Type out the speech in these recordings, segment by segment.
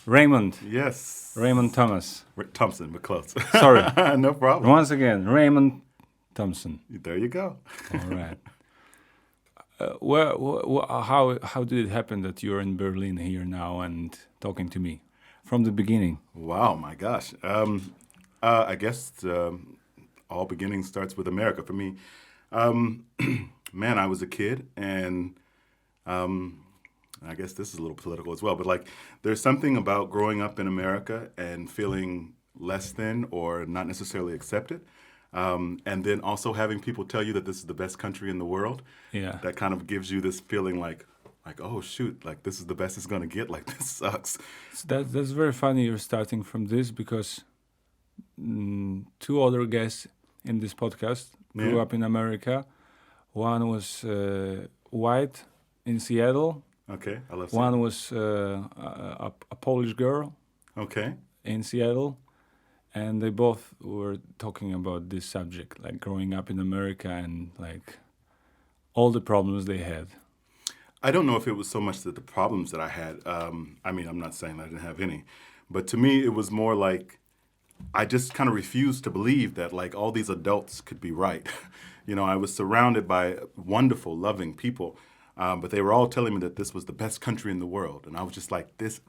Raymond. Yes. Raymond Thompson, but close. Sorry. No problem. Once again, Raymond Thompson. There you go. All right. How did it happen that you're in Berlin here now and talking to me from the beginning? Wow, my gosh. I guess all beginning starts with America for me. Man, I was a kid, and I guess this is a little political as well, but like there's something about growing up in America and feeling less than or not necessarily accepted. And then also having people tell you that this is the best country in the world. Yeah. That kind of gives you this feeling like, oh shoot, like this is the best it's gonna get. Like this sucks. So that's very funny. You're starting from this because two other guests in this podcast grew up in America. One was white in Seattle. Okay, I love. One was a Polish girl. Okay. In Seattle. And they both were talking about this subject, like growing up in America and like all the problems they had. I don't know if it was so much that the problems that I had. I mean, I'm not saying I didn't have any, but to me, it was more like I just kind of refused to believe that like all these adults could be right. You know, I was surrounded by wonderful, loving people, but they were all telling me that this was the best country in the world, and I was just like, this.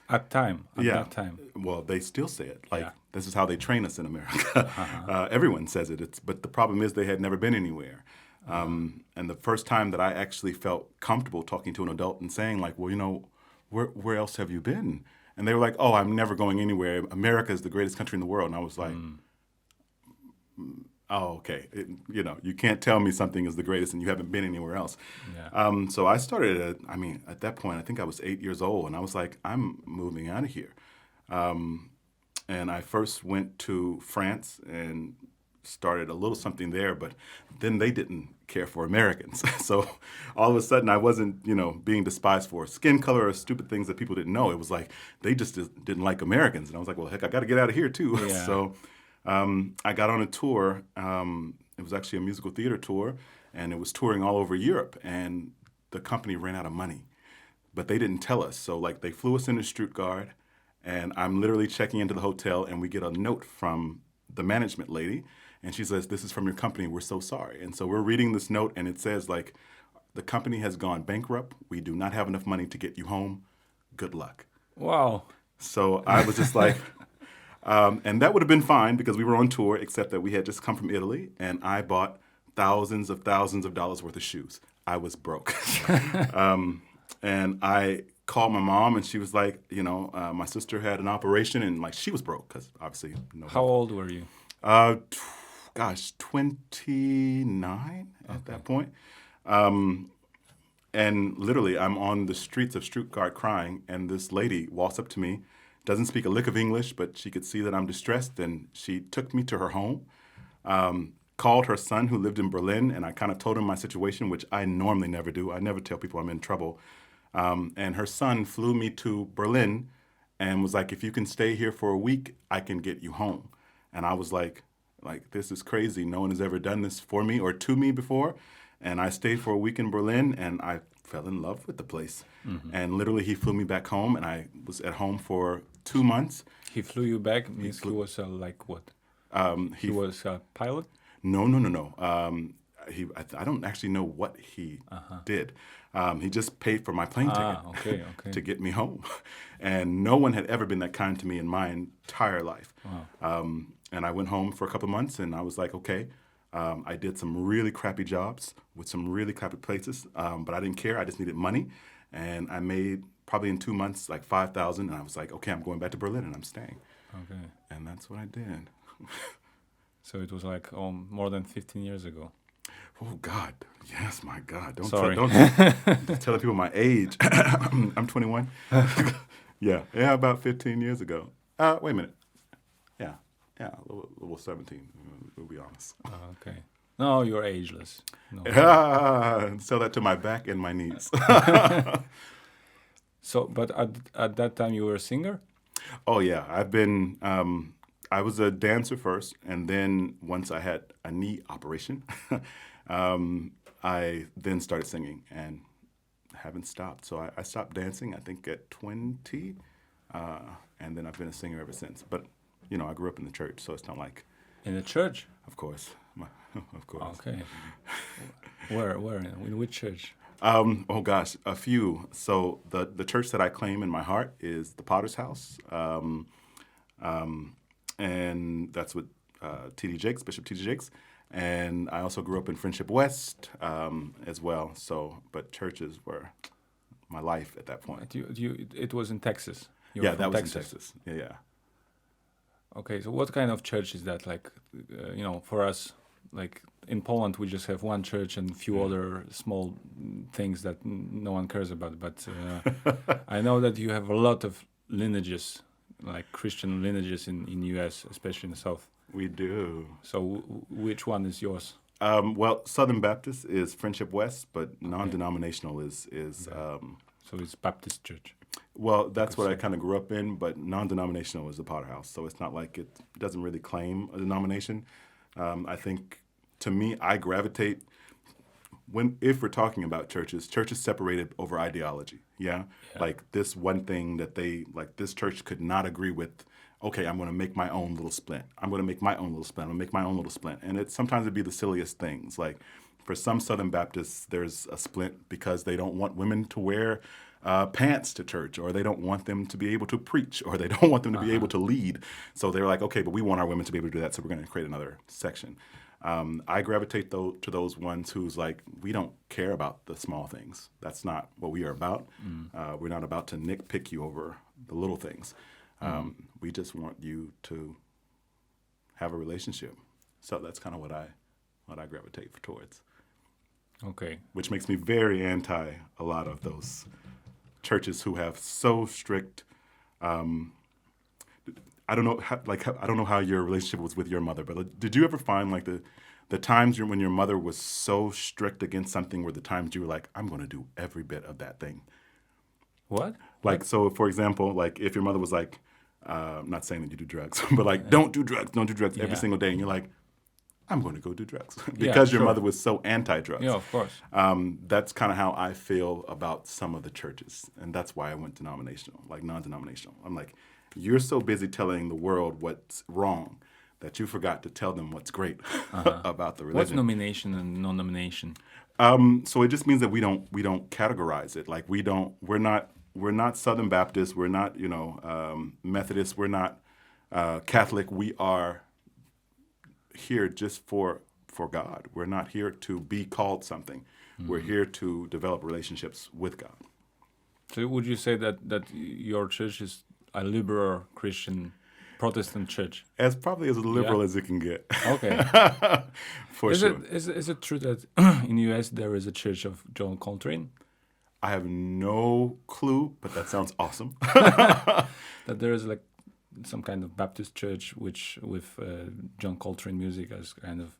At that time. Well, they still say it. Like this is how they train us in America. Everyone says it. But the problem is they had never been anywhere. And the first time that I actually felt comfortable talking to an adult and saying like, well, you know, where else have you been? And they were like, oh, I'm never going anywhere. America is the greatest country in the world. And I was like, oh, okay. You know, you can't tell me something is the greatest and you haven't been anywhere else. Yeah. So I started at that point, I think I was 8 years old, and I was like, I'm moving out of here. And I first went to France and started a little something there, but then they didn't care for Americans. So all of a sudden I wasn't, you know, being despised for skin color or stupid things that people didn't know. It was like they just didn't like Americans. And I was like, well, heck, I got to get out of here too. Yeah. So I got on a tour. It was actually a musical theater tour, and it was touring all over Europe. And the company ran out of money, but they didn't tell us. So like they flew us into Stuttgart, and I'm literally checking into the hotel, and we get a note from the management lady, and she says, this is from your company. We're so sorry. And so we're reading this note, and it says like, the company has gone bankrupt. We do not have enough money to get you home. Good luck. Wow. So I was just like, and that would have been fine because we were on tour, except that we had just come from Italy, and I bought thousands of dollars worth of shoes. I was broke. And I called my mom, and she was like, you know, my sister had an operation, and like she was broke because obviously. How old were you? 29 at that point. And literally, I'm on the streets of Stuttgart crying, and this lady walks up to me, doesn't speak a lick of English, but she could see that I'm distressed, and she took me to her home, called her son who lived in Berlin, and I kind of told him my situation, which I normally never do. I never tell people I'm in trouble. And her son flew me to Berlin and was like, if you can stay here for a week, I can get you home. And I was like, this is crazy. No one has ever done this for me or to me before. And I stayed for a week in Berlin, and I fell in love with the place. Mm-hmm. And literally, he flew me back home, and I was at home for 2 months. He flew you back? Means he was like what? He was a pilot? No. I don't actually know what he did. He just paid for my plane ticket to get me home. And no one had ever been that kind to me in my entire life. Wow. And I went home for a couple of months, and I was like, okay. I did some really crappy jobs with some really crappy places, but I didn't care. I just needed money. And I made probably in 2 months like $5,000, and I was like, okay, I'm going back to Berlin, and I'm staying. Okay. And that's what I did. So it was like more than 15 years ago. Oh, God. Yes, my God. Don't tell people my age. I'm 21. Yeah, about 15 years ago. Wait a minute. Yeah, a little 17, we'll be honest. Okay. No, you're ageless. No. Sell that to my back and my knees. So, but at that time you were a singer? Oh yeah, I've been. I was a dancer first, and then once I had a knee operation, I then started singing and haven't stopped. So I stopped dancing, I think, at 20, and then I've been a singer ever since. But you know, I grew up in the church, so it's not like In the church? of course, of course. Okay. Where? In which church? Oh gosh, a few. So the church that I claim in my heart is the Potter's House, and that's with T.D. Jakes, Bishop T.D. Jakes, and I also grew up in Friendship West as well. So, but churches were my life at that point. It was in Texas. Yeah, that was in Texas. Yeah. Okay, so what kind of church is that? Like, for us, like in Poland, we just have one church and a few other small things that no one cares about. But I know that you have a lot of lineages, like Christian lineages in U.S., especially in the South. We do. So which one is yours? Well, Southern Baptist is Friendship West, but non-denominational is So it's Baptist church. Well, that's what I kind of grew up in, but non-denominational is the Potter House. So it's not like it doesn't really claim a denomination. I think, to me, I gravitate, if we're talking about churches separated over ideology, yeah? Like this one thing that this church could not agree with, okay, I'm going to make my own little splint. I'm going to make my own little splint. I'm going to make my own little splint. And sometimes it'd be the silliest things. Like for some Southern Baptists, there's a splint because they don't want women to wear pants to church, or they don't want them to be able to preach, or they don't want them to be able to lead. So they're like, okay, but we want our women to be able to do that, so we're going to create another section. I gravitate to those ones who's like, we don't care about the small things. That's not what we are about. We're not about to nitpick you over the little things. We just want you to have a relationship. So that's kind of what I gravitate towards. Okay. Which makes me very anti a lot of those churches who have so strict. I don't know how your relationship was with your mother, but did you ever find like the times when your mother was so strict against something were the times you were like, I'm going to do every bit of that thing? What? Like, so for example, like if your mother was like, I'm not saying that you do drugs, but like, don't do drugs every single day. And you're like, I'm going to go do drugs because your mother was so anti-drugs. Yeah, of course. That's kind of how I feel about some of the churches. And that's why I went denominational, like non-denominational. I'm like, you're so busy telling the world what's wrong that you forgot to tell them what's great about the religion. What's nomination and non-nomination? So it just means that we don't categorize it. Like we're not Southern Baptist. We're not, Methodist. We're not Catholic. We are here just for God. We're not here to be called something. We're here to develop relationships with God. So would you say that your church is a liberal Christian Protestant church? Probably as liberal as it can get. Okay. For sure. Is it true that in the U.S. there is a church of John Coltrane? I have no clue, but that sounds awesome. That there is like some kind of Baptist church with John Coltrane music as kind of.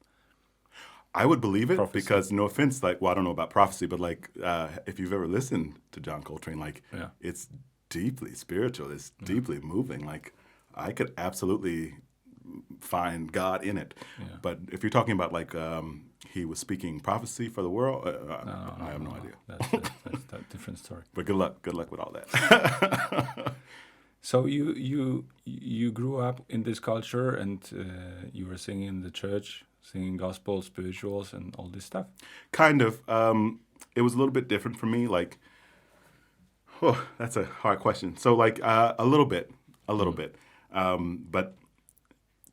I would believe it prophecy. Because, no offense, I don't know about prophecy, but if you've ever listened to John Coltrane, it's deeply spiritual. It's deeply moving. Like I could absolutely find God in it. Yeah. But if you're talking about he was speaking prophecy for the world, I have no idea. That's a different story. But good luck with all that. So you grew up in this culture, and you were singing in the church, singing gospel, spirituals, and all this stuff? Kind of. It was a little bit different for me. That's a hard question. So a little bit. But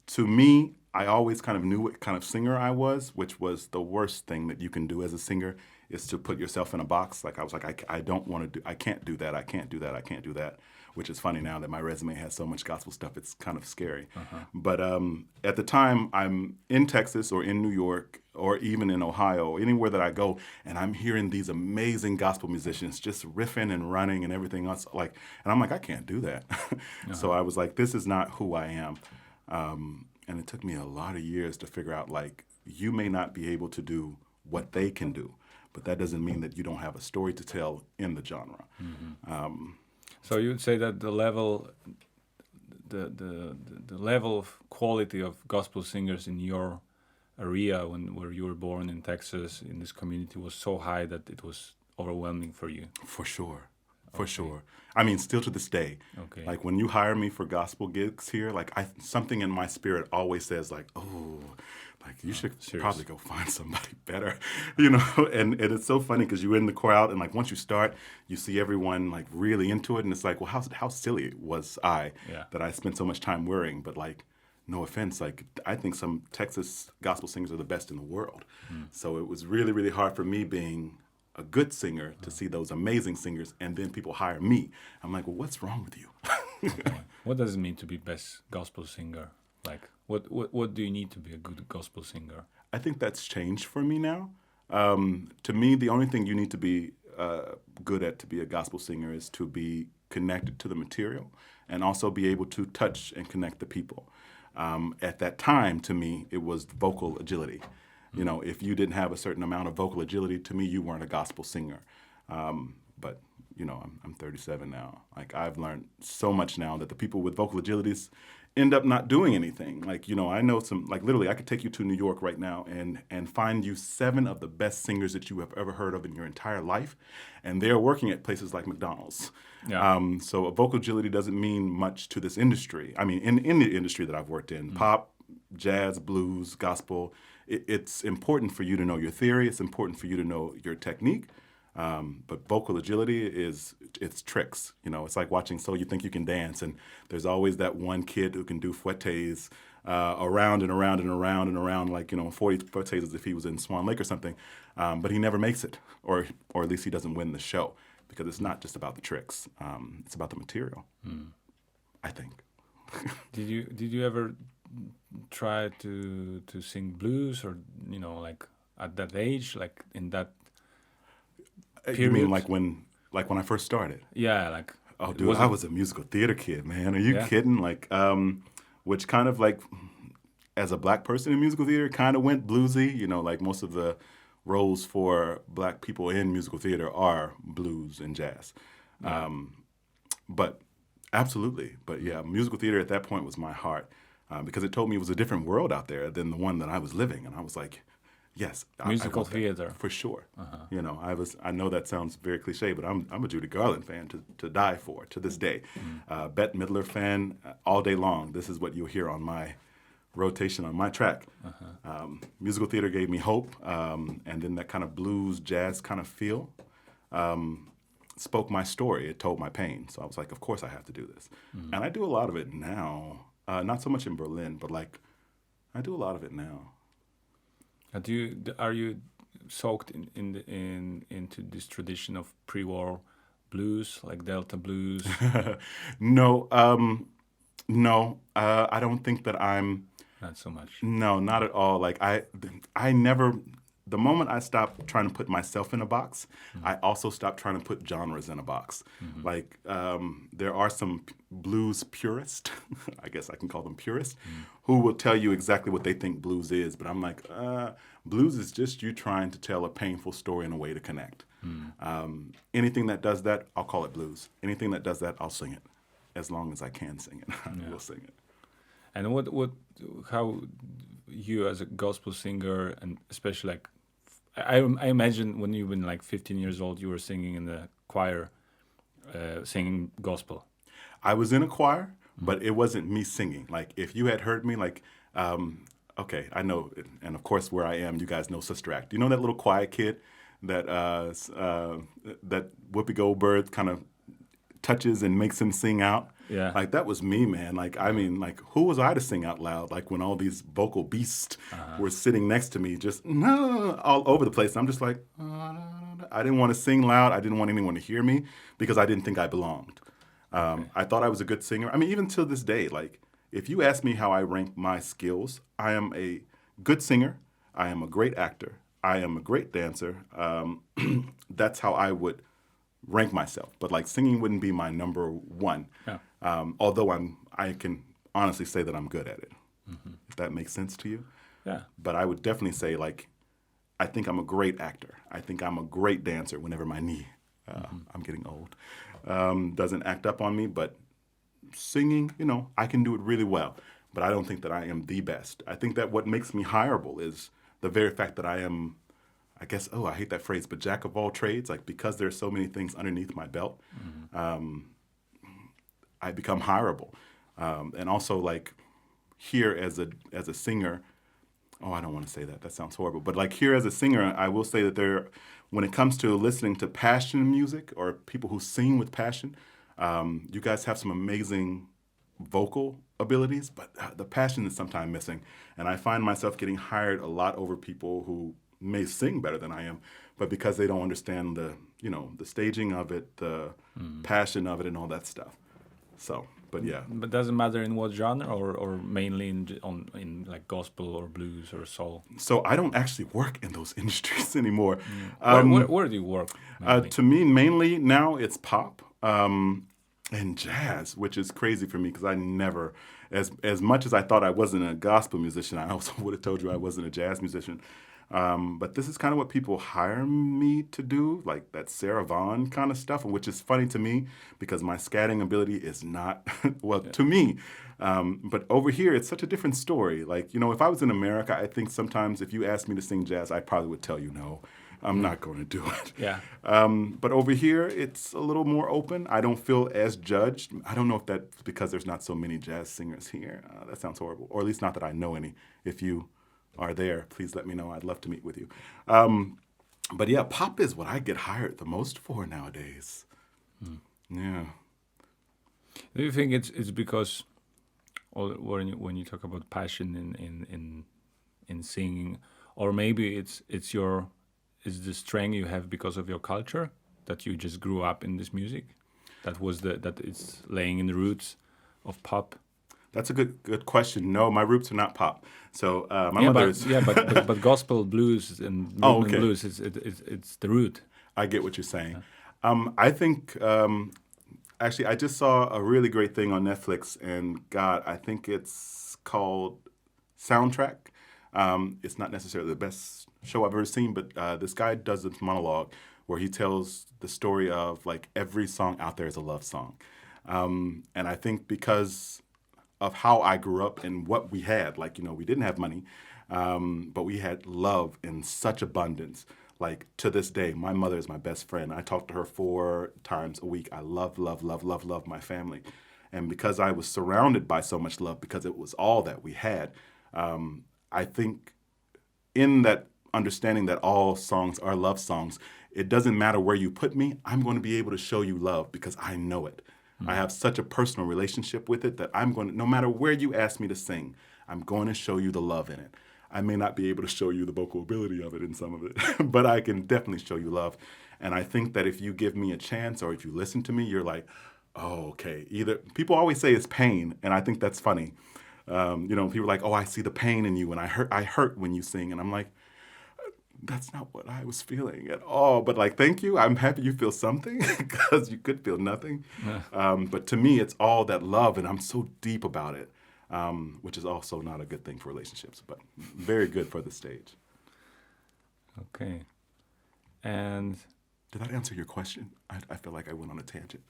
to me, I always kind of knew what kind of singer I was, which was the worst thing that you can do as a singer is to put yourself in a box. Like I was like, I don't want to I can't do that. I can't do that. Which is funny now that my resume has so much gospel stuff. It's kind of scary. But at the time, I'm in Texas or in New York or even in Ohio, anywhere that I go, and I'm hearing these amazing gospel musicians just riffing and running and everything else. And I'm like, I can't do that. So I was like, this is not who I am. And it took me a lot of years to figure out, you may not be able to do what they can do, but that doesn't mean that you don't have a story to tell in the genre. So you would say that the level of quality of gospel singers in your area where you were born in Texas, in this community, was so high that it was overwhelming for you? For sure. For sure. I mean, still to this day. Okay. Like when you hire me for gospel gigs here, like something in my spirit always says like, oh, like you should probably go find somebody better, you know? And it's so funny because you're in the crowd and like once you start, you see everyone like really into it. And it's like, well, how silly was I that I spent so much time worrying? But like, no offense, like I think some Texas gospel singers are the best in the world. So it was really, really hard for me being a good singer to see those amazing singers, and then people hire me. I'm like, well, what's wrong with you? What does it mean to be best gospel singer? Like, what do you need to be a good gospel singer? I think that's changed for me now. To me, the only thing you need to be good at to be a gospel singer is to be connected to the material and also be able to touch and connect the people. At that time, to me, it was vocal agility. You know, if you didn't have a certain amount of vocal agility, to me, you weren't a gospel singer. But, you know, I'm 37 now. Like, I've learned so much now that the people with vocal agilities end up not doing anything. Like, you know, I know some, like, literally, I could take you to New York right now and find you 7 of the best singers that you have ever heard of in your entire life. And they're working at places like McDonald's. Yeah. So a vocal agility doesn't mean much to this industry. I mean, in the industry that I've worked in, pop, jazz, blues, gospel, it's important for you to know your theory. It's important for you to know your technique. But vocal agility it's tricks. You know, it's like watching So You Think You Can Dance, and there's always that one kid who can do fouettes around and around and around and around, like, you know, 40 fouettes as if he was in Swan Lake or something. But he never makes it, or at least he doesn't win the show, because it's not just about the tricks. It's about the material, I think. Did you ever try to sing blues, or, you know, like at that age, like in that period? You mean like when I first started? Yeah, like. Oh, dude, I was a musical theater kid, man. Are you kidding? Like, which kind of like, as a black person in musical theater, kind of went bluesy. You know, like most of the roles for black people in musical theater are blues and jazz. Yeah. But absolutely. But yeah, musical theater at that point was my heart, because it told me it was a different world out there than the one that I was living. And I was like, yes, musical theater for sure. You know, I know that sounds very cliche, but I'm a Judy Garland fan to die for to this day. Bette Midler fan all day long. This is what you'll hear on my rotation on my track. Musical theater gave me hope, and then that kind of blues jazz kind of feel spoke my story. It told my pain. So I was like, of course I have to do this, and I do a lot of it now. Not so much in Berlin, but like I do a lot of it now. Are you soaked into this tradition of pre-war blues, like Delta blues? No, I don't think that I'm. Not so much. No, not at all. Like I never. The moment I stopped trying to put myself in a box, I also stopped trying to put genres in a box. Like there are some blues purists, I guess I can call them purists, who will tell you exactly what they think blues is. But I'm like, blues is just you trying to tell a painful story in a way to connect. Anything that does that, I'll call it blues. Anything that does that, I'll sing it. As long as I can sing it, I will sing it. And how you as a gospel singer, and especially like, I imagine when you've been like 15 years old, you were singing in the choir, singing gospel. I was in a choir, but it wasn't me singing. Like if you had heard me, like, okay, I know, and of course where I am, you guys know Sister Act. Do you know that little quiet kid that that Whoopi Goldberg kind of touches and makes him sing out? Yeah. Like that was me, man. Like, I mean, like who was I to sing out loud? Like when all these vocal beasts were sitting next to me, just all over the place. I'm just like, I didn't want to sing loud. I didn't want anyone to hear me because I didn't think I belonged. I thought I was a good singer. I mean, even till this day, like if you ask me how I rank my skills, I am a good singer. I am a great actor. I am a great dancer. That's how I would rank myself. But like singing wouldn't be my number one. Yeah. Although I can honestly say that I'm good at it. If that makes sense to you. Yeah. But I would definitely say like I think I'm a great actor. I think I'm a great dancer whenever my knee, I'm getting old, doesn't act up on me. But singing, I can do it really well. But I don't think that I am the best. I think that what makes me hireable is the very fact that I am, I guess, I hate that phrase, but jack of all trades. Like, because there's so many things underneath my belt, I become hireable. And also, like, here as a singer, I don't want to say that. That sounds horrible. But like here as a singer, I will say that when it comes to listening to passion music or people who sing with passion, you guys have some amazing vocal abilities, but the passion is sometimes missing. And I find myself getting hired a lot over people who may sing better than I am, but because they don't understand the staging of it, the passion of it, and all that stuff. So. But yeah. But doesn't matter in what genre, or mainly in like gospel or blues or soul. So I don't actually work in those industries anymore. Where do you work? To me, mainly now it's pop and jazz, which is crazy for me because I never, as much as I thought I wasn't a gospel musician, I also would have told you I wasn't a jazz musician. But this is kind of what people hire me to do, like that Sarah Vaughan kind of stuff, which is funny to me because my scatting ability is not, to me. But over here, it's such a different story. Like, if I was in America, I think sometimes if you asked me to sing jazz, I probably would tell you no. I'm not going to do it. Yeah. But over here, it's a little more open. I don't feel as judged. I don't know if that's because there's not so many jazz singers here. That sounds horrible, or at least not that I know any. If you are there, please let me know. I'd love to meet with you. But yeah, pop is what I get hired the most for nowadays. Yeah. Do you think it's because, when you talk about passion in singing, or maybe it's the strength you have because of your culture, that you just grew up in this music, that it's laying in the roots of pop? That's a good question. No, my roots are not pop. So my mother is. but gospel, blues, and blues, it's the root. I get what you're saying. I think actually I just saw a really great thing on Netflix, and God, I think it's called Soundtrack. It's not necessarily the best show I've ever seen, but this guy does this monologue where he tells the story of like every song out there is a love song, and I think because of how I grew up and what we had. Like, we didn't have money, but we had love in such abundance. Like, to this day, my mother is my best friend. I talk to her 4 times a week. I love my family. And because I was surrounded by so much love, because it was all that we had, I think in that understanding that all songs are love songs, it doesn't matter where you put me, I'm going to be able to show you love because I know it. I have such a personal relationship with it that no matter where you ask me to sing, I'm going to show you the love in it. I may not be able to show you the vocal ability of it in some of it, but I can definitely show you love. And I think that if you give me a chance or if you listen to me, you're like, oh, okay. Either people always say it's pain, and I think that's funny. People are like, oh, I see the pain in you, and I hurt when you sing. And I'm like, that's not what I was feeling at all. But like, thank you. I'm happy you feel something because you could feel nothing. Yeah. But to me, it's all that love, and I'm so deep about it, which is also not a good thing for relationships, but very good for the stage. Okay. And did that answer your question? I feel like I went on a tangent.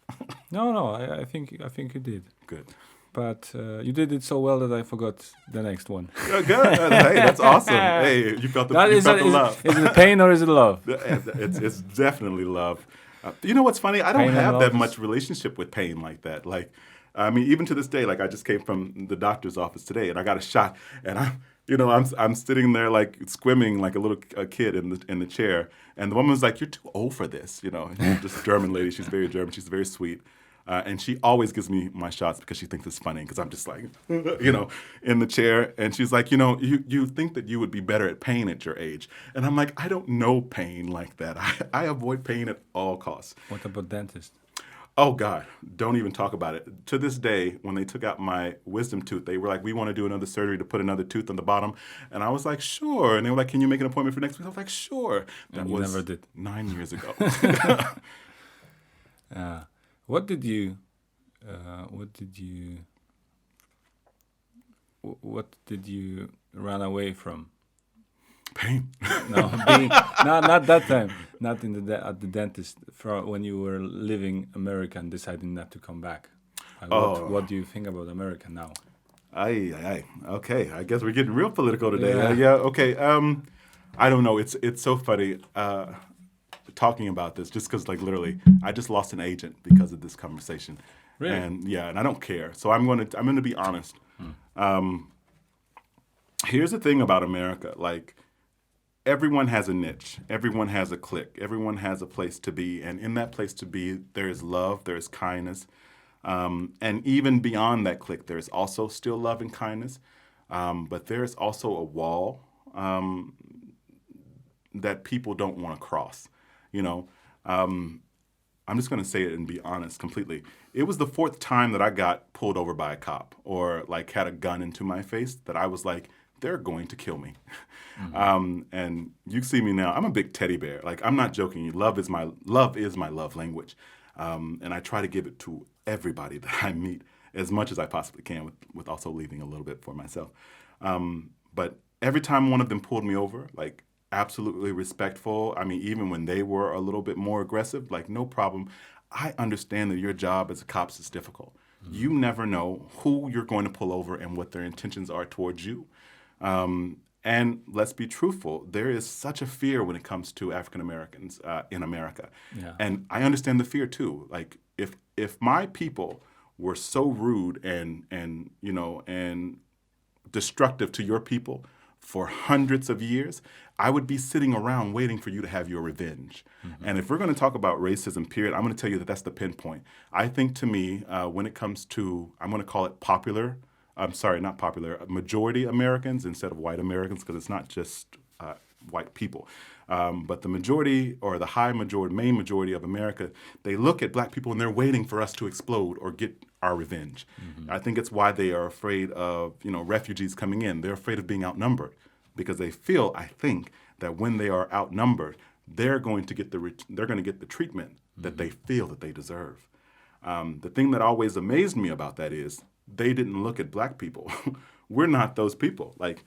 No. I think you did. Good. But you did it so well that I forgot the next one. Good. Hey, that's awesome. Hey, you felt the love. Is it pain or is it love? It's definitely love. You know what's funny? I don't have that much relationship with pain like that. Like, I mean, even to this day, like I just came from the doctor's office today, and I got a shot, and I'm sitting there like squimming like a kid in the chair, and the woman was like, "You're too old for this," This German lady. She's very German. She's very sweet. And she always gives me my shots because she thinks it's funny because I'm just like, in the chair. And she's like, you think that you would be better at pain at your age. And I'm like, I don't know pain like that. I avoid pain at all costs. What about dentist? Oh, God, don't even talk about it. To this day, when they took out my wisdom tooth, they were like, we want to do another surgery to put another tooth on the bottom. And I was like, sure. And they were like, can you make an appointment for next week? I was like, sure. That was never did. 9 years ago. What did you run away from? Pain. No, not that time. Not in at the dentist when you were living America and deciding not to come back. What do you think about America now? Okay, I guess we're getting real political today. Okay. I don't know. It's so funny talking about this, just because like literally, I just lost an agent because of this conversation. Really? And and I don't care. So I'm going to be honest. Here's the thing about America, like. Everyone has a niche. Everyone has a clique. Everyone has a place to be. And in that place to be, there is love, there is kindness. And even beyond that clique, there's also still love and kindness. But there's also a wall that people don't want to cross. I'm just going to say it and be honest completely. It was the 4th time that I got pulled over by a cop or like had a gun into my face that I was like, they're going to kill me. And you see me now, I'm a big teddy bear. Like, I'm not joking. Love is my love language. And I try to give it to everybody that I meet as much as I possibly can with also leaving a little bit for myself. But every time one of them pulled me over, like absolutely respectful. I mean, even when they were a little bit more aggressive, like no problem. I understand that your job as a cop is difficult. You never know who you're going to pull over and what their intentions are towards you. And let's be truthful, there is such a fear when it comes to African Americans in America. Yeah. And I understand the fear too. Like if my people were so rude and destructive to your people for hundreds of years, I would be sitting around waiting for you to have your revenge. Mm-hmm. And if we're going to talk about racism, period, I'm going to tell you that that's the pinpoint. I think to me, when it comes to, I'm going to call it majority Americans instead of white Americans, because it's not just white people. But the majority or the main majority of America, they look at black people and they're waiting for us to explode or get our revenge. Mm-hmm. I think it's why they are afraid of, refugees coming in. They're afraid of being outnumbered because they feel, I think, that when they are outnumbered, they're going to get the treatment that they feel that they deserve. The thing that always amazed me about that is they didn't look at black people. We're not those people. Like,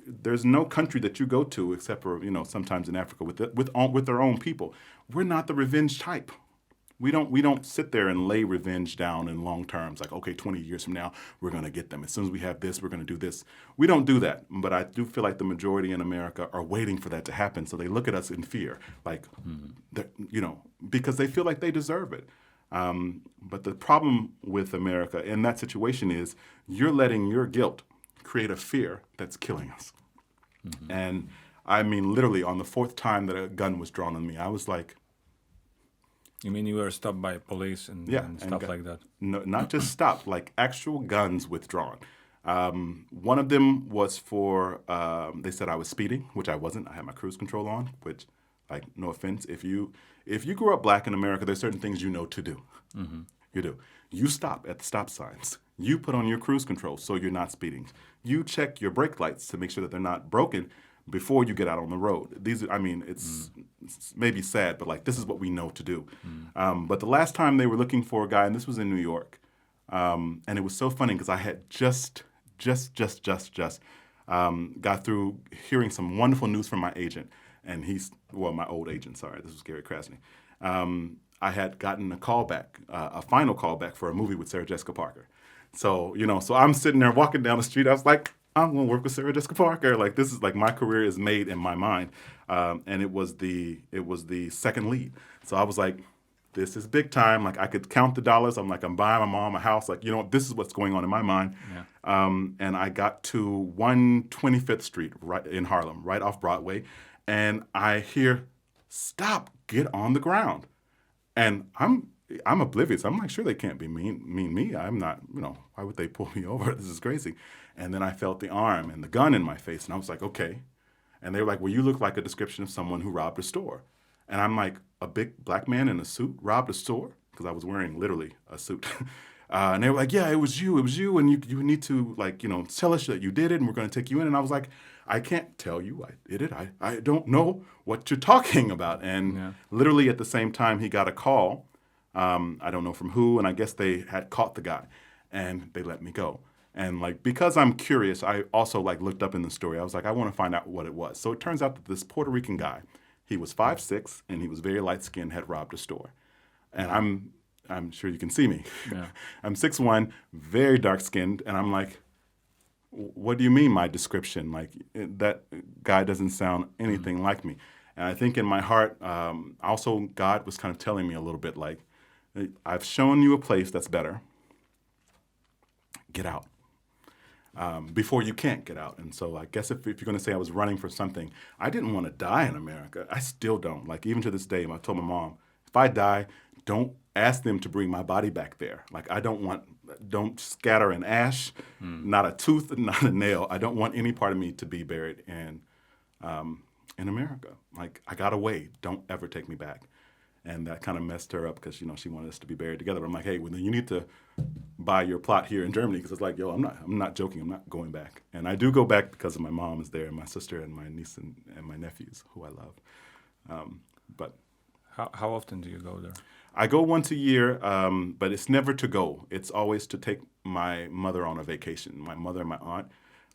there's no country that you go to except for, sometimes in Africa with their own people. We're not the revenge type. We don't sit there and lay revenge down in long terms. Like, okay, 20 years from now, we're going to get them. As soon as we have this, we're going to do this. We don't do that. But I do feel like the majority in America are waiting for that to happen. So they look at us in fear, like, because they feel like they deserve it. But the problem with America in that situation is you're letting your guilt create a fear that's killing us. Mm-hmm. And I mean, literally on the 4th time that a gun was drawn on me, I was like... You mean you were stopped by police and stuff like that? No, not just stopped, like actual guns withdrawn. One of them was for, they said I was speeding, which I wasn't. I had my cruise control on, which, like, no offense, if you grew up black in America, there's certain things you know to do. Mm-hmm. You do. You stop at the stop signs. You put on your cruise control so you're not speeding. You check your brake lights to make sure that they're not broken before you get out on the road. It's maybe sad, but like this is what we know to do. But the last time they were looking for a guy, and this was in New York, and it was so funny because I had just got through hearing some wonderful news from my agent, and my old agent, sorry, this was Gary Krasny. I had gotten a final callback for a movie with Sarah Jessica Parker. So, so I'm sitting there walking down the street. I was like, I'm going to work with Sarah Jessica Parker. Like, this is like my career is made in my mind. And it was the second lead. So I was like, this is big time. Like, I could count the dollars. I'm like, I'm buying my mom a house. Like, this is what's going on in my mind. Yeah. And I got to 125th Street right in Harlem, right off Broadway. And I hear, stop, get on the ground. And I'm oblivious. I'm like, sure, they can't be mean me. I'm not, why would they pull me over? This is crazy. And then I felt the arm and the gun in my face. And I was like, okay. And they were like, well, you look like a description of someone who robbed a store. And I'm like, a big black man in a suit robbed a store? Because I was wearing literally a suit. And they were like, yeah, it was you. And you need to, like, tell us that you did it and we're going to take you in. And I was like, I can't tell you I did it. I don't know what you're talking about. And literally at the same time, he got a call. I don't know from who. And I guess they had caught the guy. And they let me go. And like, because I'm curious, I also like looked up in the story. I was like, I want to find out what it was. So it turns out that this Puerto Rican guy, he was 5'6", and he was very light-skinned, had robbed a store. And I'm sure you can see me. Yeah. I'm 6'1", very dark-skinned, and I'm like, what do you mean my description? Like, that guy doesn't sound anything like me. And I think in my heart, also God was kind of telling me a little bit like, I've shown you a place that's better. Get out. Before you can't get out. And so I guess if you're going to say I was running for something, I didn't want to die in America. I still don't. Like, even to this day, I told my mom, if I die, don't ask them to bring my body back there. Like, don't scatter an ash, not a tooth, not a nail. I don't want any part of me to be buried in America. Like, I got away. Don't ever take me back. And that kind of messed her up because, she wanted us to be buried together. But I'm like, hey, well, then you need to buy your plot here in Germany, because it's like, I'm not joking. I'm not going back. And I do go back because of my mom is there, and my sister and my niece and my nephews, who I love. But how often do you go there? I go once a year, but it's never to go. It's always to take my mother on a vacation, my mother and my aunt.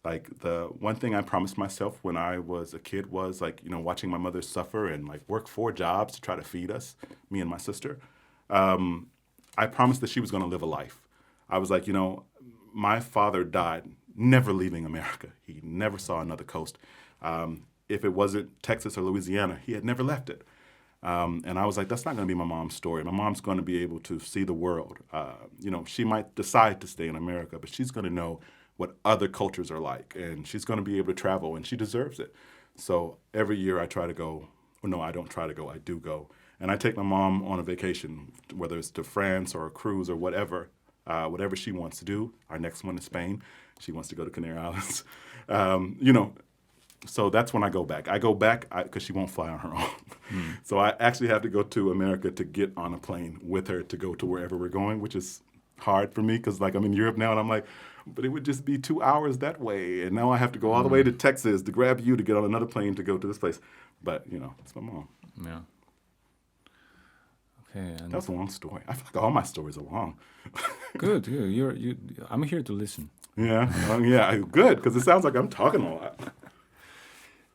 Like, the one thing I promised myself when I was a kid was, like, watching my mother suffer and, like, work 4 jobs to try to feed us, me and my sister. I promised that she was going to live a life. I was like, my father died never leaving America. He never saw another coast. If it wasn't Texas or Louisiana, he had never left it. And I was like, that's not going to be my mom's story. My mom's going to be able to see the world. She might decide to stay in America, but she's going to know what other cultures are like, and she's going to be able to travel, and she deserves it. So every year I try to go. Well, no, I don't try to go. I do go. And I take my mom on a vacation, whether it's to France or a cruise or whatever she wants to do. Our next one is Spain. She wants to go to Canary Islands. So that's when I go back. I go back because she won't fly on her own. So I actually have to go to America to get on a plane with her to go to wherever we're going, which is hard for me because, like, I'm in Europe now, and I'm like, but it would just be 2 hours that way. And now I have to go all the way to Texas to grab you to get on another plane to go to this place. But, it's my mom. Yeah. Okay. And that's a long story. I feel like all my stories are long. Good. I'm here to listen. Yeah. Yeah. Good. Because it sounds like I'm talking a lot.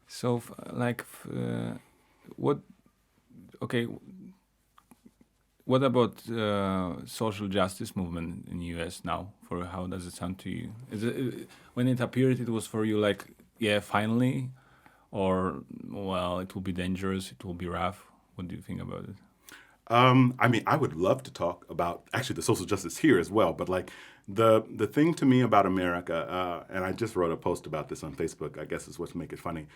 So, what about social justice movement in the U.S. now? How does it sound to you? When it appeared, it was for you like, yeah, finally, or well, it will be dangerous, it will be rough. What do you think about it? I would love to talk about actually the social justice here as well, but like the thing to me about America, and I just wrote a post about this on Facebook. I guess is what's make it funny.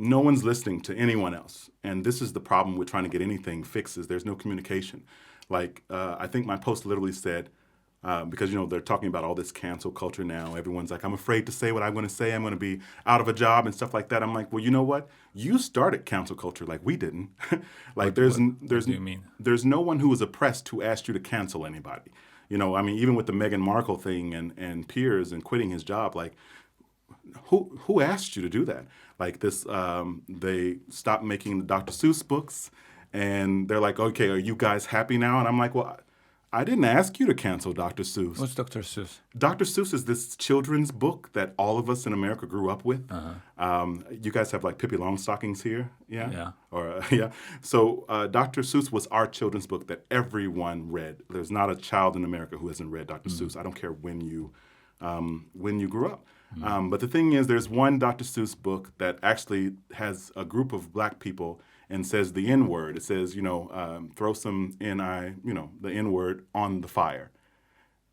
No one's listening to anyone else. And this is the problem with trying to get anything fixed is there's no communication. Like, I think my post literally said, because, they're talking about all this cancel culture now. Everyone's like, I'm afraid to say what I'm going to say. I'm going to be out of a job and stuff like that. I'm like, well, you know what? You started cancel culture like we didn't. Like, what do you mean? There's no one who was oppressed who asked you to cancel anybody. Even with the Meghan Markle thing and Piers and quitting his job, like, who asked you to do that? Like this, they stopped making the Dr. Seuss books, and they're like, okay, are you guys happy now? And I'm like, well, I didn't ask you to cancel Dr. Seuss. What's Dr. Seuss? Dr. Seuss is this children's book that all of us in America grew up with. You guys have like Pippi Longstockings here, yeah? Yeah. Or yeah. So Dr. Seuss was our children's book that everyone read. There's not a child in America who hasn't read Dr. Seuss. I don't care when you grew up. But the thing is, there's one Dr. Seuss book that actually has a group of black people and says the N-word. It says, throw some the N-word on the fire.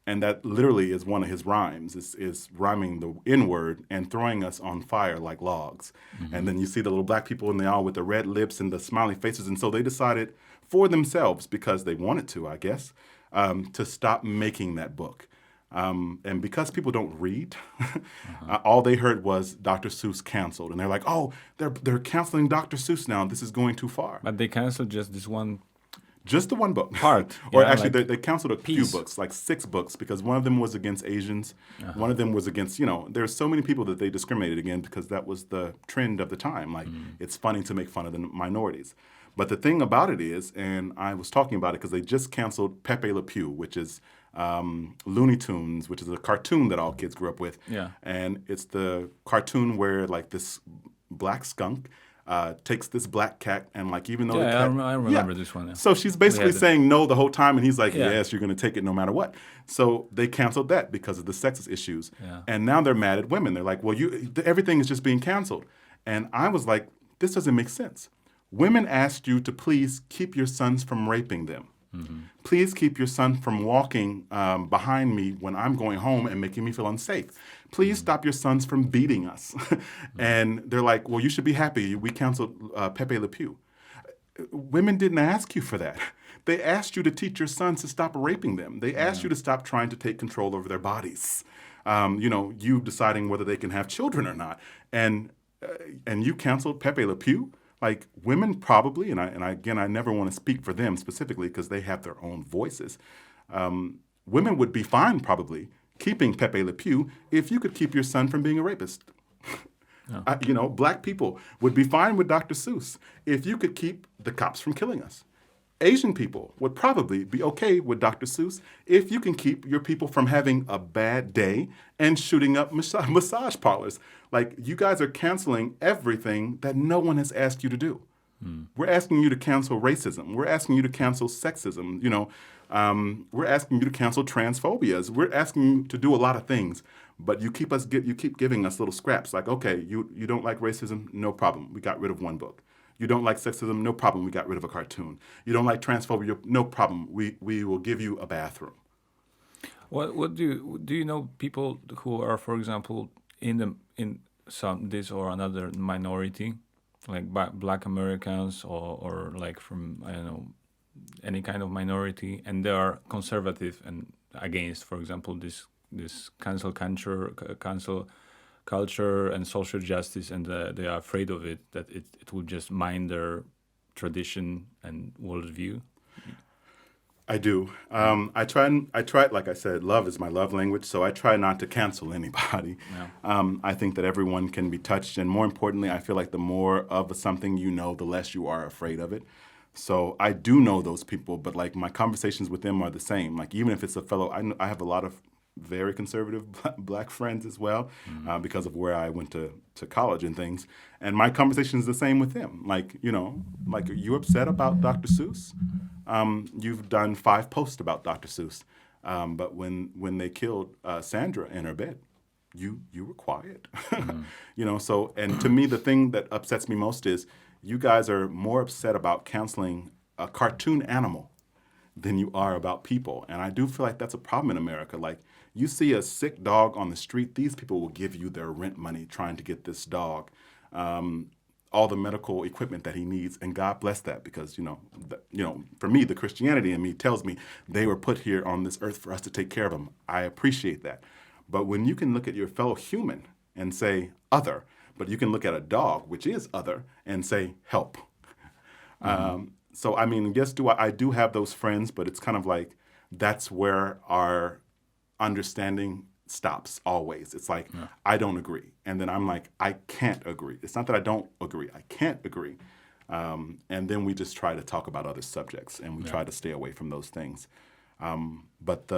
And that literally is one of his rhymes, is rhyming the N-word and throwing us on fire like logs. And then you see the little black people in the aisle with the red lips and the smiley faces. And so they decided for themselves, because they wanted to, I guess, to stop making that book. And because people don't read, all they heard was Dr. Seuss canceled. And they're like, oh, they're canceling Dr. Seuss now. This is going too far. But they canceled just this one. Just the one book. Part. Or yeah, actually, like they canceled a few books, like 6 books, because one of them was against Asians. One of them was against, there's so many people that they discriminated against because that was the trend of the time. Like, it's funny to make fun of the minorities. But the thing about it is, and I was talking about it because they just canceled Pepe Le Pew, which is Looney Tunes, which is a cartoon that all kids grew up with. Yeah. And it's the cartoon where like this black skunk takes this black cat and like even though the cat, I remember this one. Yeah. So she's basically saying no the whole time, and he's like, Yeah. yes, you're going to take it no matter what. So they canceled that because of the sexist issues. Yeah. And now they're mad at women. They're like, well, everything is just being canceled. And I was like, this doesn't make sense. Women asked you to please keep your sons from raping them. Mm-hmm. Please keep your son from walking behind me when I'm going home and making me feel unsafe. Please stop your sons from beating us. And they're like, well, you should be happy. We canceled Pepe Le Pew. Women didn't ask you for that. They asked you to teach your sons to stop raping them. They asked you to stop trying to take control over their bodies. You deciding whether they can have children or not. And you canceled Pepe Le Pew. Like women probably, and I never want to speak for them specifically because they have their own voices. Women would be fine probably keeping Pepe Le Pew if you could keep your son from being a rapist. No. Black people would be fine with Dr. Seuss if you could keep the cops from killing us. Asian people would probably be okay with Dr. Seuss if you can keep your people from having a bad day and shooting up massage parlors. Like, you guys are canceling everything that no one has asked you to do. We're asking you to cancel racism. We're asking you to cancel sexism. We're asking you to cancel transphobias. We're asking you to do a lot of things, but you keep giving us little scraps. Like, okay, you don't like racism? No problem. We got rid of one book. You don't like sexism? No problem. We got rid of a cartoon. You don't like transphobia? No problem. We will give you a bathroom. What do you know people who are, for example, in some this or another minority, like Black Americans or like from, I don't know, any kind of minority, and they are conservative and against, for example, this cancel culture and social justice, and they are afraid of it, that it will just mine their tradition and worldview? I do. I try, like I said, love is my love language, so I try not to cancel anybody. Yeah. I think that everyone can be touched, and more importantly, I feel like the more of something you know, the less you are afraid of it. So I do know those people, but like my conversations with them are the same. Like even if it's a fellow, I have a lot of very conservative black friends as well, because of where I went to college and things. And my conversation is the same with them. Like, are you upset about Dr. Seuss? You've done 5 posts about Dr. Seuss. But when they killed Sandra in her bed, you were quiet. So, and to me, the thing that upsets me most is you guys are more upset about canceling a cartoon animal than you are about people. And I do feel like that's a problem in America. Like, you see a sick dog on the street, these people will give you their rent money trying to get this dog all the medical equipment that he needs. And God bless that, because, for me, the Christianity in me tells me they were put here on this earth for us to take care of them. I appreciate that. But when you can look at your fellow human and say other, but you can look at a dog, which is other, and say help. So, I mean, yes, I do have those friends, but it's kind of like that's where our understanding stops always. It's like, I don't agree. And then I'm like, I can't agree. It's not that I don't agree. I can't agree. And then we just try to talk about other subjects, and we try to stay away from those things. But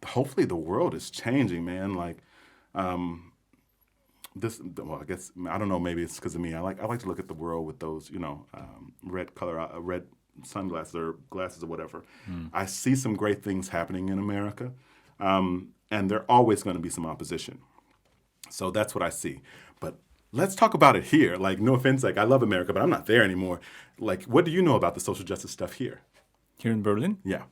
hopefully the world is changing, man. Like, I guess, I don't know, maybe it's because of me. I like to look at the world with those, red sunglasses or glasses or whatever. I see some great things happening in America, and there always going to be some opposition. So that's what I see. But let's talk about it here. Like, no offense, like, I love America, but I'm not there anymore. Like, what do you know about the social justice stuff here? Here in Berlin? Yeah.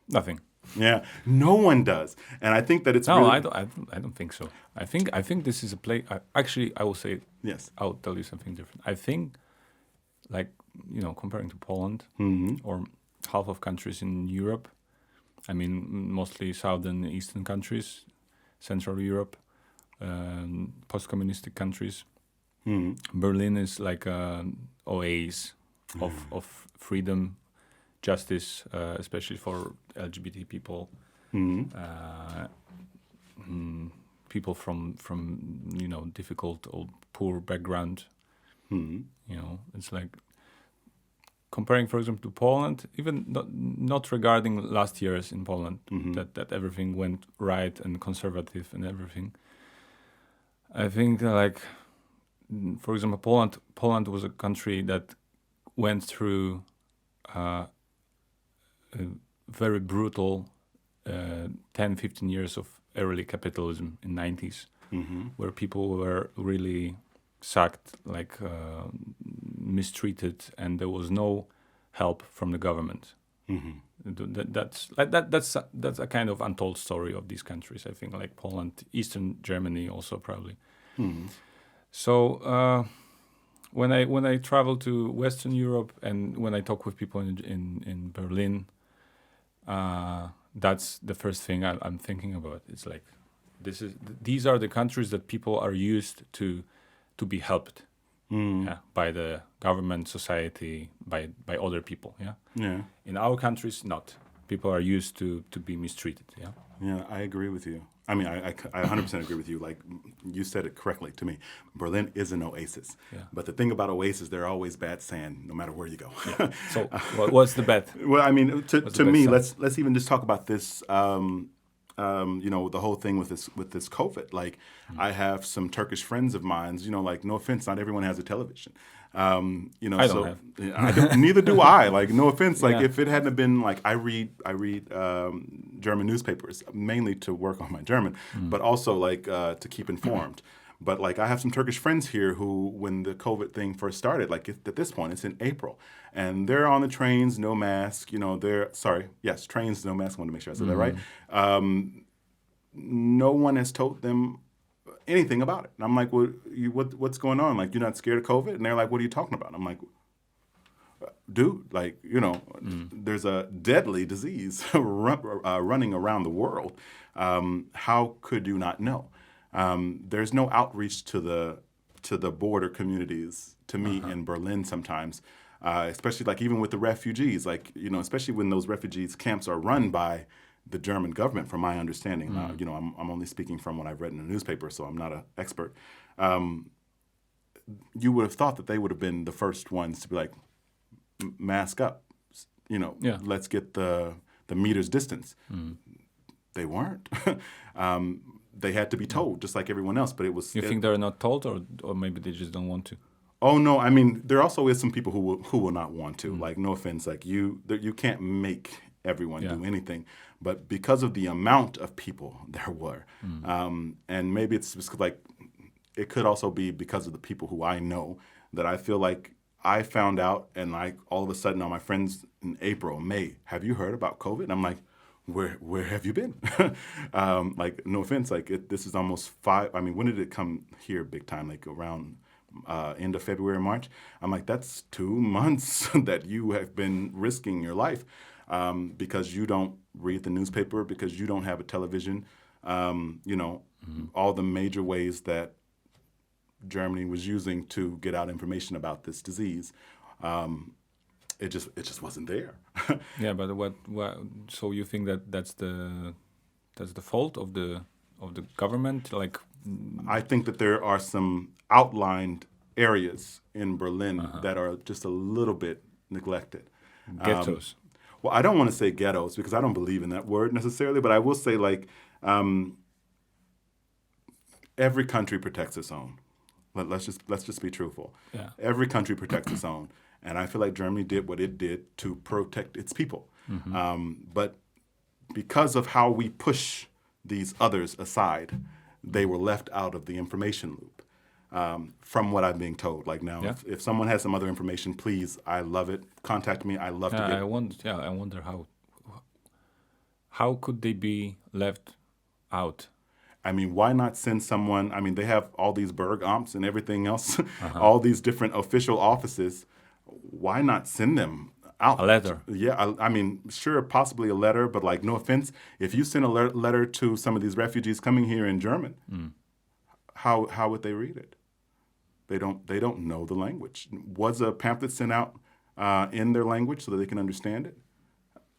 Nothing. Yeah, no one does, and I think that it's I don't think so. I think this is a place. Actually, I will say yes. I'll tell you something different. I think, like, comparing to Poland or half of countries in Europe, I mean mostly southern and eastern countries, Central Europe, post-communistic countries. Berlin is like an oasis of freedom, justice, especially for LGBT people, people from difficult or poor background. It's like comparing, for example, to Poland, even not regarding last years in Poland, that everything went right and conservative and everything. I think for example, Poland was a country that went through a very brutal 10-15 years of early capitalism in 90s, where people were really sacked, mistreated, and there was no help from the government. That's a kind of untold story of these countries. I think, like Poland, Eastern Germany, also probably. So when I travel to Western Europe and when I talk with people in Berlin, that's the first thing I'm thinking about. It's like these are the countries that people are used to be helped by the government, society, by other people. Yeah. In our countries, not. People are used to be mistreated. Yeah. Yeah, I agree with you. I mean, I 100% agree with you. Like, you said it correctly to me. Berlin is an oasis. Yeah. But the thing about oasis, they're always bad sand, no matter where you go. Yeah. So, what's the bet? Well, I mean, to me, let's even just talk about this. The whole thing with this COVID. Like, I have some Turkish friends of mine. Like, no offense, not everyone has a television. I don't have. Neither do I. Like, no offense. Like, if it hadn't been like, I read German newspapers mainly to work on my German, but also to keep informed. But like, I have some Turkish friends here who, when the COVID thing first started, like at this point, it's in April, and they're on the trains, no mask. Trains, no mask. I want to make sure I said that right. No one has told them anything about it. And I'm like, what's going on? Like, you're not scared of COVID? And they're like, what are you talking about? I'm like, dude, there's a deadly disease running around the world. How could you not know? There's no outreach to the border communities, to me, in Berlin sometimes, especially like even with the refugees, especially when those refugees camps are run by the German government, from my understanding. I'm only speaking from what I've read in the newspaper, so I'm not an expert. You would have thought that they would have been the first ones to be like, mask up, let's get the meter's distance. They weren't. They had to be told, just like everyone else. But it was. You think they're not told, or maybe they just don't want to? Oh no! I mean, there also is some people who will not want to. Like, no offense, like you can't make everyone do anything. But because of the amount of people there were, and maybe it's just like, it could also be because of the people who I know, that I feel like I found out, and all of a sudden, all my friends in April, May, have you heard about COVID? And I'm like, where have you been? Like, no offense, this is almost 5. I mean, when did it come here big time? Like around end of February, March. I'm like, that's 2 months that you have been risking your life because you don't read the newspaper, because you don't have a television. All the major ways that Germany was using to get out information about this disease. It just wasn't there. Yeah, but what? So you think that's the fault of the government? Like, I think that there are some outlined areas in Berlin that are just a little bit neglected. Ghettos. Well, I don't want to say ghettos because I don't believe in that word necessarily, but I will say every country protects its own. Let's just be truthful. Yeah. Every country protects its own. And I feel like Germany did what it did to protect its people. But because of how we push these others aside, they were left out of the information loop, from what I'm being told. Like now, if someone has some other information, please, I love it. Contact me. I love to get it. I wonder how could they be left out? I mean, why not send someone? I mean, they have all these Bergamts and everything else, all these different official offices. Why not send them out? A letter. Yeah, I mean, sure, possibly a letter, but like, no offense, if you send a letter to some of these refugees coming here in German, how would they read it? They don't know the language. Was a pamphlet sent out in their language so that they can understand it?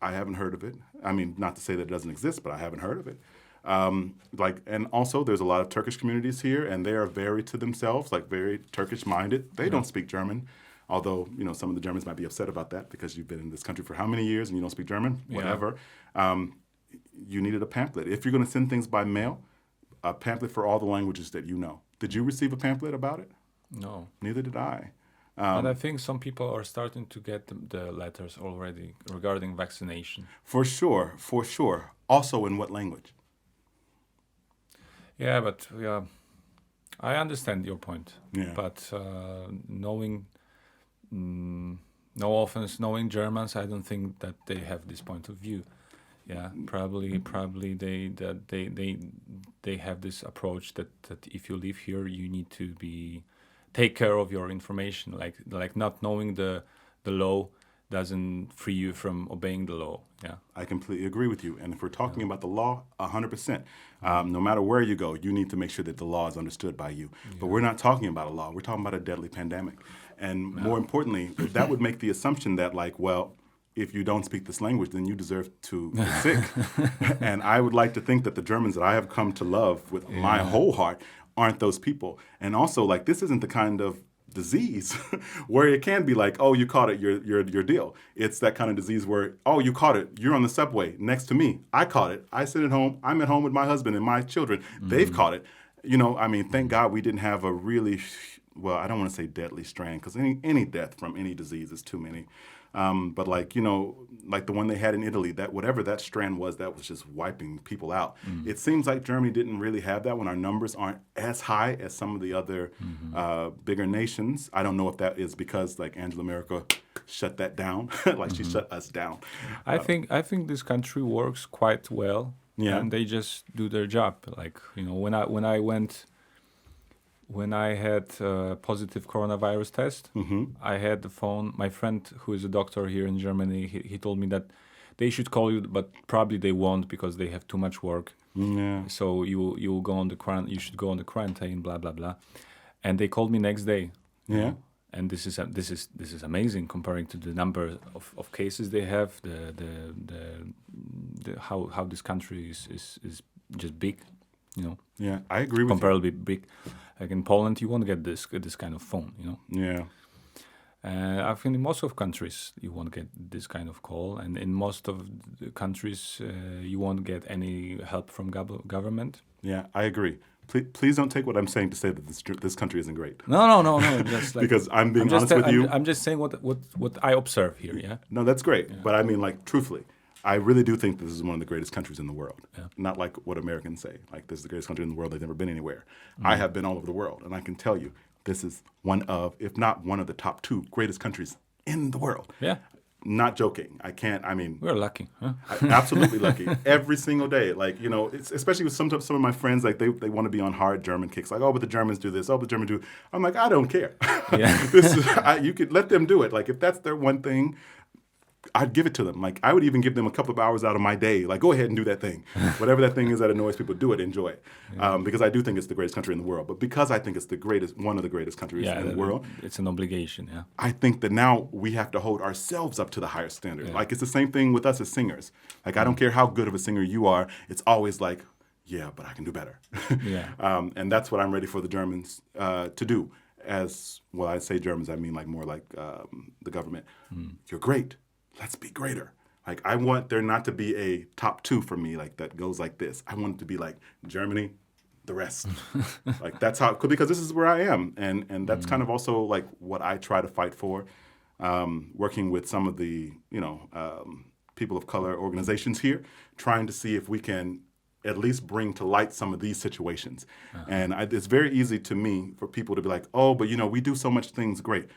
I haven't heard of it. I mean, not to say that it doesn't exist, but I haven't heard of it. And also there's a lot of Turkish communities here, and they are very to themselves, like very Turkish minded. They don't speak German Although, some of the Germans might be upset about that because you've been in this country for how many years and you don't speak German, whatever. You needed a pamphlet. If you're going to send things by mail, a pamphlet for all the languages that you know. Did you receive a pamphlet about it? No. Neither did I. But I think some people are starting to get the letters already regarding vaccination. For sure. Also, in what language? Yeah, but I understand your point. Yeah. But knowing no offense, knowing Germans, I don't think that they have this point of view. Yeah, probably they have this approach that if you live here, you need to take care of your information. Like not knowing the law doesn't free you from obeying the law. Yeah, I completely agree with you. And if we're talking about the law, 100%, no matter where you go, you need to make sure that the law is understood by you. Yeah. But we're not talking about a law. We're talking about a deadly pandemic. And more importantly, that would make the assumption that if you don't speak this language, then you deserve to get sick. And I would like to think that the Germans that I have come to love with my whole heart aren't those people. And also, this isn't the kind of disease where it can be oh, you caught it, your deal. It's that kind of disease where, oh, you caught it, you're on the subway next to me. I caught it. I sit at home. I'm at home with my husband and my children. Mm-hmm. They've caught it. Thank God we didn't have a really, I don't want to say deadly strain, because any death from any disease is too many. But the one they had in Italy, that whatever that strand was, that was just wiping people out. Mm-hmm. It seems like Germany didn't really have that when our numbers aren't as high as some of the other bigger nations. I don't know if that is because Angela Merkel shut that down, she shut us down. I think this country works quite well. Yeah, and they just do their job. When I had a positive coronavirus test, I had the phone. My friend, who is a doctor here in Germany, he told me that they should call you, but probably they won't because they have too much work. Yeah. So you go on you should go on the quarantine, blah blah blah. And they called me next day. Yeah. And this is amazing comparing to the number of cases they have. The how this country is just big. Yeah, I agree with comparably you. Big. Like in Poland, you won't get this kind of phone, Yeah. I think in most of countries you won't get this kind of call, and in most of the countries you won't get any help from government. Yeah, I agree. Please don't take what I'm saying to say that this country isn't great. No. Just because I'm being honest with you. I'm just saying what I observe here. Yeah. No, that's great, but I mean, truthfully. I really do think this is one of the greatest countries in the world. Yeah. Not like what Americans say, this is the greatest country in the world, they've never been anywhere. I have been all over the world, and I can tell you, this is one of, if not one of the top 2 greatest countries in the world. Yeah. Not joking. We're lucky, huh? Absolutely lucky. Every single day. Especially with some of my friends, they want to be on hard German kicks. But the Germans do this. Oh, but the Germans do. I'm I don't care. Yeah. You could let them do it. If that's their one thing, I'd give it to them. I would even give them a couple of hours out of my day. Go ahead and do that thing. Whatever that thing is that annoys people, do it, enjoy it. Yeah. Because I do think it's the greatest country in the world. But because I think it's one of the greatest countries in the world. It's an obligation, yeah. I think that now we have to hold ourselves up to the higher standard. Yeah. It's the same thing with us as singers. I don't care how good of a singer you are. It's always yeah, but I can do better. Yeah. And that's what I'm ready for the Germans to do. I say Germans, I mean more the government. You're great. Let's be greater. I want there not to be a top 2 for me that goes like this. I want it to be Germany, the rest. That's how, because this is where I am. And that's kind of also what I try to fight for, working with some of the, people of color organizations here, trying to see if we can at least bring to light some of these situations. Uh-huh. And it's very easy to me for people to be oh, but we do so much things great.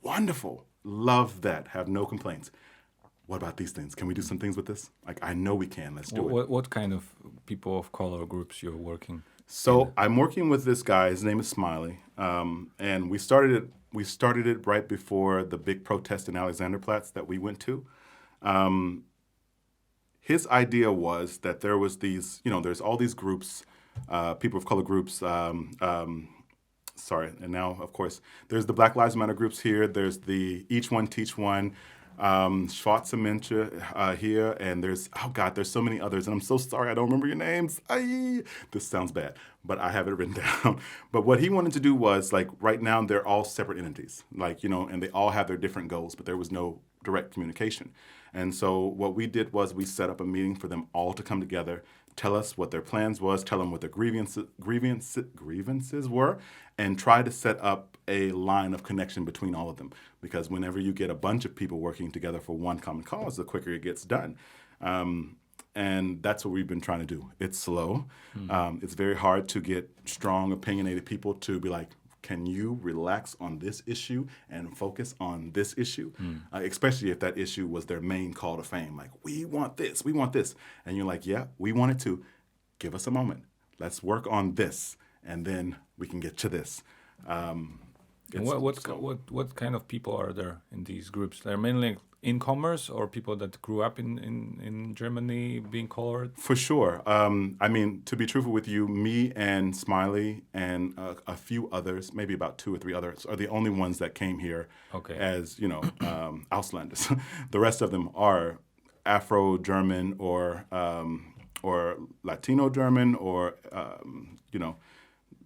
Wonderful. Love that. Have no complaints. What about these things? Can we do some things with this? I know we can. Let's do it. What kind of people of color groups you're working? So I'm working with this guy. His name is Smiley, and we started it right before the big protest in Alexanderplatz that we went to. His idea was that there was these, there's all these groups, people of color groups. And now, of course, there's the Black Lives Matter groups here. There's the Each One Teach One. Schwarzenmensch here, and there's so many others, and I'm so sorry I don't remember your names. This sounds bad, but I have it written down. But what he wanted to do was, like, right now they're all separate entities, like, and they all have their different goals, but there was no direct communication. And so what we did was we set up a meeting for them all to come together, tell us what their plans was, tell them what their grievances were, and try to set up a line of connection between all of them. Because whenever you get a bunch of people working together for one common cause, the quicker it gets done. And that's what we've been trying to do. It's slow. It's very hard to get strong, opinionated people to be like, can you relax on this issue and focus on this issue? Especially if that issue was their main call to fame. Like, we want this. And you're like, yeah, we want it too. Give us a moment. Let's work on this, and then we can get to this. What kind of people are there in these groups? They're mainly incomers or people that grew up in Germany being colored? For sure. I mean, to be truthful with you, me and Smiley and a few others, maybe about 2 or 3 others, are the only ones that came here as, Auslanders. The rest of them are Afro-German or Latino-German or,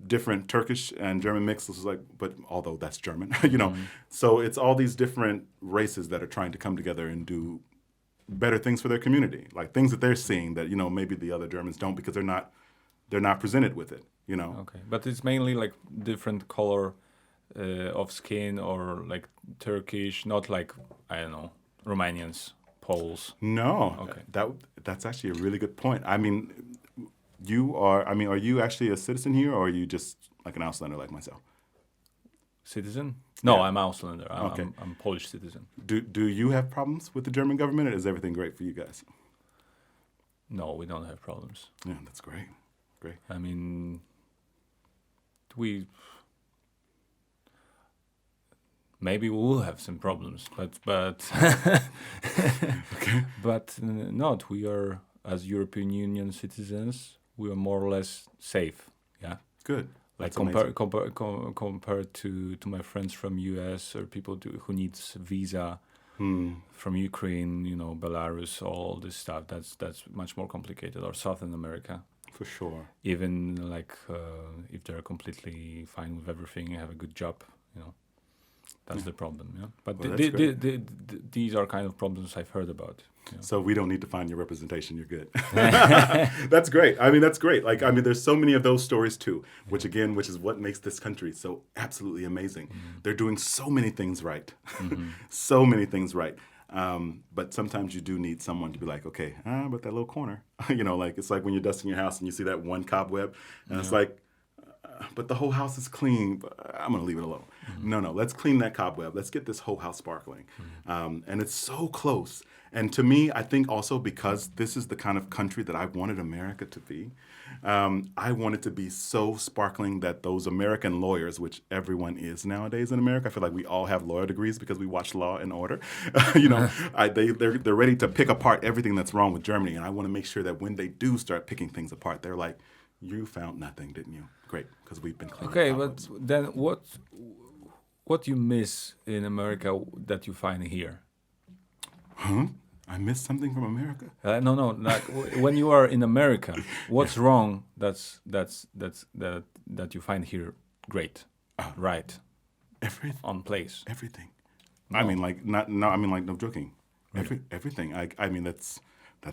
different Turkish and German mixes, but although that's German, So it's all these different races that are trying to come together and do better things for their community, like things that they're seeing that, maybe the other Germans don't because they're not presented with it, Okay, but it's mainly like different color of skin or like Turkish, not like, I don't know, Romanians, Poles. No, okay. That's actually a really good point. I mean, are you actually a citizen here, or are you just like an Auslander like myself? Citizen? No, Yeah. I'm Auslander. Okay. I'm Polish citizen. Do you have problems with the German government, or is everything great for you guys? No, we don't have problems. Yeah, that's great. Great. I mean, maybe we will have some problems, but Okay. but not. We are, as European Union citizens, we are more or less safe. Yeah. Good. Like That's compared to my friends from US or people who needs visa from Ukraine, Belarus, all this stuff. That's much more complicated. Or Southern America, for sure. even like if they're completely fine with everything, have a good job, that's the problem. Yeah, but these are kind of problems I've heard about. So we don't need to find your representation. You're good. That's great. I mean, that's great. Like, I mean, there's so many of those stories too, which is what makes this country so absolutely amazing. They're doing so many things right. So many things right. But sometimes you do need someone to be like, okay, but that little corner, like it's like when you're dusting your house and you see that one cobweb and it's like, but the whole house is clean. But I'm going to leave it alone. No, let's clean that cobweb. Let's get this whole house sparkling. And it's so close. And to me, I think also because this is the kind of country that I wanted America to be, I want it to be so sparkling that those American lawyers, which everyone is nowadays in America, I feel like we all have lawyer degrees because we watch Law and Order. They're ready to pick apart everything that's wrong with Germany. And I want to make sure that when they do start picking things apart, they're like, you found nothing, didn't you? Great, because we've been cleaning Okay, problems. but then what you miss in America that you find here? Huh? I missed something from America? No. Like when you are in America, what's wrong? That you find here great, right? Everything. On place. Everything. No. I mean, like no joking. Really? Everything. I mean, that's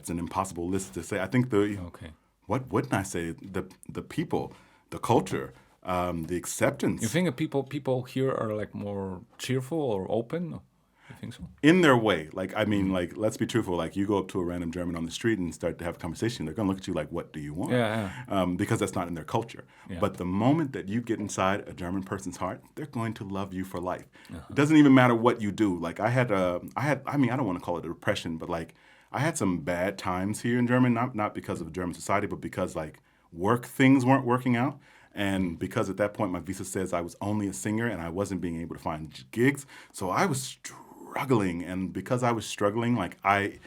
an impossible list to say. I think Okay. What wouldn't I say? The people, the culture, the acceptance. You think that people here are like more cheerful or open? You think so? In their way. Like, I mean, like, let's be truthful. Like, you go up to a random German on the street and start to have a conversation, they're going to look at you like, what do you want? Yeah. Because that's not in their culture. Yeah. But the moment that you get inside a German person's heart, they're going to love you for life. It doesn't even matter what you do. Like, I don't want to call it a depression, but like, I had some bad times here in Germany, not because of German society, but because like work things weren't working out. And because at that point, my visa says I was only a singer and I wasn't being able to find gigs. So I was struggling. And because I was struggling, like I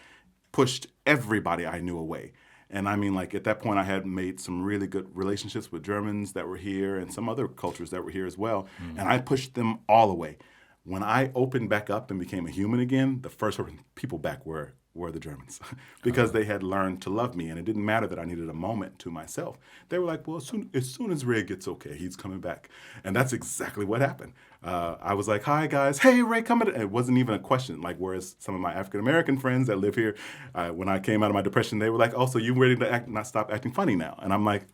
pushed everybody I knew away. And I mean, like at that point, I had made some really good relationships with Germans that were here and some other cultures that were here as well. And I pushed them all away. when I opened back up and became a human again, the first people back were the Germans because they had learned to love me, and it didn't matter that I needed a moment to myself. They were like, well, as soon as Ray gets okay, he's coming back. And that's exactly what happened. I was like, hi, guys. Hey, Ray, coming. It wasn't even a question. Like, whereas some of my African-American friends that live here, when I came out of my depression, they were like, oh, so you ready to not stop acting funny now? And I'm like,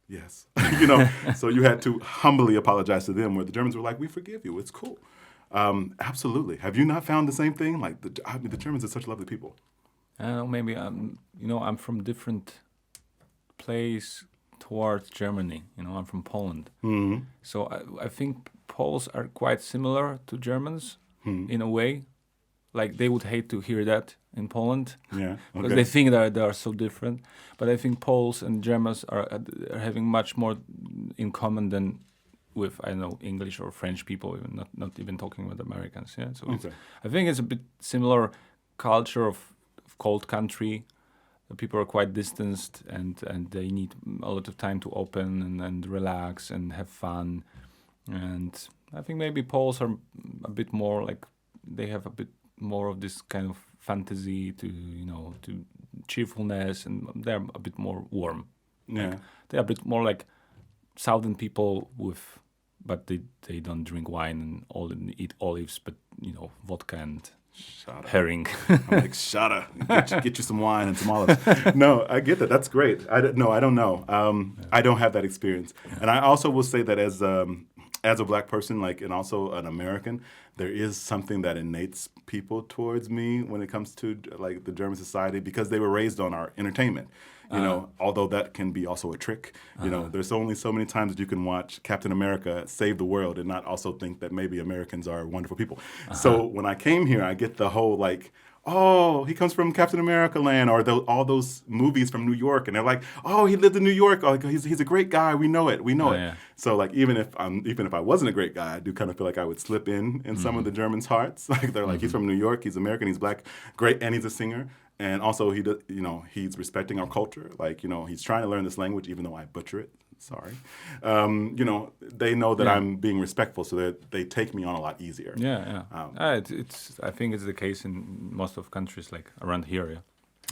yes. So you had to humbly apologize to them, where the Germans were like, we forgive you. It's cool. Absolutely. Have you not found the same thing? Like the Germans are such lovely people. I don't know, maybe I'm from different place towards Germany. I'm from Poland. Mm-hmm. So I think Poles are quite similar to Germans in a way. Like they would hate to hear that in Poland, because they think that they are so different. But I think Poles and Germans are having much more in common than with, I don't know, English or French people, even not even talking with Americans. Yeah, so I think it's a bit similar culture of cold country. The people are quite distanced, and they need a lot of time to open and relax and have fun. And I think maybe Poles are a bit more like, they have a bit more of this kind of fantasy to cheerfulness, and they're a bit more warm. Yeah, like, they're a bit more like southern people but they don't drink wine and eat olives, but vodka and herring. I'm like, shut up. Get you some wine and some olives. No, I get that. That's great. I don't know. I don't have that experience. And I also will say that as a Black person, like, and also an American, there is something that innates people towards me when it comes to like the German society, because they were raised on our entertainment. Although that can be also a trick. There's only so many times that you can watch Captain America save the world and not also think that maybe Americans are wonderful people. So when I came here, I get the whole like, oh, he comes from Captain America land, or all those movies from New York, and they're like, oh, he lived in New York. Oh, he's a great guy. We know it. Yeah. So like even if I wasn't a great guy, I do kind of feel like I would slip in some of the Germans' hearts. Like they're like, he's from New York. He's American. He's Black. Great, and he's a singer. And also, he's respecting our culture. Like, he's trying to learn this language, even though I butcher it. Sorry. They know that I'm being respectful, so that they take me on a lot easier. Yeah. I think it's the case in most of countries, like around here.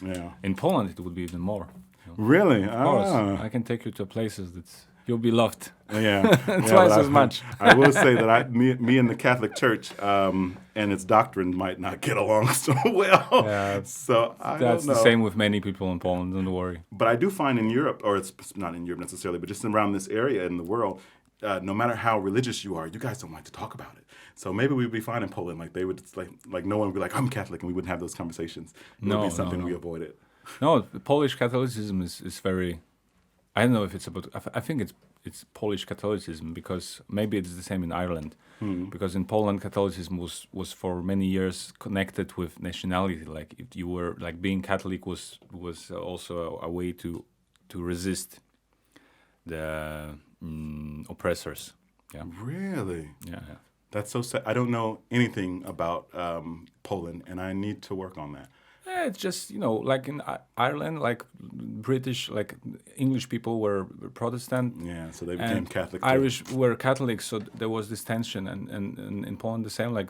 Yeah. In Poland, it would be even more. Really? Of course. I can take you to places that you'll be loved. Yeah. Twice as much. I will say that me and the Catholic Church and its doctrine might not get along so well. Yeah, so I that's don't know. The same with many people in Poland, don't worry. But I do find in Europe, or it's not in Europe necessarily, but just around this area in the world, no matter how religious you are, you guys don't like to talk about it. So maybe we'd be fine in Poland. Like they would, like no one would be like, I'm Catholic, and we wouldn't have those conversations. It would be something we avoided. No, Polish Catholicism is very. I don't know if it's about. I think it's Polish Catholicism, because maybe it's the same in Ireland. Because in Poland, Catholicism was for many years connected with nationality. Like if you were like being Catholic was also a way to resist the oppressors. Yeah. Really? Yeah. That's so sad. I don't know anything about Poland, and I need to work on that. It's just, like in Ireland, like British, like English people were Protestant. Yeah, so they became Catholic too. Irish were Catholic, so there was this tension. And in Poland, the same, like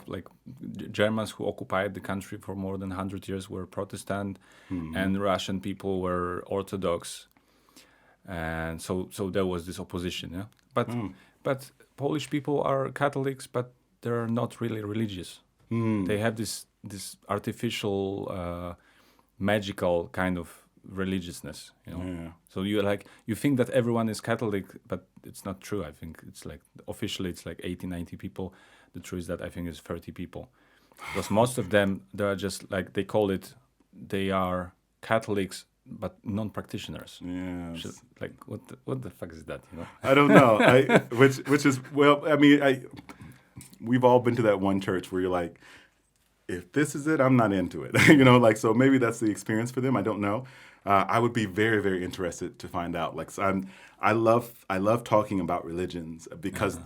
Germans who occupied the country for more than 100 years were Protestant, and Russian people were Orthodox. And so there was this opposition, yeah. But Polish people are Catholics, but they're not really religious. They have this artificial, magical kind of religiousness, Yeah. So you think that everyone is Catholic, but it's not true. I think it's like officially it's like 80, 90 people. The truth is that I think it's 30 people, because most of them they are just like they are Catholics but non-practitioners. Yeah. Like what the fuck is that? I don't know. Which is, well, I mean, we've all been to that one church where you're like, if this is it, I'm not into it. So maybe that's the experience for them. I don't know. I would be very, very interested to find out. Like, so I love talking about religions because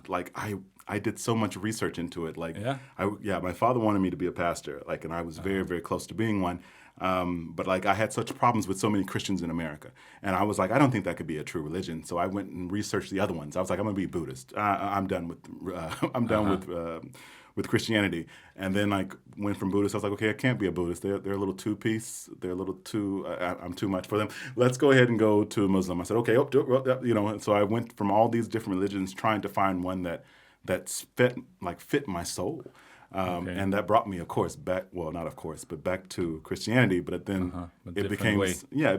I did so much research into it. Like, my father wanted me to be a pastor. Like, and I was very, very close to being one. But like I had such problems with so many Christians in America, and I was like, I don't think that could be a true religion. So I went and researched the other ones. I was like, I'm gonna be Buddhist. I'm done with with Christianity, and then like went from Buddhist. I was like, okay, I can't be a Buddhist. They're a little too peace. They're a little too. I'm too much for them. Let's go ahead and go to Muslim. I said, okay, And so I went from all these different religions, trying to find one that fit my soul. And that brought me, of course, back. Well, not of course, but back to Christianity. But then it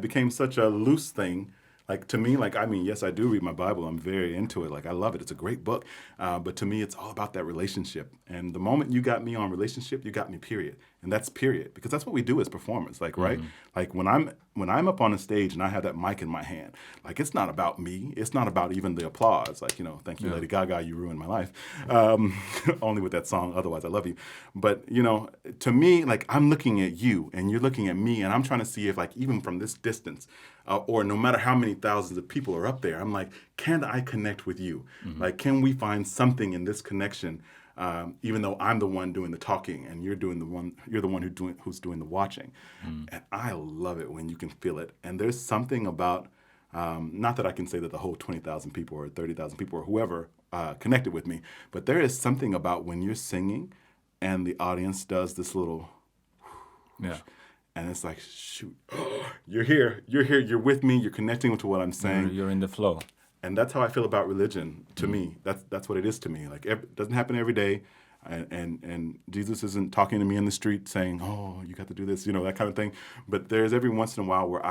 became such a loose thing. Like to me, yes, I do read my Bible. I'm very into it. Like I love it. It's a great book. But to me, it's all about that relationship. And the moment you got me on relationship, you got me. Period. And that's period, because that's what we do as performers. Like right, like when I'm up on a stage and I have that mic in my hand, like it's not about me. It's not about even the applause. Like thank you, Lady Gaga, you ruined my life. Only with that song. Otherwise, I love you. But to me, like I'm looking at you and you're looking at me, and I'm trying to see if like even from this distance. Or no matter how many thousands of people are up there, I'm like, can I connect with you? Like, can we find something in this connection? Even though I'm the one doing the talking and you're the one who's doing the watching. And I love it when you can feel it. And there's something about, not that I can say that the whole 20,000 people or 30,000 people or whoever connected with me, but there is something about when you're singing and the audience does this little. Yeah. And it's like, shoot, you're here, you're with me, you're connecting with what I'm saying. You're in the flow. And that's how I feel about religion. To me, that's what it is to me. Like it doesn't happen every day, and Jesus isn't talking to me in the street saying, "Oh, you got to do this," that kind of thing. But there's every once in a while where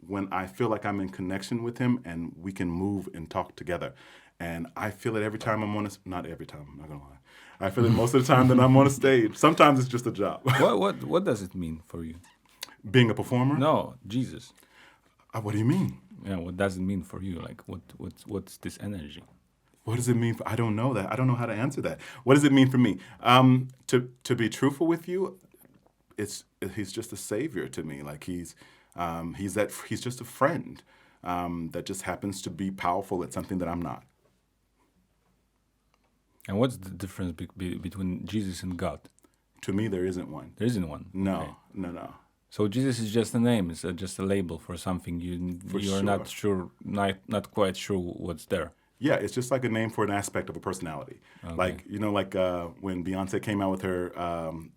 when I feel like I'm in connection with Him, and we can move and talk together. And I feel it every time I'm on not every time, I'm not gonna lie. I feel it most of the time that I'm on a stage. Sometimes it's just a job. What does it mean for you? Being a performer? No, Jesus. What do you mean? Yeah, what does it mean for you? Like, what's this energy? What does it mean? I don't know that. I don't know how to answer that. What does it mean for me? To be truthful with you, he's just a savior to me. Like he's just a friend that just happens to be powerful at something that I'm not. And what's the difference between Jesus and God? To me, there isn't one. There isn't one? No, okay. No. So Jesus is just a name. It's just a label for something. You're not quite sure what's there. Yeah, it's just like a name for an aspect of a personality. Okay. Like when Beyonce came out with her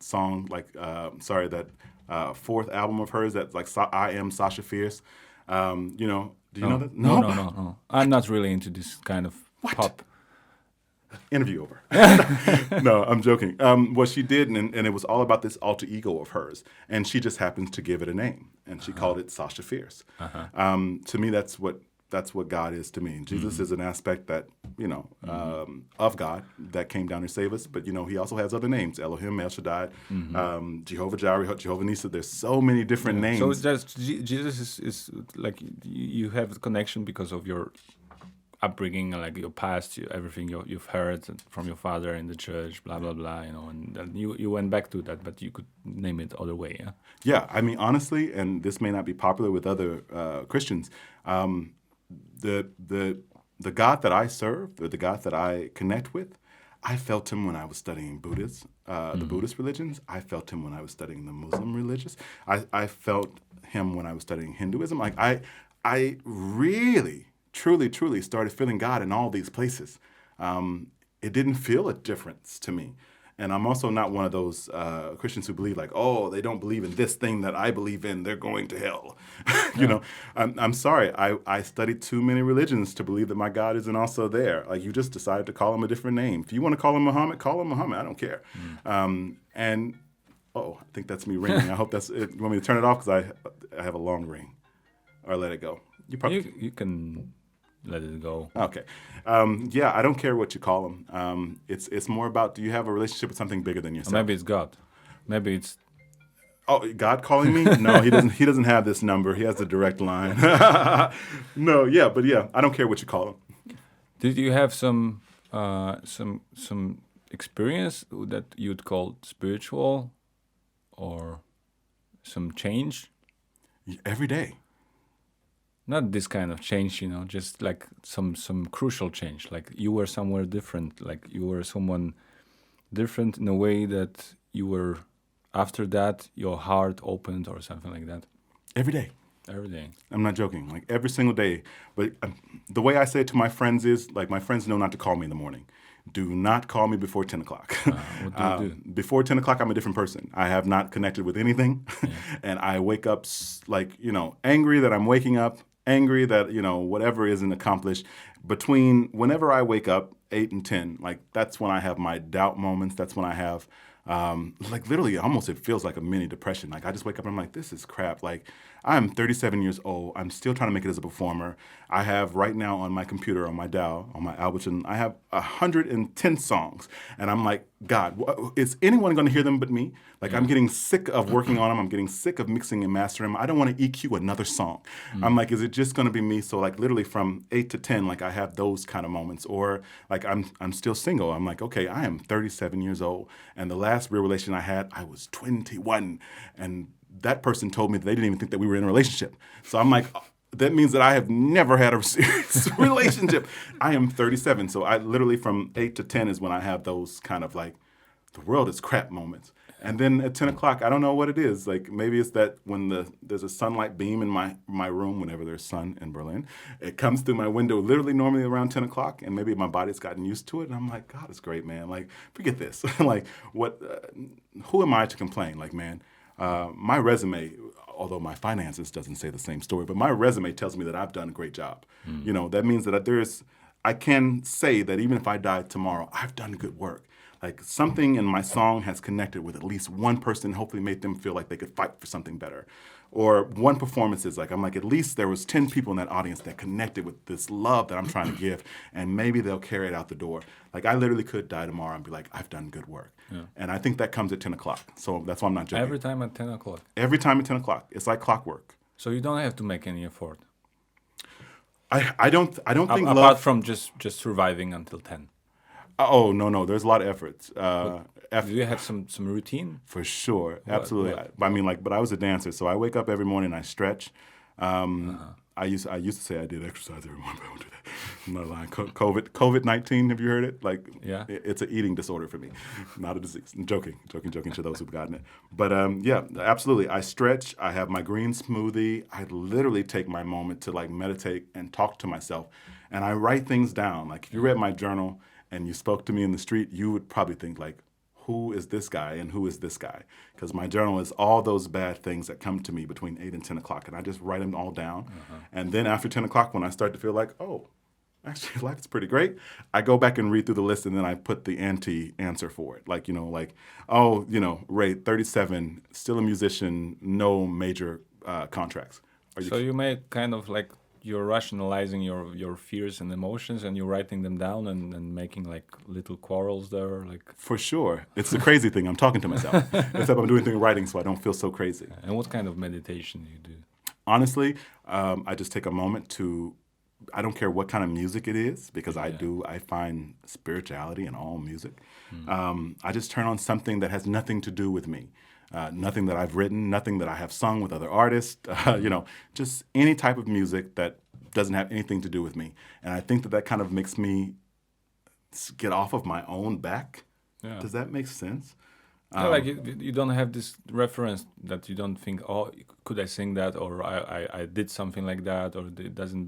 song, that fourth album of hers, that's like I Am Sasha Fierce. Do you know that? No. I'm not really into this kind of pop. Interview over. No, I'm joking. What she did, and it was all about this alter ego of hers, and she just happens to give it a name, and she called it Sasha Fierce. To me, that's what God is to me. And Jesus is an aspect that of God that came down to save us, but He also has other names: Elohim, El Shaddai, Jehovah Jireh, Jehovah Nisa. There's so many different names. So Jesus is like you have a connection because of your upbringing, like your past, everything you've heard from your father in the church, blah blah blah, and then you went back to that, but you could name it other way, yeah. Yeah, I mean honestly, and this may not be popular with other Christians. The God that I serve, or the God that I connect with, I felt Him when I was studying the Buddhist religions. I felt Him when I was studying the Muslim religions. I felt Him when I was studying Hinduism. Like I really. Truly started feeling God in all these places. It didn't feel a difference to me. And I'm also not one of those Christians who believe like, oh, they don't believe in this thing that I believe in, they're going to hell. I'm sorry. I studied too many religions to believe that my God isn't also there. Like you just decided to call Him a different name. If you want to call Him Muhammad, call Him Muhammad. I don't care. I think that's me ringing. I hope that's it. You want me to turn it off? Because I have a long ring. Or let it go. You can let it go. Okay. I don't care what you call Him. It's more about, do you have a relationship with something bigger than yourself? Or maybe it's God. Maybe it's... Oh, God calling me? No, He doesn't have this number. He has the direct line. No, I don't care what you call Him. Did you have some experience that you'd call spiritual, or some change? Every day. Not this kind of change, just like some crucial change. Like you were somewhere different. Like you were someone different in a way that you were. After that, your heart opened or something like that. Every day. Every day. I'm not joking. Like every single day. But the way I say it to my friends is, like, my friends know not to call me in the morning. do not call me before 10 o'clock. What do you do? Before 10 o'clock, I'm a different person. I have not connected with anything. And I wake up angry that I'm waking up, angry that, whatever isn't accomplished. Between whenever I wake up, 8 and 10, that's when I have my doubt moments. That's when I have, literally almost it feels like a mini depression. I just wake up and I'm like, this is crap. I'm 37 years old. I'm still trying to make it as a performer. I have right now on my computer, on my DAW, on my Ableton, I have 110 songs. And I'm like, God, is anyone going to hear them but me? I'm getting sick of working on them. I'm getting sick of mixing and mastering them. I don't want to EQ another song. I'm like, is it just going to be me? So literally from 8 to 10, I have those kind of moments. Or I'm still single. I'm like, okay, I am 37 years old. And the last real relation I had, I was 21. And that person told me that they didn't even think that we were in a relationship. So I'm like, that means that I have never had a serious relationship. I am 37. So I literally from 8 to 10 is when I have those kind of the world is crap moments. And then at 10 o'clock, I don't know what it is. Maybe it's that when there's a sunlight beam in my room, whenever there's sun in Berlin, it comes through my window literally normally around 10 o'clock. And maybe my body's gotten used to it. And I'm like, God, it's great, man. Forget this. Who am I to complain? Man, my resume, although my finances doesn't say the same story, but my resume tells me that I've done a great job. That means that I can say that even if I died tomorrow, I've done good work. Something in my song has connected with at least one person, hopefully made them feel like they could fight for something better. Or one performance is I'm like, at least there was 10 people in that audience that connected with this love that I'm trying to give, and maybe they'll carry it out the door. I literally could die tomorrow and be like, I've done good work. Yeah. And I think that comes at 10 o'clock. So that's why I'm not joking. Every time at 10 o'clock? Every time at 10 o'clock. It's like clockwork. So you don't have to make any effort? I don't think apart love... from just surviving until 10? Oh, no. There's a lot of efforts. Do you have some routine? For sure. Absolutely. What? But I was a dancer, so I wake up every morning and I stretch. I used to say I did exercise every morning, but I don't do that. I'm not lying. COVID-19, have you heard it? Yeah. It's an eating disorder for me, not a disease. I'm joking to those who've gotten it. But absolutely. I stretch. I have my green smoothie. I literally take my moment to meditate and talk to myself. And I write things down. If you read my journal and you spoke to me in the street, you would probably think who is this guy and who is this guy? Because my journal is all those bad things that come to me between 8 and 10 o'clock, and I just write them all down. And then after 10 o'clock, when I start to feel actually life's pretty great, I go back and read through the list, and then I put the anti-answer for it. Ray, 37, still a musician, no major contracts. So you make kind of you're rationalizing your fears and emotions, and you're writing them down and making little quarrels there. For sure. It's the crazy thing. I'm talking to myself. Except I'm doing things in writing so I don't feel so crazy. And what kind of meditation do you do? Honestly, I just take a moment to, I don't care what kind of music it is, because I find spirituality in all music. I just turn on something that has nothing to do with me. Nothing that I've written, nothing that I have sung with other artists, just any type of music that doesn't have anything to do with me. And I think that kind of makes me get off of my own back. Yeah. Does that make sense? You don't have this reference that you don't think, oh, could I sing that, or I did something like that, or it doesn't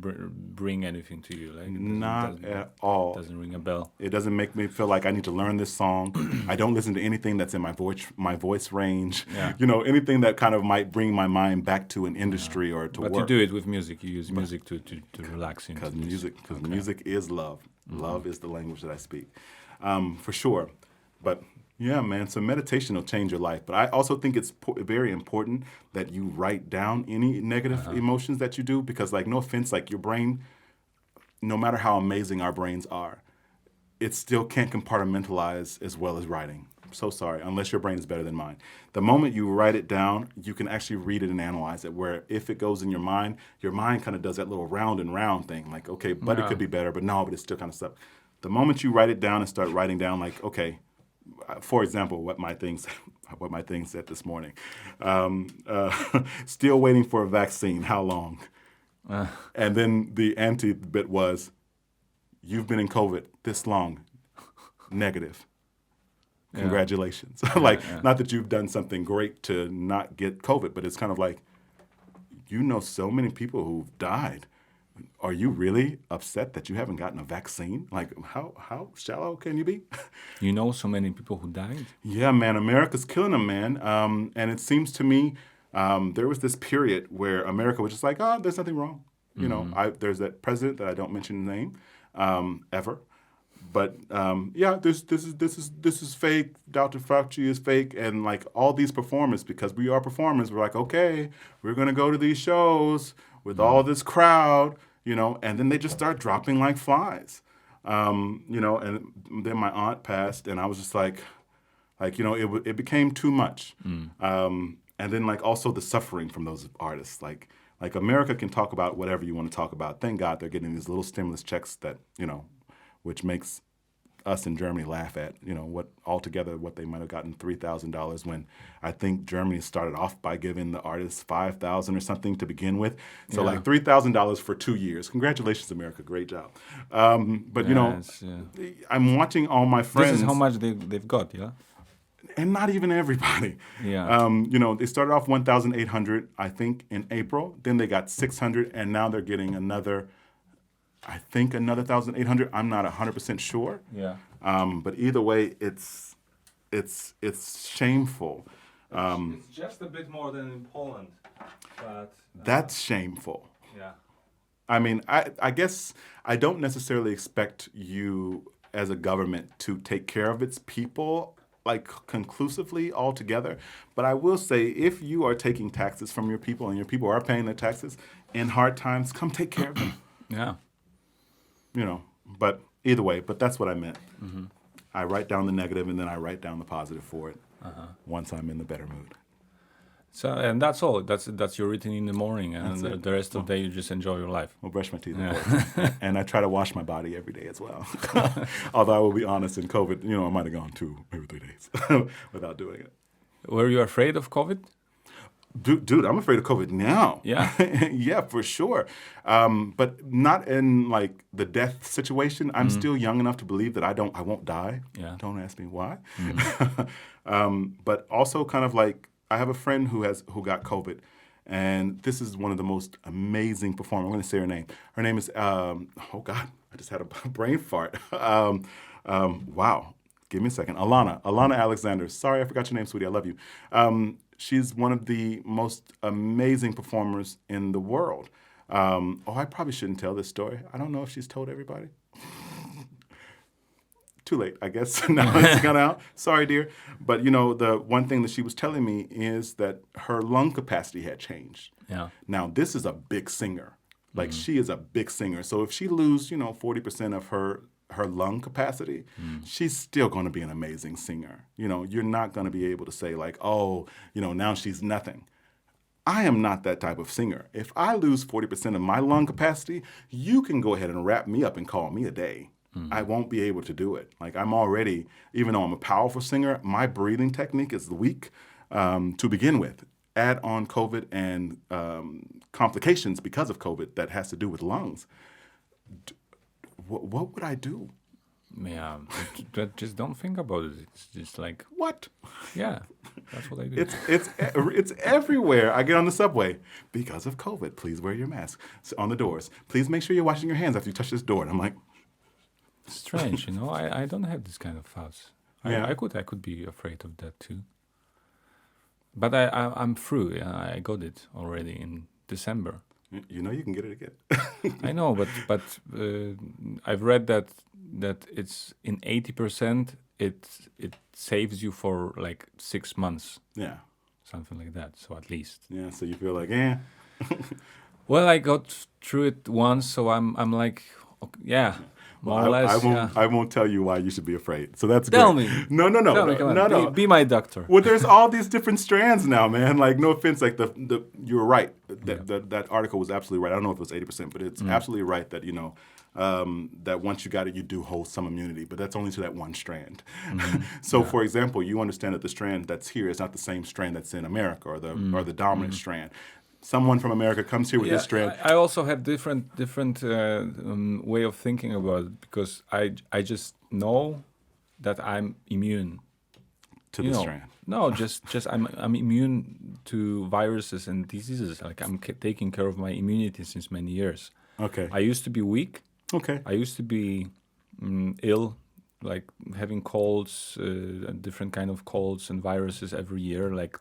bring anything to you. Not at all. It doesn't ring a bell. It doesn't make me feel like I need to learn this song. I don't listen to anything that's in my voice range. Yeah. Anything that kind of might bring my mind back to an industry or to work. But you do it with music. You use music to relax. Because music is love. Love is the language that I speak, for sure. But yeah, man. So meditation will change your life. But I also think it's very important that you write down any negative emotions that you do, because no offense, your brain, no matter how amazing our brains are, it still can't compartmentalize as well as writing. I'm so sorry, unless your brain is better than mine. The moment you write it down, you can actually read it and analyze it, where if it goes in your mind kind of does that little round and round thing. Okay, but it could be better, but it's still kind of stuck. The moment you write it down and start writing down, okay, for example, what my thing said this morning. Still waiting for a vaccine. How long? And then the anti-bit was, you've been in COVID this long. Negative. Congratulations. Not that you've done something great to not get COVID, but it's kind of so many people who've died are you really upset that you haven't gotten a vaccine? Like, how shallow can you be? You know so many people who died? Yeah, man, America's killing them, man. And it seems to me there was this period where America was just like, oh, there's nothing wrong. You know, there's that president that I don't mention his name ever. But this is fake. Dr. Fauci is fake, and like all these performers, because we are performers, we're like, okay, we're gonna go to these shows with all this crowd, you know, and then they just start dropping like flies, you know. And then my aunt passed, and I was just like you know, it became too much. And then like also the suffering from those artists, like America can talk about whatever you want to talk about. Thank God they're getting these little stimulus checks that, you know, which makes us in Germany laugh at, you know, what they might have gotten $3,000 when I think Germany started off by giving the artists $5,000 or something to begin with. So like $3,000 for 2 years. Congratulations, America. Great job. But, you know, I'm watching all my friends. This is how much they've got, yeah? And not even everybody. Yeah. You know, they started off 1,800, I think, in April. Then they got 600, and now they're getting another 1,800. I'm not 100% sure. Yeah. But either way, it's shameful. It's just a bit more than in Poland, but that's shameful. Yeah. I mean, I guess I don't necessarily expect you as a government to take care of its people like conclusively altogether. But I will say, if you are taking taxes from your people and your people are paying their taxes in hard times, come take care of them. Yeah. You know, but either way, but that's what I meant. I write down the negative and then I write down the positive for it once I'm in the better mood. So, and that's all. That's your routine in the morning, and the rest of the day you just enjoy your life. I'll brush my teeth, of course. And I try to wash my body every day as well. Although I will be honest, in COVID, you know, I might have gone 2, maybe 3 days without doing it. Were you afraid of COVID? Dude, I'm afraid of COVID now. Yeah? Yeah, for sure. But not in like the death situation. I'm still young enough to believe that I won't die. Yeah. Don't ask me why. But also kind of like, I have a friend who got COVID, and this is one of the most amazing performers. I'm going to say her name. Her name is, oh God, I just had a brain fart. Wow. Give me a second. Alana Alexander. Sorry, I forgot your name, sweetie. I love you. She's one of the most amazing performers in the world. I probably shouldn't tell this story. I don't know if she's told everybody. Too late, I guess. Now it's gone out. Sorry, dear. But, you know, the one thing that she was telling me is that her lung capacity had changed. Yeah. Now, this is a big singer. Like, she is a big singer. So if she loses, you know, 40% of her lung capacity, she's still going to be an amazing singer. You know, you're not going to be able to say, like, oh, you know, now she's nothing. I am not that type of singer. If I lose 40% of my lung capacity, you can go ahead and wrap me up and call me a day. I won't be able to do it. Like, I'm already, even though I'm a powerful singer, my breathing technique is weak to begin with. Add on COVID and complications because of COVID that has to do with lungs. What would I do? Yeah, just don't think about it. It's just like, what? Yeah, that's what I do. It's everywhere. I get on the subway. Because of COVID, please wear your mask. So on the doors. Please make sure you're washing your hands after you touch this door. And I'm like, strange, you know. I don't have this kind of thoughts. I could be afraid of that too. But I'm through. Yeah, I got it already in December. You know you can get it again. I know, but I've read that it's in 80% it saves you for like 6 months. Yeah. Something like that. So at least. Yeah. So you feel like, eh. Well, I got through it once, so I'm like, okay, yeah. More or less, I won't tell you why you should be afraid. So that's Tell great. me. No. Be my doctor. Well, there's all these different strands now, man. Like, no offense, like you were right. That article was absolutely right. I don't know if it was 80%, but it's absolutely right that, you know, that once you got it, you do hold some immunity, but that's only to that one strand. So, for example, you understand that the strand that's here is not the same strand that's in America or the dominant strand. Someone from America comes here with this strand. I also have different way of thinking about it because I just know that I'm immune. to the strand? No, just I'm immune to viruses and diseases. Like I'm taking care of my immunity since many years. Okay. I used to be weak. Okay. I used to be ill, like having colds, different kind of colds and viruses every year, like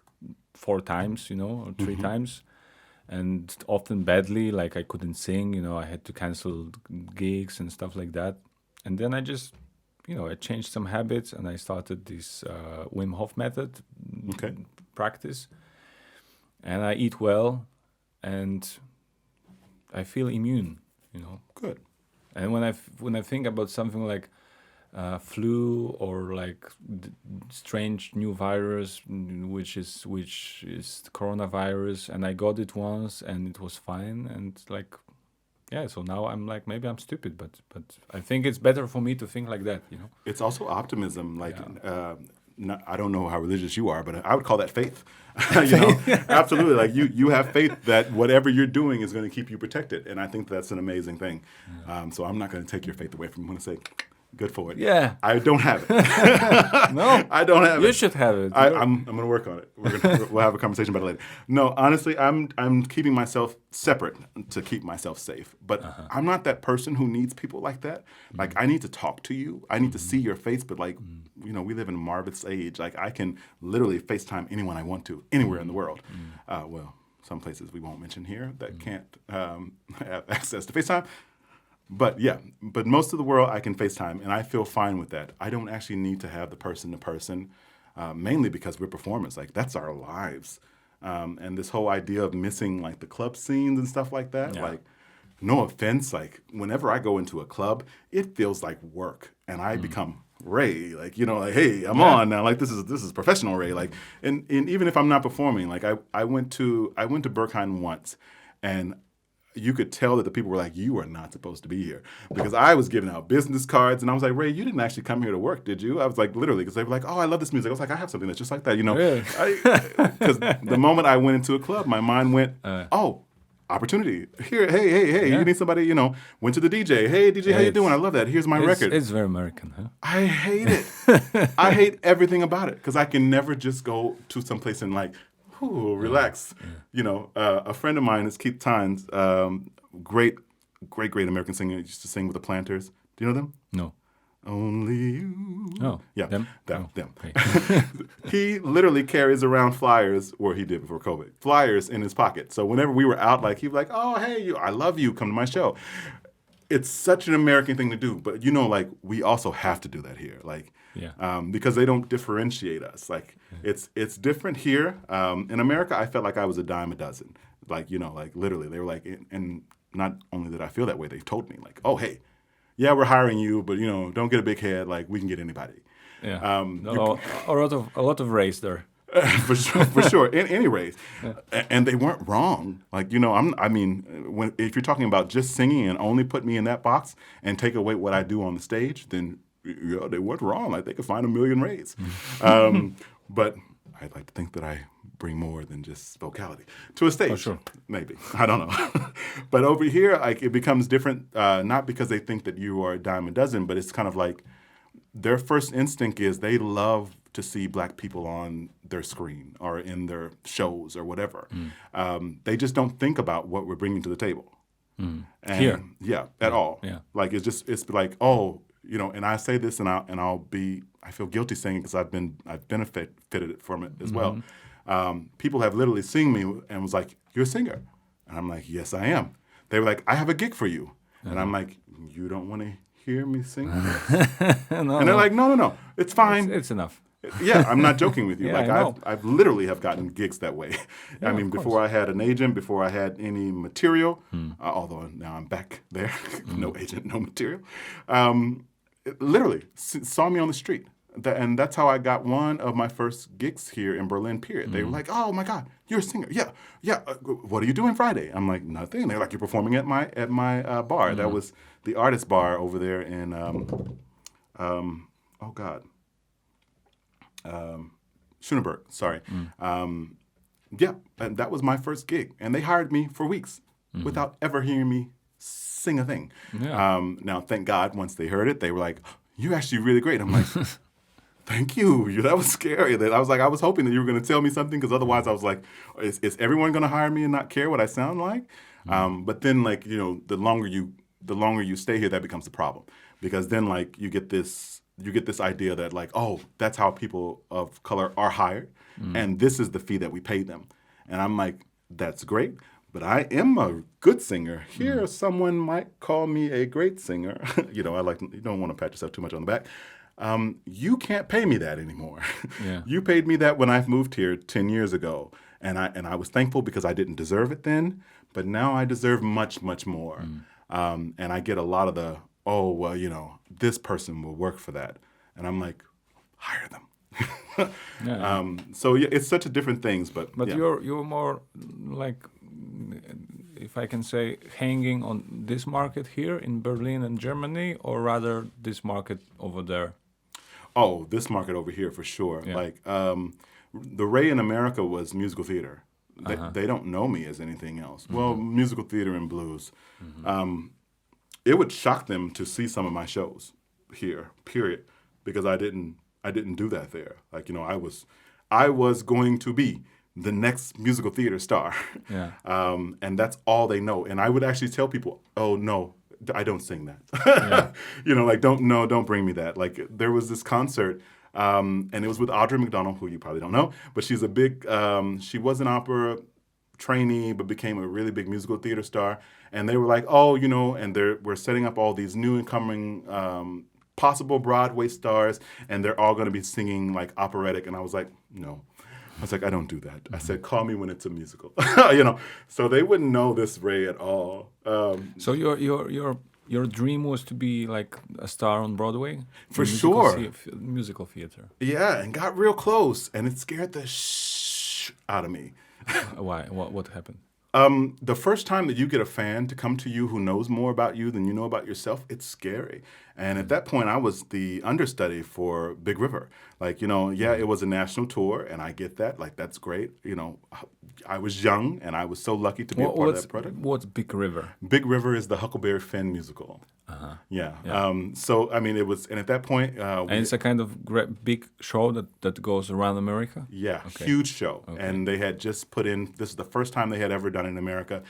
4 times, or 3 times, and often badly. Like I couldn't sing, I had to cancel gigs and stuff like that. And then I just, I changed some habits and I started this Wim Hof method practice, and I eat well, and I feel immune. Good. And when I think about something like flu or like strange new virus, which is the coronavirus, and I got it once and it was fine, and like, so now I'm like, maybe I'm stupid, but I think it's better for me to think like that. It's also optimism. Like, I don't know how religious you are, but I would call that faith. Absolutely. Like you have faith that whatever you're doing is going to keep you protected, and I think that's an amazing thing. So I'm not going to take your faith away from you. I'm going to say, good for it. Yeah. I don't have it. No, I don't have it. You should have it. I'm going to work on it. We'll have a conversation about it later. No, honestly, I'm keeping myself separate to keep myself safe. But I'm not that person who needs people like that. Like, I need to talk to you. I need to see your face. But like, we live in a marvelous age. Like, I can literally FaceTime anyone I want to, anywhere in the world. Well, some places we won't mention here that can't have access to FaceTime. But most of the world I can FaceTime, and I feel fine with that. I don't actually need to have the person-to-person, mainly because we're performers. Like, that's our lives. And this whole idea of missing, like, the club scenes and stuff like that, like, no offense, like, whenever I go into a club, it feels like work, and I become Ray, like, like, hey, I'm on now, like, this is professional Ray, like, and even if I'm not performing, like, I went to Berkheim once, and you could tell that the people were like, you are not supposed to be here, because I was giving out business cards, and I was like, Ray, you didn't actually come here to work, did you? I was like, literally, because they were like, oh, I love this music. I was like, I have something that's just like that, Because the moment I went into a club, my mind went, oh, opportunity. Here, hey, you need somebody, went to the DJ. Hey, DJ, how you doing? I love that. Here's my record. It's very American, huh? I hate it. I hate everything about it, because I can never just go to some place and like, relax. A friend of mine is Keith Tynes, great American singer. He used to sing with the Planters. Do you know them? No. Only you. Oh, yeah, them. Them. Okay. He literally carries around flyers, or he did before COVID, flyers in his pocket. So whenever we were out, like, he'd be like, oh, hey, I love you. Come to my show. It's such an American thing to do, but like, we also have to do that here, like, because they don't differentiate us. Like, it's different here. In America, I felt like I was a dime a dozen. Like, like, literally, they were like, and not only did I feel that way, they told me, like, oh, hey, yeah, we're hiring you, but don't get a big head. Like, we can get anybody. Yeah, a lot of race there. for sure, in any race, and they weren't wrong. Like, if you're talking about just singing and only put me in that box and take away what I do on the stage, then they weren't wrong. Like, they could find a million ways. But I'd like to think that I bring more than just vocality to a stage. Oh, sure. Maybe. I don't know. But over here, like, it becomes different, not because they think that you are a dime a dozen, but it's kind of like their first instinct is they love to see Black people on their screen or in their shows or whatever. They just don't think about what we're bringing to the table. And, here. Yeah, at all. Yeah. Like, it's like, oh, and I say this and I feel guilty saying it because I've benefited from it as well. People have literally seen me and was like, you're a singer. And I'm like, yes, I am. They were like, I have a gig for you. And I'm like, you don't want to hear me sing? And they're like, no, it's fine. It's enough. Yeah, I'm not joking with you. Yeah, like, I've literally have gotten gigs that way. Yeah, I mean, before I had an agent, before I had any material, although now I'm back there, no agent, no material. Literally saw me on the street. And that's how I got one of my first gigs here in Berlin, period. They were like, oh, my God, you're a singer. Yeah. What are you doing Friday? I'm like, nothing. They're like, you're performing at my bar. That was the artist bar over there in, Schöneberg, sorry. Yeah, and that was my first gig. And they hired me for weeks without ever hearing me sing a thing. Yeah. Now, thank God, once they heard it, they were like, you're actually really great. I'm like, Thank you. That was scary. That I was like, I was hoping that you were going to tell me something, because otherwise I was like, is everyone going to hire me and not care what I sound like? But then, like, you know, the longer you stay here, that becomes the problem, because then, like, you get this idea that, like, oh, that's how people of color are hired, and this is the fee that we pay them. And I'm like, that's great, but I am a good singer. Here, someone might call me a great singer. You know, you don't want to pat yourself too much on the back. You can't pay me that anymore. Yeah. You paid me that when I moved here 10 years ago, and I was thankful because I didn't deserve it then, but now I deserve much, much more. And I get a lot of the, oh, well, you know, this person will work for that. And I'm like, hire them. So yeah, it's such a different things, but yeah. You're more like, if I can say, hanging on this market here in Berlin and Germany, or rather this market over there? Oh, this market over here for sure. Yeah. Like the Ray in America was musical theater. They don't know me as anything else. Well, musical theater and blues. It would shock them to see some of my shows here, period, because I didn't do that there. Like, you know, I was going to be the next musical theater star. Yeah. And that's all they know. And I would actually tell people, oh, no, I don't sing that. Yeah. You know, like, don't bring me that. Like, there was this concert, and it was with Audrey McDonald, who you probably don't know, but she's a big, she was an opera trainee, but became a really big musical theater star. And they were like, oh, you know, and we're setting up all these new and coming possible Broadway stars, and they're all going to be singing like operatic. And I was like, no. I was like, I don't do that. I said, call me when it's a musical. You know, so they wouldn't know this Ray at all. So your dream was to be like a star on Broadway? For sure. Musical theater. Yeah, and got real close, and it scared the shh out of me. Why? What happened? The first time that you get a fan to come to you who knows more about you than you know about yourself, it's scary. And at that point, I was the understudy for Big River. Like, you know, yeah, it was a national tour, and I get that. Like, that's great. You know, I was young, and I was so lucky to be a part of that product. What's Big River? Big River is the Huckleberry Finn musical. Yeah. So, I mean, it was, and at that point... and it's a kind of big show that goes around America? Yeah, okay. Huge show. Okay. And they had just put in, this is the first time they had ever done in America,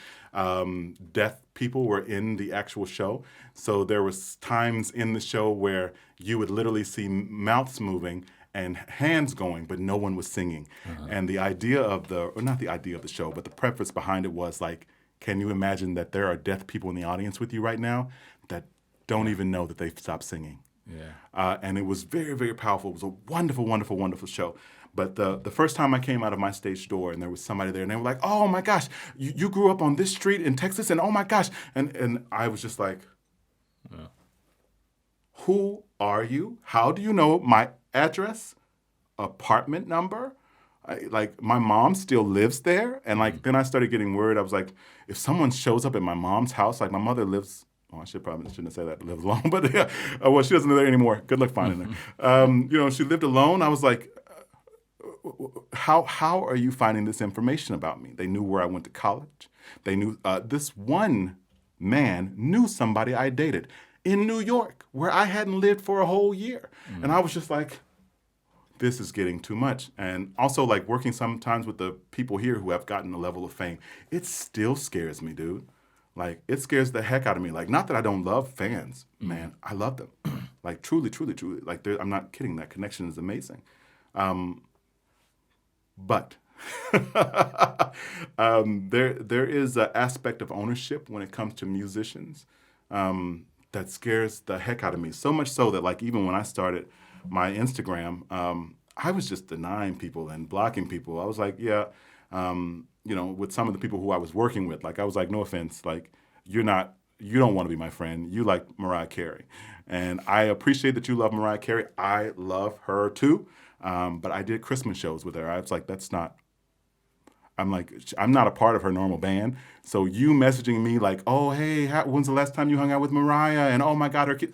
deaf people were in the actual show. So there was times in the show where you would literally see mouths moving and hands going, but no one was singing. And the idea of not the idea of the show, but the preface behind it was like, can you imagine that there are deaf people in the audience with you right now that don't even know that they've stopped singing? Yeah. And it was very, very powerful. It was a wonderful, wonderful, wonderful show. But the first time I came out of my stage door and there was somebody there and they were like, oh my gosh, you grew up on this street in Texas, and oh my gosh. And I was just like, who are you? How do you know my address, apartment number? Like, my mom still lives there. And like, then I started getting worried. I was like, if someone shows up at my mom's house, like my mother lives, I shouldn't say that, lives alone, but yeah, well, she doesn't live there anymore. Good luck finding her. You know, she lived alone. I was like, how are you finding this information about me? They knew where I went to college. They knew this one man knew somebody I dated in New York, where I hadn't lived for a whole year. And I was just like, this is getting too much. And also, like, working sometimes with the people here who have gotten a level of fame, it still scares me, dude. Like, it scares the heck out of me. Like, not that I don't love fans, man. I love them. Like, truly, truly, truly. Like, I'm not kidding. That connection is amazing. But there is an aspect of ownership when it comes to musicians that scares the heck out of me. So much so that, like, even when I started my Instagram, I was just denying people and blocking people. I was like, yeah, you know, with some of the people who I was working with, like, I was like, no offense, like, you don't want to be my friend. You like Mariah Carey. And I appreciate that you love Mariah Carey. I love her too. But I did Christmas shows with her. I was like, I'm not a part of her normal band. So you messaging me like, oh, hey, when's the last time you hung out with Mariah? And oh my God, her kid.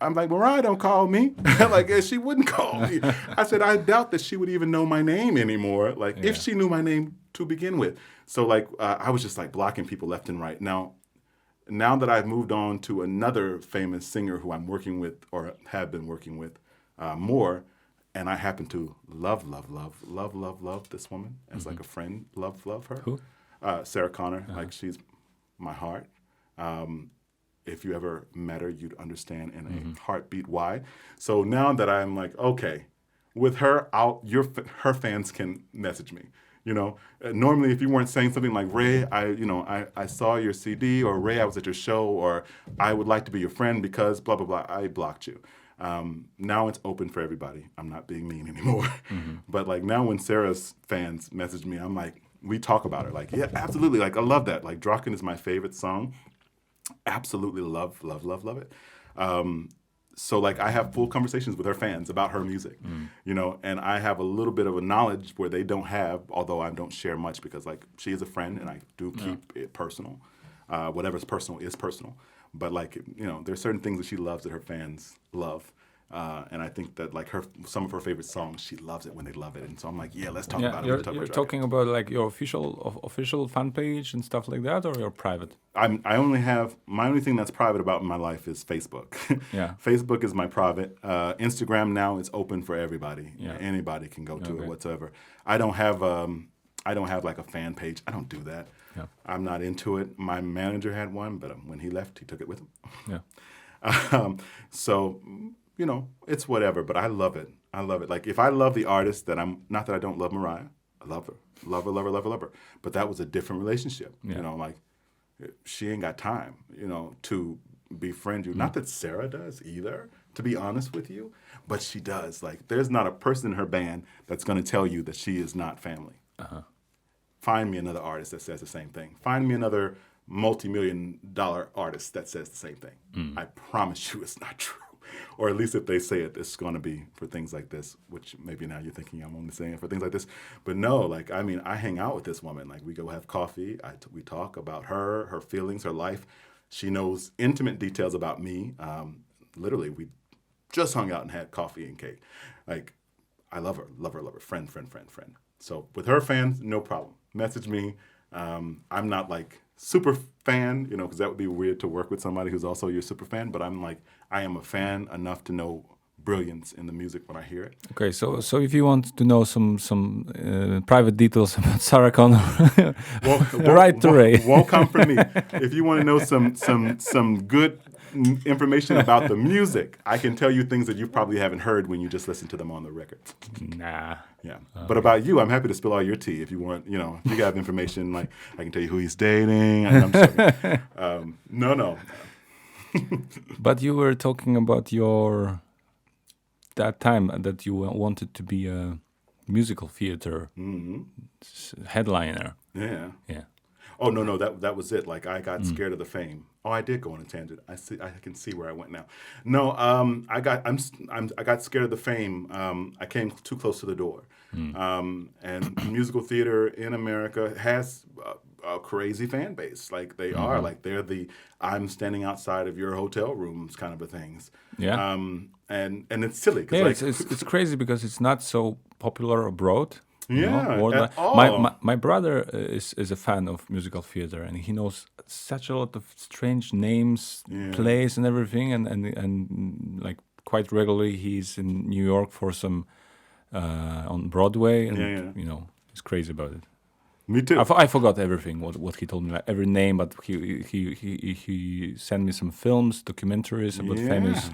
I'm like, Mariah don't call me. Like, she wouldn't call me. I said, I doubt that she would even know my name anymore. Like, if she knew my name to begin with. So like, I was just like blocking people left and right. Now that I've moved on to another famous singer who I'm working with or have been working with more, And I happen to love this woman as like a friend. Love her. Who? Sarah Conor. Like she's my heart. If you ever met her, you'd understand in a heartbeat why. So now that I'm like, okay, with her, her fans can message me. You know, normally if you weren't saying something like, Ray, I saw your CD, or Ray, I was at your show, or I would like to be your friend because blah, blah, blah, I blocked you. Now it's open for everybody. I'm not being mean anymore. But like now when Sarah's fans message me, I'm like, we talk about her. Like, yeah, absolutely. Like, I love that. Like, Draken is my favorite song. Absolutely love it. So like I have full conversations with her fans about her music, you know, and I have a little bit of a knowledge where they don't have, although I don't share much because like she is a friend and I do keep it personal. Whatever's personal is personal. But like, you know, there's certain things that she loves that her fans love. And I think that like some of her favorite songs, she loves it when they love it. And so I'm like, yeah, let's talk about it. You're talking about like your official fan page and stuff like that, or your private? My only thing that's private about my life is Facebook. Yeah. Facebook is my private. Instagram now is open for everybody. Yeah. Anybody can go to it whatsoever. I don't have like a fan page. I don't do that. Yeah. I'm not into it. My manager had one, but when he left, he took it with him. Yeah. So, you know, it's whatever, but I love it. Like, if I love the artist, not that I don't love Mariah. I love her. Love her. But that was a different relationship. Yeah. You know, like, she ain't got time, you know, to befriend you. Not that Sarah does either, to be honest with you, but she does. Like, there's not a person in her band that's going to tell you that she is not family. Find me another artist that says the same thing. Find me another multi-million-dollar artist that says the same thing. I promise you it's not true. Or at least if they say it, it's going to be for things like this, which maybe now you're thinking I'm only saying it for things like this. But no, like, I mean, I hang out with this woman. Like, we go have coffee. We talk about her feelings, her life. She knows intimate details about me. Literally, we just hung out and had coffee and cake. Like, I love her. Friend. So with her fans, no problem. Message me. I'm not like super fan, you know, because that would be weird to work with somebody who's also your super fan. But I'm like, I am a fan enough to know brilliance in the music when I hear it. Okay, so if you want to know some private details about Sarah Conor, write to Ray. Won't come from me. If you want to know some good information about the music, I can tell you things that you probably haven't heard when you just listen to them on the record. Nah. Yeah. But about you, I'm happy to spill all your tea if you want. You know, if you got information, like I can tell you who he's dating. I'm just no. But you were talking about that time that you wanted to be a musical theater headliner. Yeah. Oh no, that was it. Like I got scared of the fame. Oh, I did go on a tangent. I can see where I went now. No, I got scared of the fame. I came too close to the door. And musical theater in America has a crazy fan base. Like they are, like they're the I'm standing outside of your hotel rooms kind of a things. Yeah. And it's silly. Yeah, like, it's crazy because it's not so popular abroad. Yeah, my brother is a fan of musical theater, and he knows such a lot of strange names, plays, and everything. And like quite regularly, he's in New York for some on Broadway, and you know, he's crazy about it. Me too. I forgot everything what he told me, like every name, but he sent me some films, documentaries about famous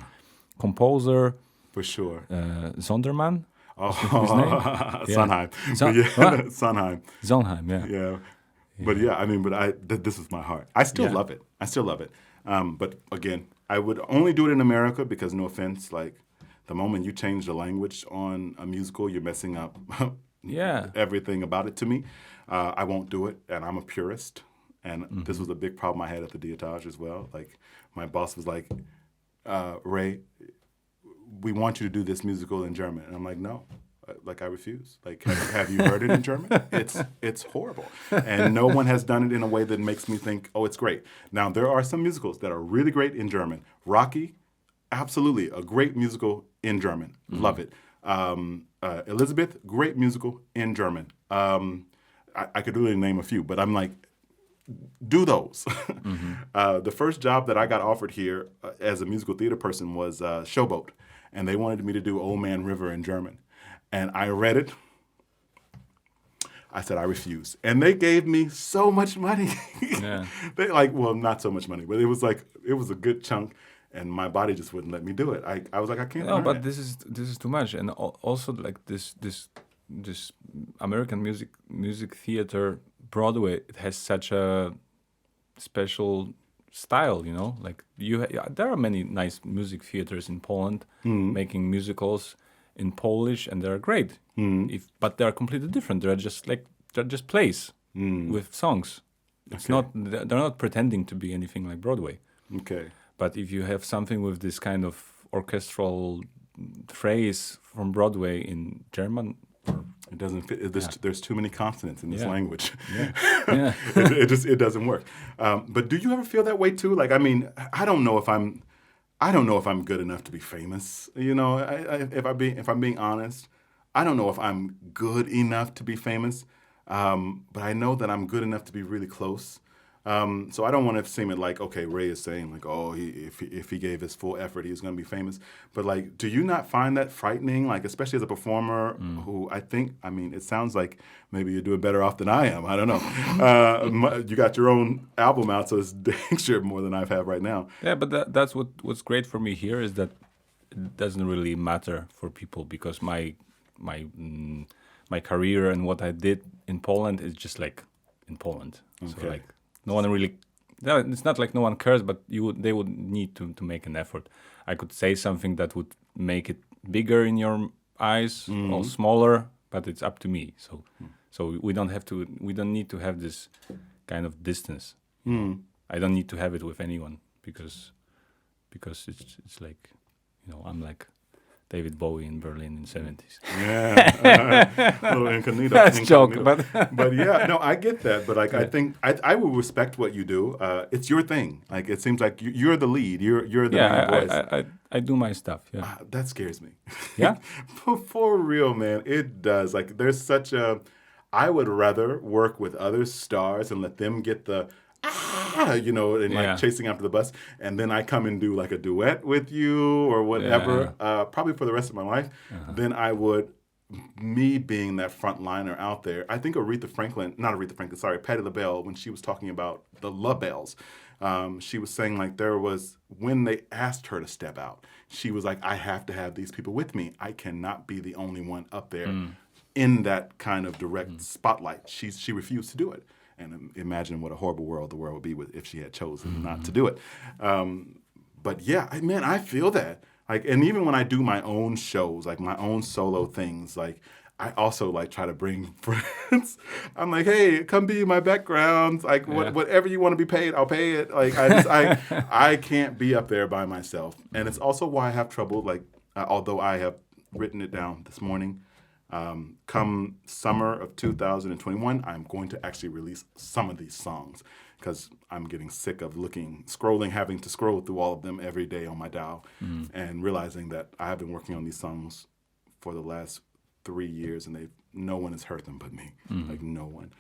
composer. For sure. Zonderman. Oh, Sondheim. Sondheim, yeah. But yeah, I mean, this is my heart. I still love it. But again, I would only do it in America because, no offense, like the moment you change the language on a musical, you're messing up everything about it to me. I won't do it, and I'm a purist. And this was a big problem I had at the Dietage as well. Like my boss was like, Ray, we want you to do this musical in German. And I'm like, no, like I refuse. Like, have you heard it in German? It's horrible. And no one has done it in a way that makes me think, oh, it's great. Now, there are some musicals that are really great in German. Rocky, absolutely, a great musical in German. Love it. Elizabeth, great musical in German. I could really name a few, but I'm like, do those. The first job that I got offered here as a musical theater person was Showboat. And they wanted me to do Old Man River in German. And I read it. I said, I refuse. And they gave me so much money. Yeah. They like, well, not so much money, but it was a good chunk. And my body just wouldn't let me do it. I was like, I can't. No, but this is too much. And also like this American music theater, Broadway, it has such a special style, you know. Like there are many nice music theaters in Poland making musicals in Polish, and they're great. But they're completely different. They're just plays with songs. It's not. They're not pretending to be anything like Broadway. Okay. But if you have something with this kind of orchestral phrase from Broadway in German, it doesn't fit. There's too many consonants in this language. Yeah. It doesn't work. But do you ever feel that way too? Like, I mean, I don't know if I'm good enough to be famous. You know, if I'm being honest, I don't know if I'm good enough to be famous. But I know that I'm good enough to be really close. So I don't want to seem like, okay, Ray is saying like, oh, if he gave his full effort, he was going to be famous. But like, do you not find that frightening? Like, especially as a performer who it sounds like maybe you're doing better off than I am. I don't know. You got your own album out, so it's dang sure more than I've had right now. Yeah, but that's what's great for me here is that it doesn't really matter for people because my career and what I did in Poland is just like in Poland. Okay. So like, no one really. No, it's not like no one cares, but they would need to make an effort. I could say something that would make it bigger in your eyes or smaller, but it's up to me. So we don't need to have this kind of distance. I don't need to have it with anyone because it's like, you know, I'm like David Bowie in Berlin in the 70s. Yeah, little incognito. That's a joke, but but yeah, no, I get that. But like, I think I will respect what you do. It's your thing. Like, it seems like you're the lead. You're the main voice. I do my stuff. Yeah, that scares me. Yeah, for real, man, it does. Like, there's such a. I would rather work with other stars and let them get the. You know, and like chasing after the bus, and then I come and do like a duet with you or whatever, probably for the rest of my life, then I would, me being that frontliner out there. I think Patti LaBelle, when she was talking about the LaBelles, she was saying like when they asked her to step out, she was like, I have to have these people with me. I cannot be the only one up there in that kind of direct spotlight. She refused to do it. And imagine what a horrible world the world would be if she had chosen not to do it. But yeah, man, I feel that. Like, and even when I do my own shows, like my own solo things, like I also like try to bring friends. I'm like, hey, come be my background. Like whatever you want to be paid, I'll pay it. Like I can't be up there by myself. And it's also why I have trouble. Like although I have written it down this morning. Come summer of 2021, I'm going to actually release some of these songs because I'm getting sick of having to scroll through all of them every day on my dial and realizing that I have been working on these songs for the last 3 years and no one has heard them but me, like no one.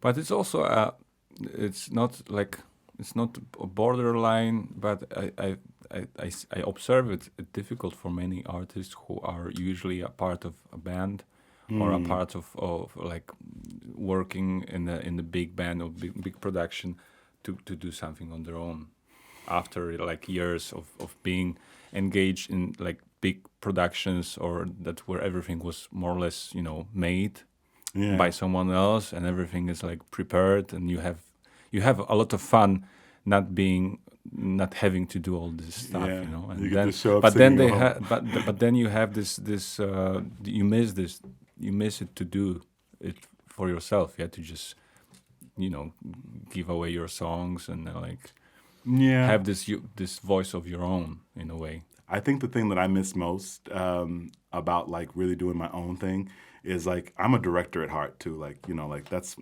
But it's also, it's not a borderline, but I observe it's difficult for many artists who are usually a part of a band or a part of like working in the big band or big production to do something on their own after like years of being engaged in like big productions or where everything was more or less, you know, made by someone else and everything is like prepared and you have a lot of fun not having to do all this stuff, you know. And you then, get to show up but then but then you have this you miss it to do it for yourself. You have to just, you know, give away your songs and have this voice of your own in a way. I think the thing that I miss most about like really doing my own thing is like I'm a director at heart too. Like, you know, like that's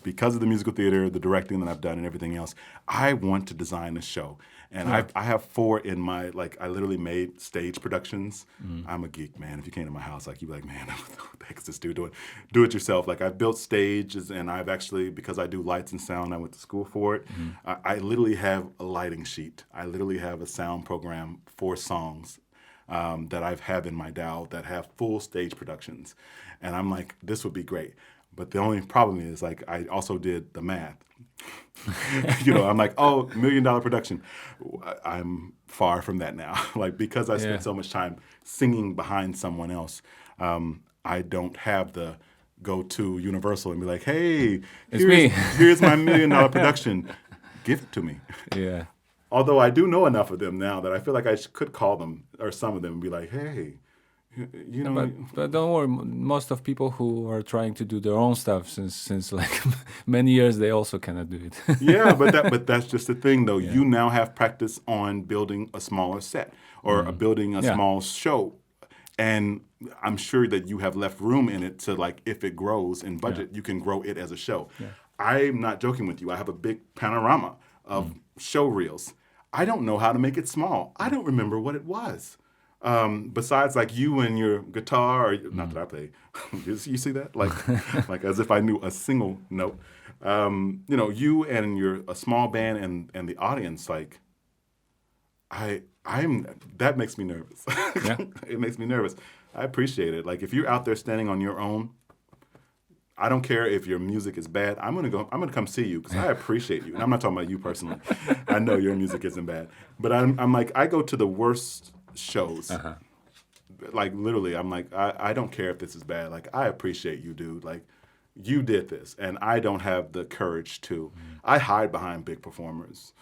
because of the musical theater, the directing that I've done and everything else, I want to design a show. And I have 4 in my, like, I literally made stage productions. I'm a geek, man. If you came to my house, like, you'd be like, man, what the heck is this dude doing? Do it yourself. Like, I've built stages, and I've actually, because I do lights and sound, I went to school for it. I literally have a lighting sheet. I literally have a sound program for songs that I've had in my DAW that have full stage productions. And I'm like, this would be great. But the only problem is, like, I also did the math. I'm like, oh, $1 million production. I'm far from that now. Like, because I spent so much time singing behind someone else, I don't have the go to Universal and be like, hey, here's my $1 million production. Give it to me. Yeah. Although I do know enough of them now that I feel like I could call them, or some of them, and be like, hey, But don't worry, most of people who are trying to do their own stuff since like many years, they also cannot do it. Yeah, but that's just the thing, though. Yeah. You now have practice on building a smaller set or building a small show. And I'm sure that you have left room in it to, like, if it grows in budget, you can grow it as a show. Yeah. I'm not joking with you. I have a big panorama of show reels. I don't know how to make it small. I don't remember what it was. Besides, like, you and your guitar, or not that I play. You see that? Like as if I knew a single note. You and a small band and the audience, like, that makes me nervous. Yeah. It makes me nervous. I appreciate it. Like, if you're out there standing on your own, I don't care if your music is bad. I'm gonna come see you because I appreciate you. And I'm not talking about you personally. I know your music isn't bad, but I'm like, I go to the worst shows. Like, literally, I'm like, I don't care if this is bad. Like, I appreciate you, dude. Like, you did this, and I don't have the courage to. I hide behind big performers.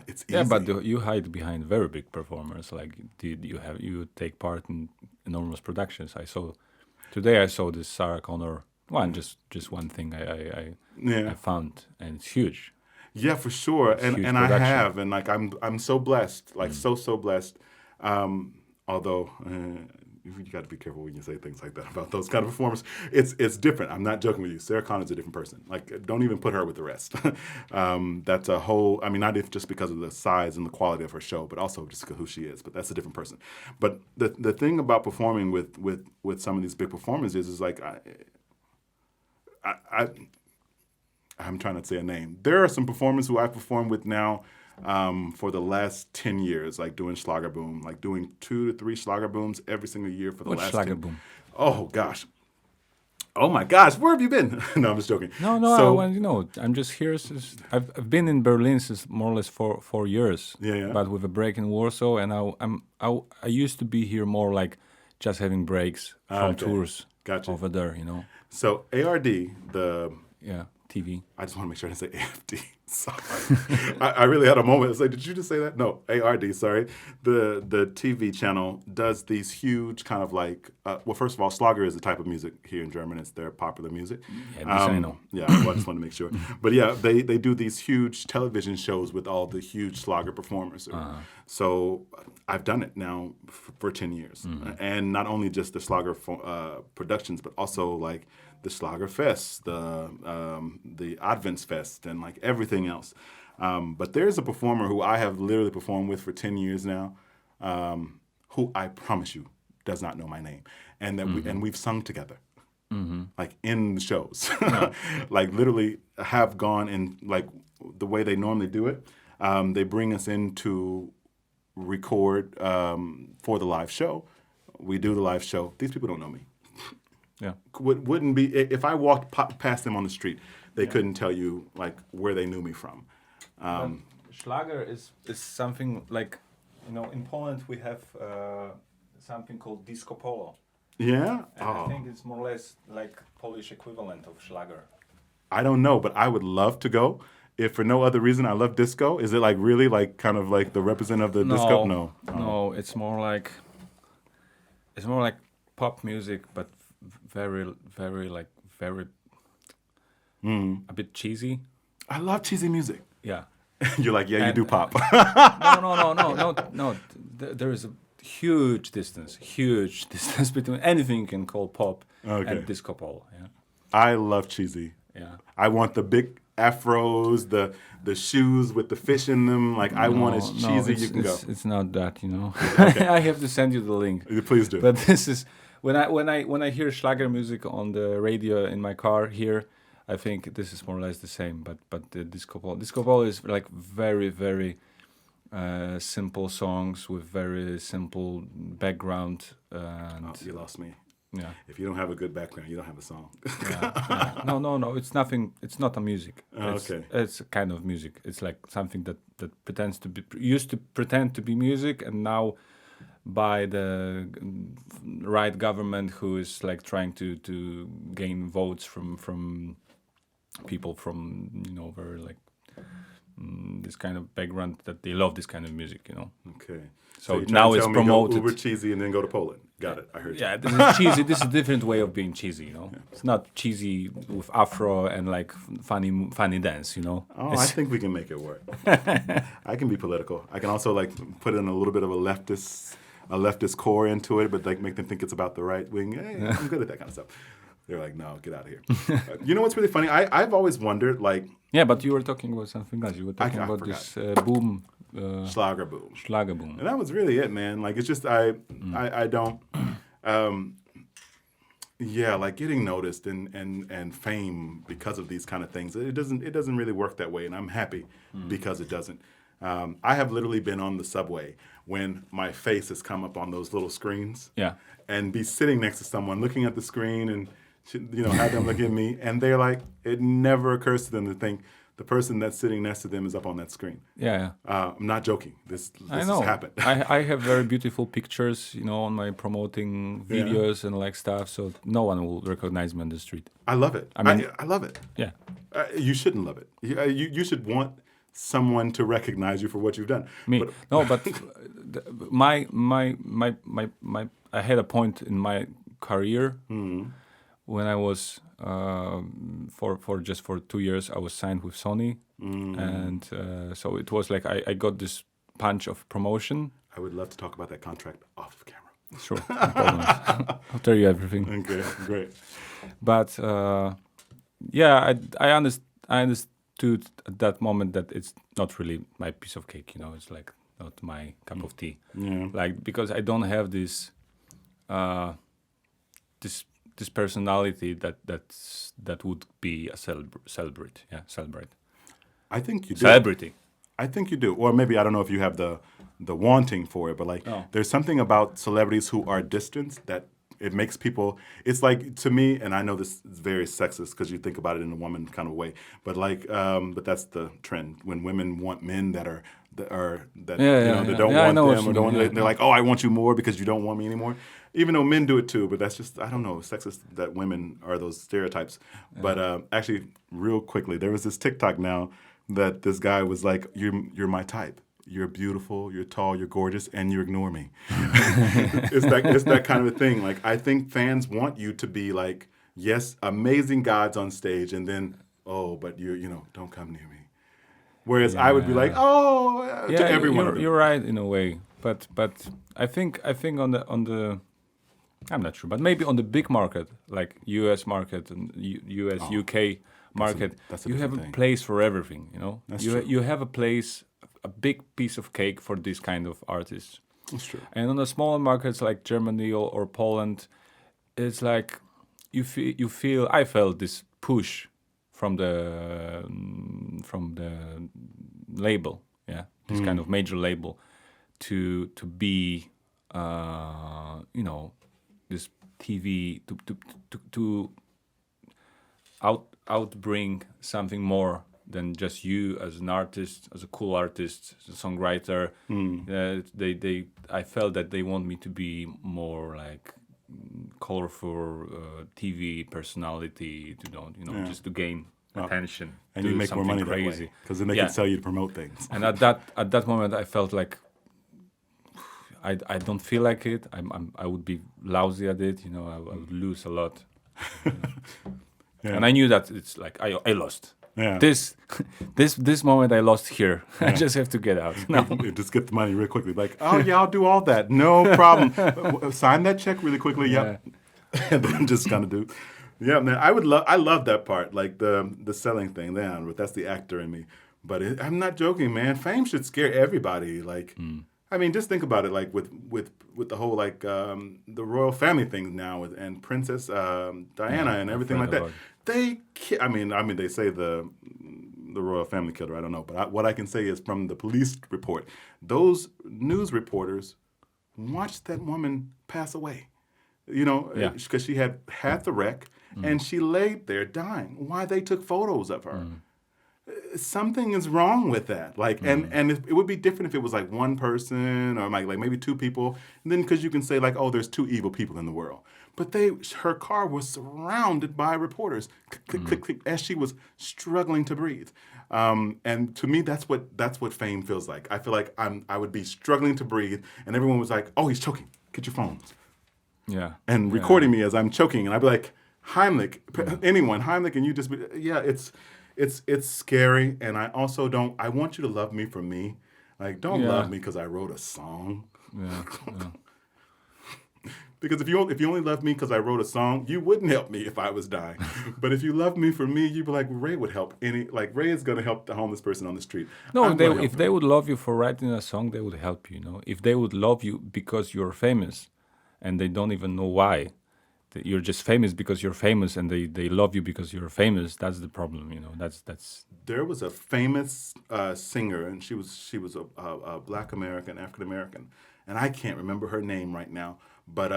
It's easy. Yeah, but you hide behind very big performers. Like, you take part in enormous productions. Today I saw this Sarah Conor one, just one thing I found, and it's huge. Yeah, for sure. And I have, and like I'm so blessed, like so blessed. Although you got to be careful when you say things like that about those kind of performers. It's different. I'm not joking with you. Sarah Connor's a different person. Like, don't even put her with the rest. That's a whole. I mean, not just because of the size and the quality of her show, but also just because who she is. But that's a different person. But the thing about performing with some of these big performers is like I'm trying to say a name. There are some performers who I've performed with now for the last 10 years, like doing Schlagerboom, like doing 2 to 3 Schlagerbooms every single year for the last 10 years. Schlagerboom? Oh, gosh. Oh, my gosh. Where have you been? No, I'm just joking. No, I'm just here. I've been in Berlin since more or less 4 years. Yeah. But with a break in Warsaw, and I used to be here more like just having breaks from tours over there, So ARD, TV. I just want to make sure I didn't say AFD. Sorry. I really had a moment. It's like, did you just say that? No, ARD, sorry. The TV channel does these huge kind of like, first of all, Schlager is a type of music here in Germany. It's their popular music. Yeah, I know. Yeah, well, I just want to make sure. But yeah, they do these huge television shows with all the huge Schlager performers. So I've done it now for 10 years. And not only just the Schlager productions, but also like the Schlagerfest, the Adventsfest, and like everything else. But there's a performer who I have literally performed with for 10 years now, who I promise you does not know my name, and that we've sung together, like in the shows, like literally have gone in like the way they normally do it. They bring us in to record for the live show. We do the live show. These people don't know me. Yeah, wouldn't be if I walked past them on the street, they couldn't tell you like where they knew me from. Schlager is something like, in Poland we have something called disco polo. Yeah, and I think it's more or less like Polish equivalent of Schlager. I don't know, but I would love to go. If for no other reason, I love disco. Is it like really like kind of like the representative of the disco? No, it's more like pop music, but very a bit cheesy. I love cheesy music. Yeah. You're like, you do pop. No. There is a huge distance between anything you can call pop and disco polo. Yeah. I love cheesy. Yeah. I want the big afros, the shoes with the fish in them. Like I want as cheesy you can go. It's not that, Okay. I have to send you the link. Please do. But this is when I hear Schlager music on the radio in my car here, I think this is more or less the same. But the disco polo is like very, very simple songs with very simple background. And you lost me. Yeah. If you don't have a good background, you don't have a song. Yeah. No. It's nothing. It's not a music. Okay. It's a kind of music. It's like something that pretends to be used to pretend to be music, and now by the right government who is like trying to gain votes from people from very like this kind of background that they love this kind of music. Okay. So now it's promoted. Uber cheesy and then go to Poland. Got it. I heard you. Yeah, this is cheesy. This is a different way of being cheesy. Yeah. It's not cheesy with afro and like funny dance. Oh, I think we can make it work. I can be political. I can also like put in a little bit of a leftist core into it, but like make them think it's about the right wing. Hey, I'm good at that kind of stuff. They're like, no, get out of here. You know what's really funny? I've always wondered, like... Yeah, but you were talking about something else. You were talking about this boom... Schlager boom. Schlager boom. And that was really it, man. Like, it's just, I don't... like getting noticed and fame because of these kind of things, it doesn't really work that way, and I'm happy because it doesn't. I have literally been on the subway when my face has come up on those little screens. Yeah. And be sitting next to someone looking at the screen and, have them look at me. And they're like, it never occurs to them to think the person that's sitting next to them is up on that screen. Yeah. I'm not joking. This has happened. I have very beautiful pictures, on my promoting videos and like stuff. So no one will recognize me on the street. I love it. I love it. Yeah. You shouldn't love it. You should want someone to recognize you for what you've done. But I had a point in my career when I was for 2 years I was signed with Sony, and so it was like I got this punch of promotion. I would love to talk about that contract off of camera. Sure, no problem. I'll tell you everything. Okay, great. But I understood at that moment that it's not really my piece of cake. It's like not my cup of tea. Yeah. Like because I don't have this this personality that would be a celebrity. Yeah, celebrate. I think you do. Celebrity. I think you do. Or maybe I don't know if you have the wanting for it, but like there's something about celebrities who are distant that it makes people. It's like, to me, and I know this is very sexist because you think about it in a woman kind of way, but like, but that's the trend when women want men that don't want them or don't. They're like, oh, I want you more because you don't want me anymore. Even though men do it too, but that's just, I don't know, sexist that women are those stereotypes. Yeah. But actually, real quickly, there was this TikTok now that this guy was like, you're my type. You're beautiful, you're tall, you're gorgeous, and you ignore me. It's that kind of a thing. Like, I think fans want you to be like, yes, amazing gods on stage, and then, oh, but don't come near me. Whereas I would be like, to everyone. You're right in a way, but I think on the I'm not sure, but maybe on the big market like U.S. market and U.S. UK market, you have a place for everything. You have a place. A big piece of cake for this kind of artists. That's true. And on the smaller markets like Germany or Poland, it's like you feel. I felt this push from the label, this kind of major label, to be, this TV to outbring something more than just you as an artist, as a cool artist, as a songwriter. I felt that they want me to be more like colorful TV personality, just to gain attention. And you make more money crazy. That way, because then they can sell you to promote things. And at that moment, I felt like I don't feel like it. I would be lousy at it. I would lose a lot. And I knew that it's like I lost. Yeah. This moment I lost here. I just have to get out. No. Just get the money real quickly. Like, oh yeah, I'll do all that. No problem. Sign that check really quickly. Yep. And then just kind of do. Yeah, man. I love that part. Like the selling thing. That's the actor in me. But I'm not joking, man. Fame should scare everybody. Like, I mean, just think about it. Like with the whole like the royal family thing now and Princess Diana and everything like that. They say the the royal family killer. I don't know. But what I can say is from the police report, those news reporters watched that woman pass away. Because she had the wreck, and she laid there dying. Why they took photos of her? Something is wrong with that. And it would be different if it was like one person or like maybe two people. And then because you can say like, oh, there's two evil people in the world. But her car was surrounded by reporters, click, click, as she was struggling to breathe. And to me, that's what fame feels like. I feel like I would be struggling to breathe, and everyone was like, oh, he's choking. Get your phones. Yeah. And recording me as I'm choking, and I'd be like, Heimlich, anyone, Heimlich, and you just be, it's scary. And I also I want you to love me for me. Like, don't love me because I wrote a song. Yeah. Because if you only loved me because I wrote a song, you wouldn't help me if I was dying. But if you love me for me, you'd be like, Ray would help. Ray is going to help the homeless person on the street. No, if they would love you for writing a song, they would help you. If they would love you because you're famous, and they don't even know why, that you're just famous because you're famous, and they love you because you're famous. That's the problem. That's. There was a famous singer, and she was a Black American, African American, and I can't remember her name right now. But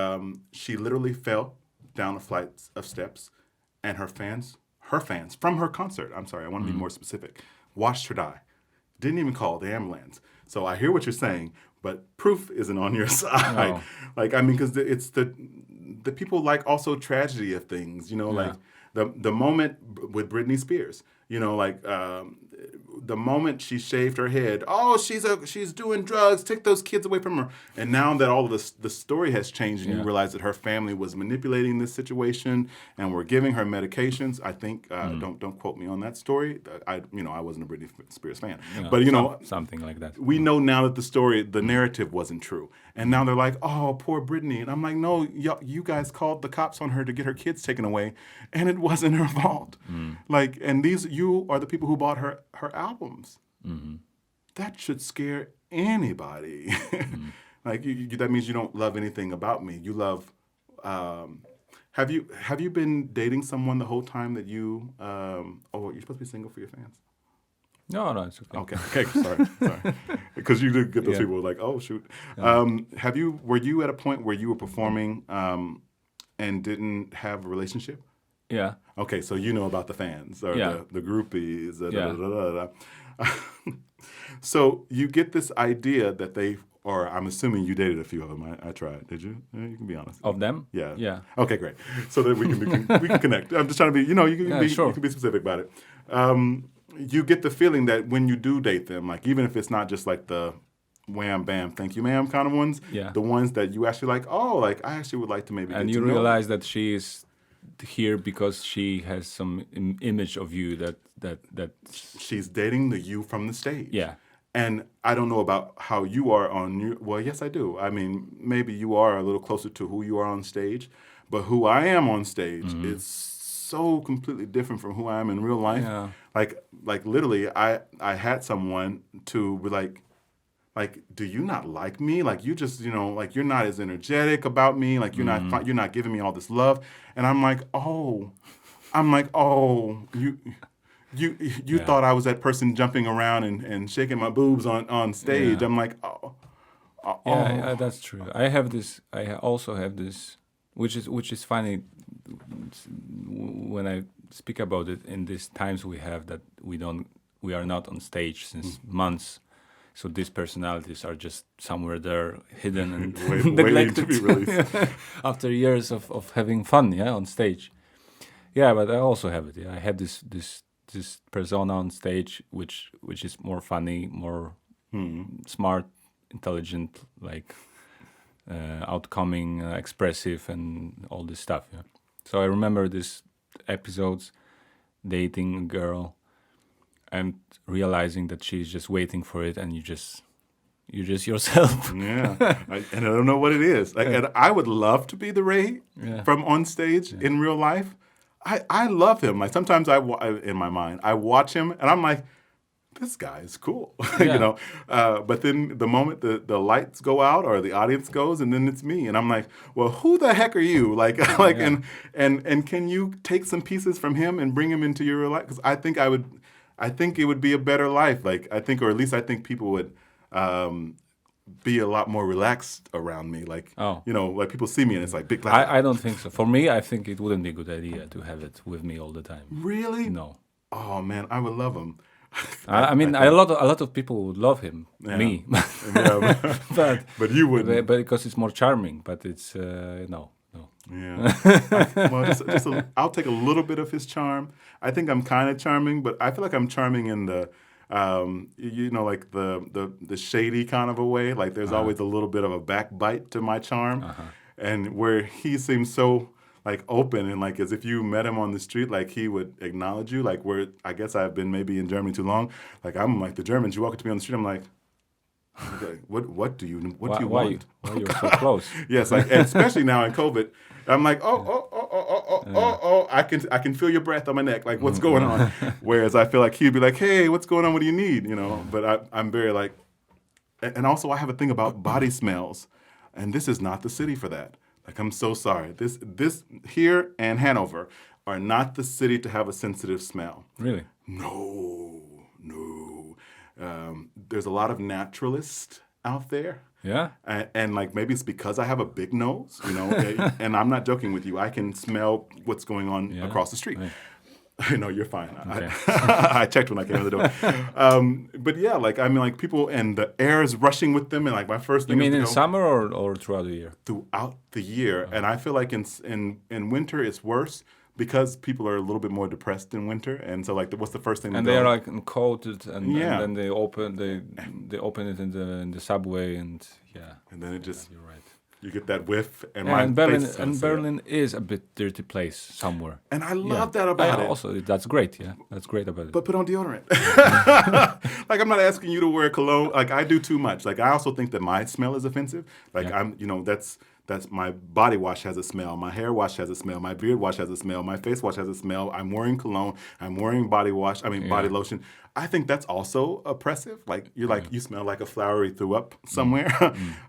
she literally fell down a flight of steps, and her fans from her concert, I'm sorry, I want to be more specific, watched her die. Didn't even call the ambulance. So I hear what you're saying, but proof isn't on your side. No. Because it's the people like also tragedy of things, like the moment with Britney Spears, the moment she shaved her head, she's doing drugs, take those kids away from her. And now that all of the story has changed, and you realize that her family was manipulating this situation and were giving her medications. I think don't quote me on that story. I wasn't a Britney Spears fan, but something like that. We know now that the narrative wasn't true, and now they're like, oh, poor Britney, and I'm like, no, you guys called the cops on her to get her kids taken away, and it wasn't her fault. And you are the people who bought her albums. That should scare anybody. That means you don't love anything about me. You love. Have you been dating someone the whole time that you? You're supposed to be single for your fans. No, it's okay. Okay, sorry. Because you did get those people like, oh shoot. Were you at a point where you were performing and didn't have a relationship? Yeah. Okay, so you know about the fans or the groupies. So you get this idea that I'm assuming you dated a few of them. I tried. Did you? You can be honest. Of them? Yeah. Yeah. Okay, great. So that we can connect. I'm just trying to be. You can be specific about it. You get the feeling that when you do date them, like even if it's not just like the wham bam thank you ma'am kind of ones, the ones that you actually like, I actually would like to maybe. And you realize that she is here because she has some image of you that she's dating the you from the stage. Yeah. And I don't know about how you are well, yes, I do. I mean, maybe you are a little closer to who you are on stage, but who I am on stage is so completely different from who I am in real life. Yeah. Like literally, I had someone to be like, do you not like me? Like you just, like you're not as energetic about me. Like you're not giving me all this love. And I'm like, you thought I was that person jumping around and shaking my boobs on stage. I'm like, Yeah, that's true. I also have this, which is funny when I speak about it in these times we have that we are not on stage since months. So these personalities are just somewhere there, hidden and neglected to be released. After years of having fun, on stage. Yeah, but I also have it. Yeah, I have this persona on stage, which is more funny, more smart, intelligent, like outcoming, expressive, and all this stuff. Yeah. So I remember these episodes, dating a girl, and realizing that she's just waiting for it, and you're just yourself. And I don't know what it is. And I would love to be the Ray from on stage in real life. I love him. Like sometimes in my mind, I watch him and I'm like, this guy is cool, But then the moment the lights go out or the audience goes, and then it's me, and I'm like, well, who the heck are you? And can you take some pieces from him and bring him into your real life? Because I think I would. I think it would be a better life. Like, I think, or at least I think people would be a lot more relaxed around me. Like, you know, like people see me and it's like big. I don't think so. For me, I think it wouldn't be a good idea to have it with me all the time. Really? No. Oh man, I would love him. I mean, a lot of people would love him, me, but you wouldn't. But because it's more charming. But it's no. Yeah. I'll take a little bit of his charm. I think I'm kind of charming, but I feel like I'm charming in the, you know, like the shady kind of a way. Like there's always a little bit of a backbite to my charm, and where he seems so like open and like as if you met him on the street, like he would acknowledge you. Like where I guess I've been maybe in Germany too long. Like I'm like the Germans. You walk up to me on the street, I'm like, okay, what do you want? Why you're so close? Yes, like and especially now in COVID, I'm like I can feel your breath on my neck. Like what's going on? Whereas I feel like he'd be like, hey, what's going on? What do you need? You know. But I'm very like, and also I have a thing about body smells, and this is not the city for that. Like I'm so sorry. This here and Hanover are not the city to have a sensitive smell. Really? No. There's a lot of naturalists out there. Yeah. And like maybe it's because I have a big nose, you know, and I'm not joking with you. I can smell what's going on across the street. Right. No, you're fine. Okay. I checked when I came in the door. But yeah, like I mean, like people and the air is rushing with them, and like my first thing. You mean in summer or throughout the year? Throughout the year, and I feel like in winter it's worse because people are a little bit more depressed in winter, and so like what's the first thing? And they are like coated, and then they open it in the subway, and and then it just you're right. You get that whiff, and Berlin is a bit dirty place somewhere. And I love that about it. Also, that's great. Yeah, that's great about it. But put on deodorant. Like I'm not asking you to wear cologne. Like I do too much. Like I also think that my smell is offensive. Like I'm, you know, that's my body wash has a smell. My hair wash has a smell. My beard wash has a smell. My face wash has a smell. I'm wearing cologne. I'm wearing body wash. I mean body lotion. I think that's also oppressive. Like you're like you smell like a flowery threw up somewhere,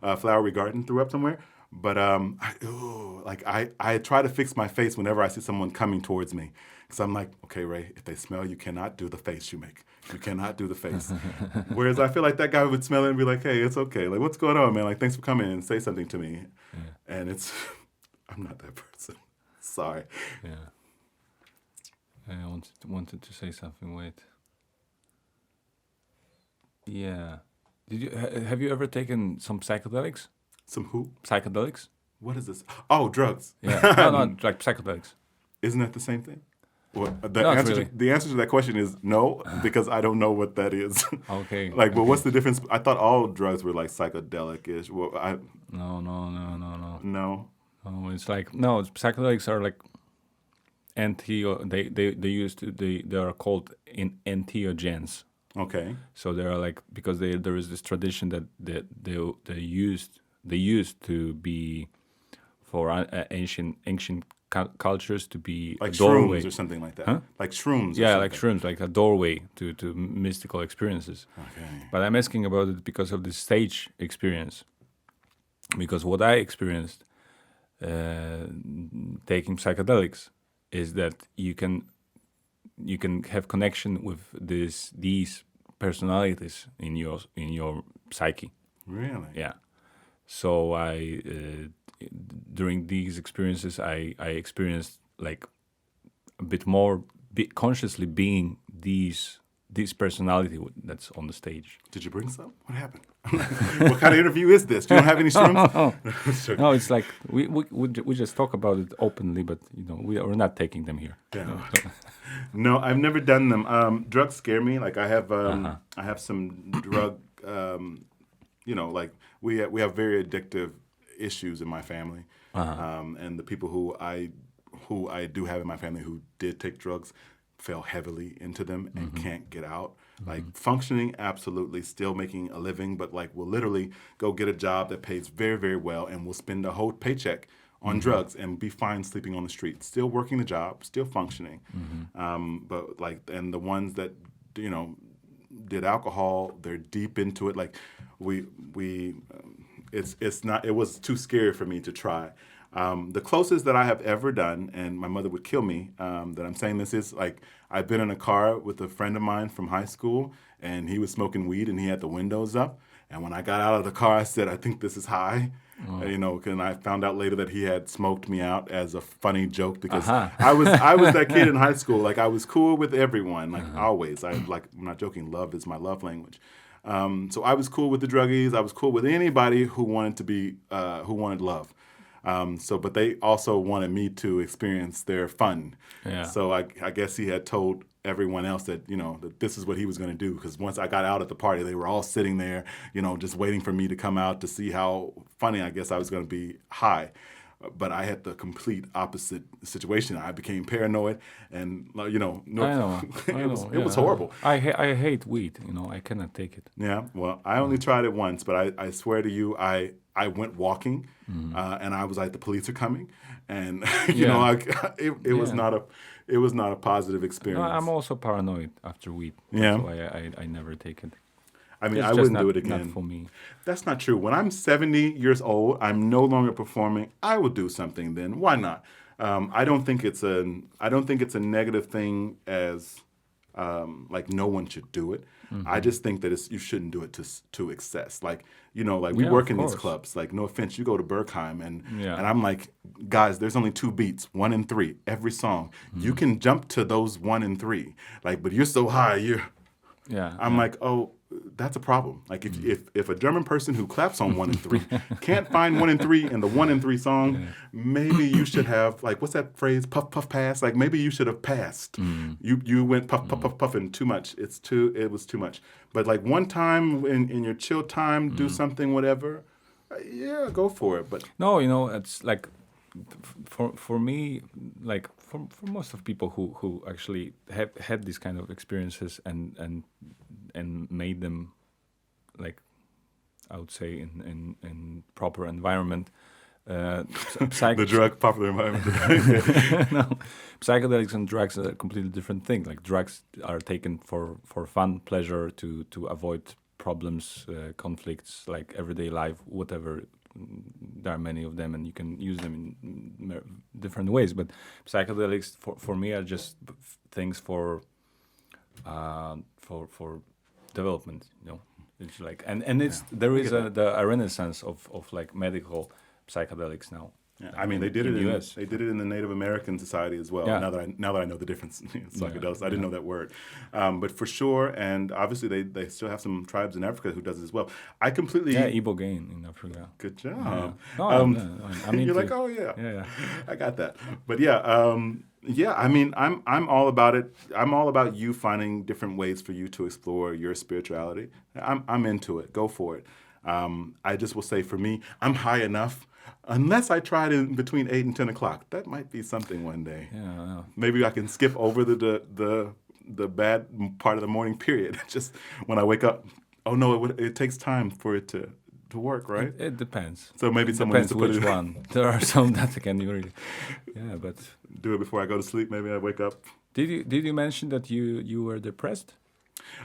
a flowery garden threw up somewhere. But I try to fix my face whenever I see someone coming towards me, because I'm like, okay, Ray, if they smell, you cannot do the face you make. You cannot do the face. Whereas I feel like that guy would smell it and be like, hey, it's okay. Like, what's going on, man? Like, thanks for coming and say something to me. And I'm not that person. Sorry. Yeah. I wanted to say something. Wait. Yeah. Have you ever taken some psychedelics? Some who? Psychedelics. What is this? Oh, drugs. Yeah. No, like psychedelics. Isn't that the same thing? Well, the answer to that question is no, because I don't know what that is. Okay. Like, but what's the difference? I thought all drugs were like psychedelic-ish. Well, No. No. Oh, it's like psychedelics are like they are called entheogens. Okay. So they are like because there is this tradition that they used to be for ancient cultures to be like a doorway shrooms or something like that. Huh? Like shrooms. Yeah, like shrooms, like a doorway to mystical experiences. Okay. But I'm asking about it because of the stage experience. Because what I experienced taking psychedelics is that you can have connection with these personalities in your psyche. Really? Yeah. So I during these experiences I experienced like a bit more consciously being this personality that's on the stage. Did you bring some? What happened? What kind of interview is this? Do you don't have any shrooms? No, it's like we just talk about it openly, but you know we're not taking them here. Yeah. No, no, I've never done them. Drugs scare me. Like I have some drug. You know, like we have very addictive issues in my family, and the people who I do have in my family who did take drugs fell heavily into them and can't get out. Like functioning, absolutely, still making a living, but like will literally go get a job that pays very, very well and will spend a whole paycheck on drugs and be fine sleeping on the street, still working the job, still functioning. But like, and the ones that, you know, did alcohol, they're deep into it. Like it was too scary for me to try. The closest that I have ever done, and my mother would kill me that I'm saying this, is like I've been in a car with a friend of mine from high school, and he was smoking weed, and he had the windows up. And when I got out of the car, I said, I think this is high. And I found out later that he had smoked me out as a funny joke because I was that kid in high school. Like I was cool with everyone, like always. I'm not joking. Love is my love language. So I was cool with the druggies. I was cool with anybody who wanted to be who wanted love. But they also wanted me to experience their fun. Yeah. So I guess he had told everyone else that, that this is what he was going to do. Because once I got out at the party, they were all sitting there, just waiting for me to come out to see how funny I guess I was going to be high. But I had the complete opposite situation. I became paranoid, and I know. It was horrible. I hate weed. I cannot take it. Yeah. Well, I only tried it once, but I swear to you, I went walking, and I was like, the police are coming, and it was not a positive experience. No, I'm also paranoid after weed. Yeah. That's why I never take it. I mean, I wouldn't do it again. Not for me. That's not true. When I'm 70 years old, I'm no longer performing. I will do something then. Why not? I don't think it's a negative thing as like no one should do it. I just think that you shouldn't do it to excess. Like we work in these clubs. Like no offense, you go to Bergheim and I'm like, guys, there's only 2 beats, 1 and 3 every song. You can jump to those 1 and 3. Like, but you're so high, I'm like, oh. That's a problem. Like if a German person who claps on 1 and 3 can't find 1 and 3 in the 1 and 3 song, maybe you should have, like, what's that phrase? Puff puff pass. Like maybe you should have passed. You went puff puff puff puffing too much. It was too much. But like one time in your chill time, do something, whatever. Yeah, go for it. But no, it's like for me, like for most of people who actually have had these kind of experiences and made them, like I would say, in proper environment. The drug popular environment. No, psychedelics and drugs are a completely different thing. Like drugs are taken for fun, pleasure, to avoid problems, conflicts, like everyday life, whatever. There are many of them, and you can use them in different ways. But psychedelics, for me, are just things for development. It's like and it's there is a renaissance of like medical psychedelics now. Yeah, I mean, they did it in the US. They did it in the Native American society as well. Yeah. Now that I know the difference in psychedelics, I didn't know that word. But for sure, and obviously they still have some tribes in Africa who does it as well. I completely Ibogaine in Africa. Good job. Yeah. You're like, oh yeah, I got that. But I mean, I'm all about it. I'm all about you finding different ways for you to explore your spirituality. I'm into it. Go for it. I just will say, for me, I'm high enough. Unless I tried it between 8 and 10 o'clock, that might be something one day. Yeah. Maybe I can skip over the bad part of the morning period. Just when I wake up. Oh no, it takes time for it to work, right? It depends. So maybe someone needs to put which one. There are some that can really. Yeah, but do it before I go to sleep. Maybe I wake up. Did you mention that you were depressed?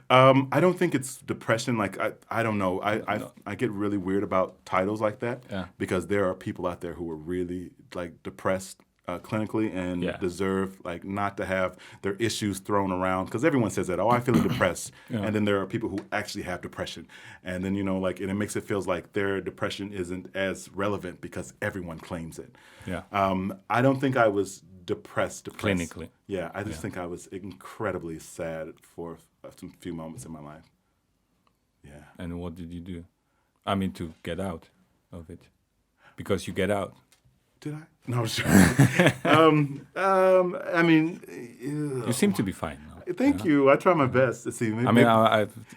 I don't think it's depression. Like I don't know. I get really weird about titles like that because there are people out there who are really like depressed clinically and deserve like not to have their issues thrown around, because everyone says that. Oh, I feel depressed, and then there are people who actually have depression, and then and it makes it feels like their depression isn't as relevant because everyone claims it. Yeah. I don't think I was depressed. Clinically. Yeah, I just think I was incredibly sad for some few moments in my life. Yeah. And what did you do? I mean, to get out of it, because you get out. Did I? No, sure. I mean, you seem to be fine now. Thank you. I try my best to see. Maybe,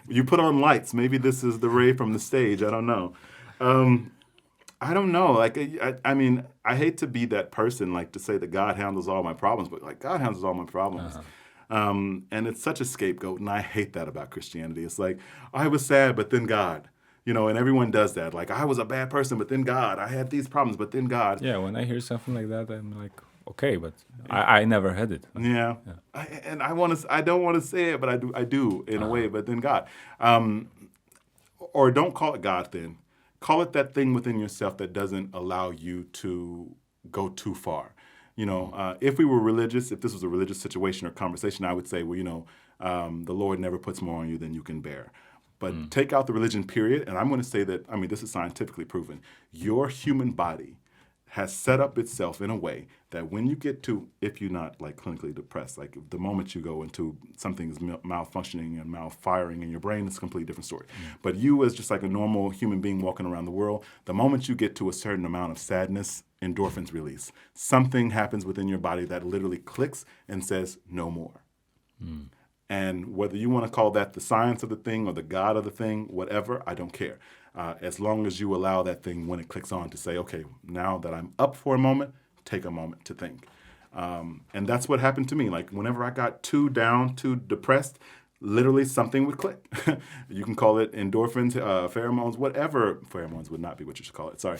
you put on lights. Maybe this is the ray from the stage. I don't know. I don't know. Like, I mean, I hate to be that person, like to say that God handles all my problems, but like God handles all my problems. And it's such a scapegoat, and I hate that about Christianity. It's like, I was sad, but then God. And everyone does that. Like, I was a bad person, but then God. I had these problems, but then God. Yeah, when I hear something like that, I'm like, okay, but I never had it. Yeah. I don't want to say it, but I do in a way, but then God. Or don't call it God then. Call it that thing within yourself that doesn't allow you to go too far. If we were religious, if this was a religious situation or conversation, I would say, well, the Lord never puts more on you than you can bear. But take out the religion period, and I'm going to say that, this is scientifically proven. Your human body has set up itself in a way that when you get to, if you're not like clinically depressed, like the moment you go into something's malfunctioning and malfiring in your brain, it's a completely different story. But you as just like a normal human being walking around the world, the moment you get to a certain amount of sadness, endorphins release. Something happens within your body that literally clicks and says, no more. And whether you want to call that the science of the thing or the God of the thing, whatever, I don't care. As long as you allow that thing when it clicks on to say, okay, now that I'm up for a moment, take a moment to think. And that's what happened to me. Like whenever I got too down, too depressed, literally something would click. You can call it endorphins, pheromones, whatever. Pheromones would not be what you should call it, sorry.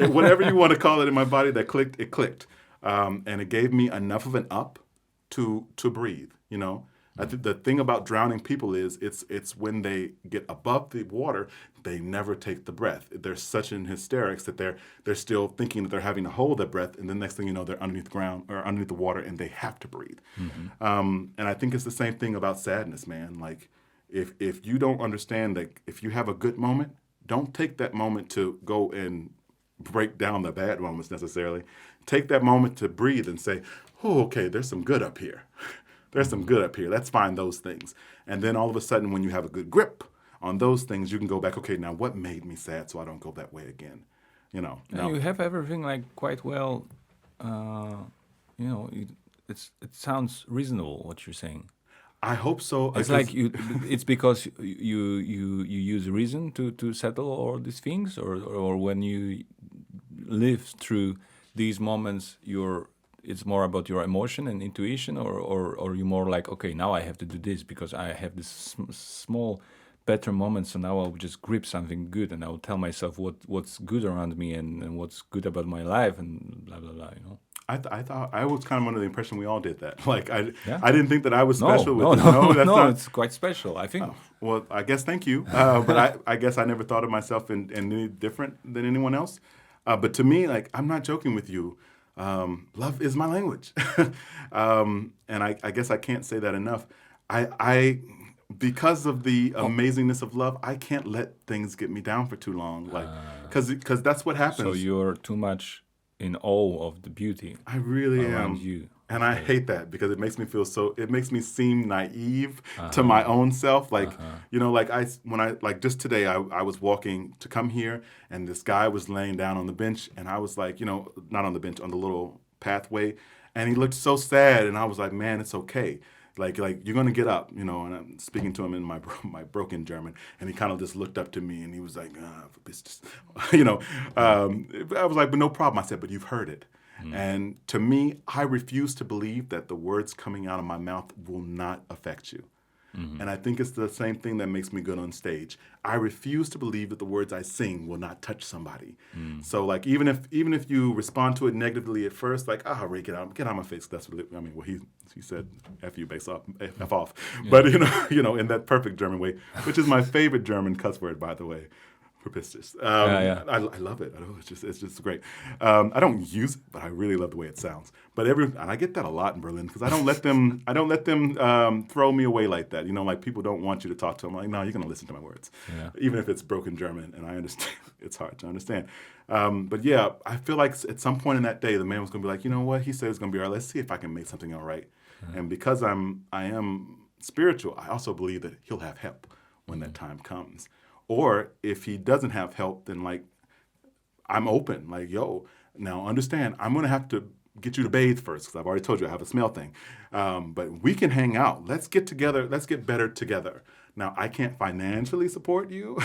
Whatever you want to call it in my body that clicked, it clicked. And it gave me enough of an up to breathe, I think the thing about drowning people is it's when they get above the water, they never take the breath. They're such in hysterics that they're still thinking that they're having to hold their breath, and the next thing you know, they're underneath the ground or underneath the water, and they have to breathe. And I think it's the same thing about sadness, man. Like if you don't understand that if you have a good moment, don't take that moment to go and break down the bad moments necessarily. Take that moment to breathe and say, oh, okay, there's some good up here. There's some good up here. Let's find those things. And then all of a sudden, when you have a good grip on those things, you can go back, okay, now what made me sad so I don't go that way again? And you have everything like quite well, it sounds reasonable what you're saying. I hope so. It's like it's because you use reason to settle all these things, or when you live through these moments, it's more about your emotion and intuition, or you're more like, okay, now I have to do this because I have this small, better moment, so now I'll just grip something good and I'll tell myself what's good around me and what's good about my life and blah, blah, blah, I thought I was kind of under the impression we all did that. Like I didn't think that I was special with this. No, it's quite special, I think. Well, I guess thank you. But I guess I never thought of myself in any different than anyone else. But to me, like, I'm not joking with you. Love is my language. And I guess I can't say that enough. I because of the amazingness of love, I can't let things get me down for too long. Like, because that's what happens. So you're too much in awe of the beauty. I really around am. You. And I hate that because it makes me feel it makes me seem naive to my own self. Like, like just today, I was walking to come here and this guy was laying down on the bench and I was like, not on the bench, on the little pathway. And he looked so sad. And I was like, man, it's okay. Like you're going to get up, and I'm speaking to him in my broken German. And he kind of just looked up to me and he was like, I was like, but no problem. I said, but you've heard it. And to me, I refuse to believe that the words coming out of my mouth will not affect you. And I think it's the same thing that makes me good on stage. I refuse to believe that the words I sing will not touch somebody. So like even if you respond to it negatively at first, like, Ray, get out of my face. That's what he said, F you, F off. Yeah. But in that perfect German way, which is my favorite German cuss word, by the way. Propistis. I love it. It's just great. I don't use it, but I really love the way it sounds. But and I get that a lot in Berlin because I don't let them throw me away like that. Like people don't want you to talk to them. I'm like, no, you're gonna listen to my words, even if it's broken German. And I understand it's hard to understand. But yeah, I feel like at some point in that day, the man was gonna be like, you know what? He said it's gonna be all right. Let's see if I can make something all right. And because I am spiritual, I also believe that he'll have help when that time comes. Or if he doesn't have help, then like I'm open. Like, yo, now understand, I'm gonna have to get you to bathe first because I've already told you I have a smell thing. But we can hang out. Let's get together. Let's get better together. Now I can't financially support you,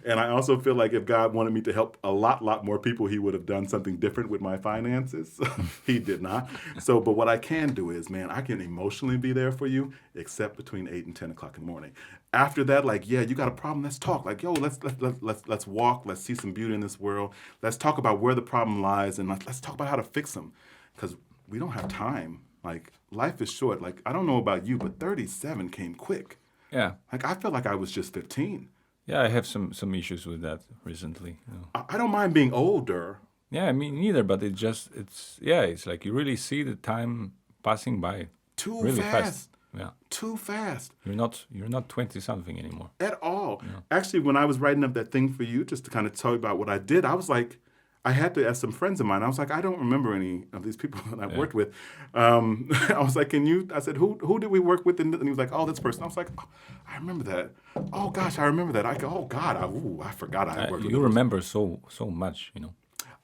And I also feel like if God wanted me to help a lot more people, He would have done something different with my finances. He did not. So, but what I can do is, man, I can emotionally be there for you, except between 8 and 10 o'clock in the morning. After that, like, yeah, you got a problem. Let's talk. Like, yo, let's walk. Let's see some beauty in this world. Let's talk about where the problem lies, and let's talk about how to fix them, because we don't have time. Like, life is short. Like, I don't know about you, but 37 came quick. Yeah. Like, I felt like I was just 15. Yeah, I have some issues with that recently. You know. I don't mind being older. Yeah, I mean neither, but it's like you really see the time passing by Too really fast. Yeah. Too fast. You're not 20 something anymore. At all. Yeah. Actually, when I was writing up that thing for you, just to kind of tell you about what I did, I was like, I had to ask some friends of mine. I was like, I don't remember any of these people that I've worked with. I was like, I said, who did we work with? And he was like, oh, this person. I was like, oh, I remember that. Oh, gosh, I remember that. I go, oh, God, I forgot I worked with you remember so much, you know.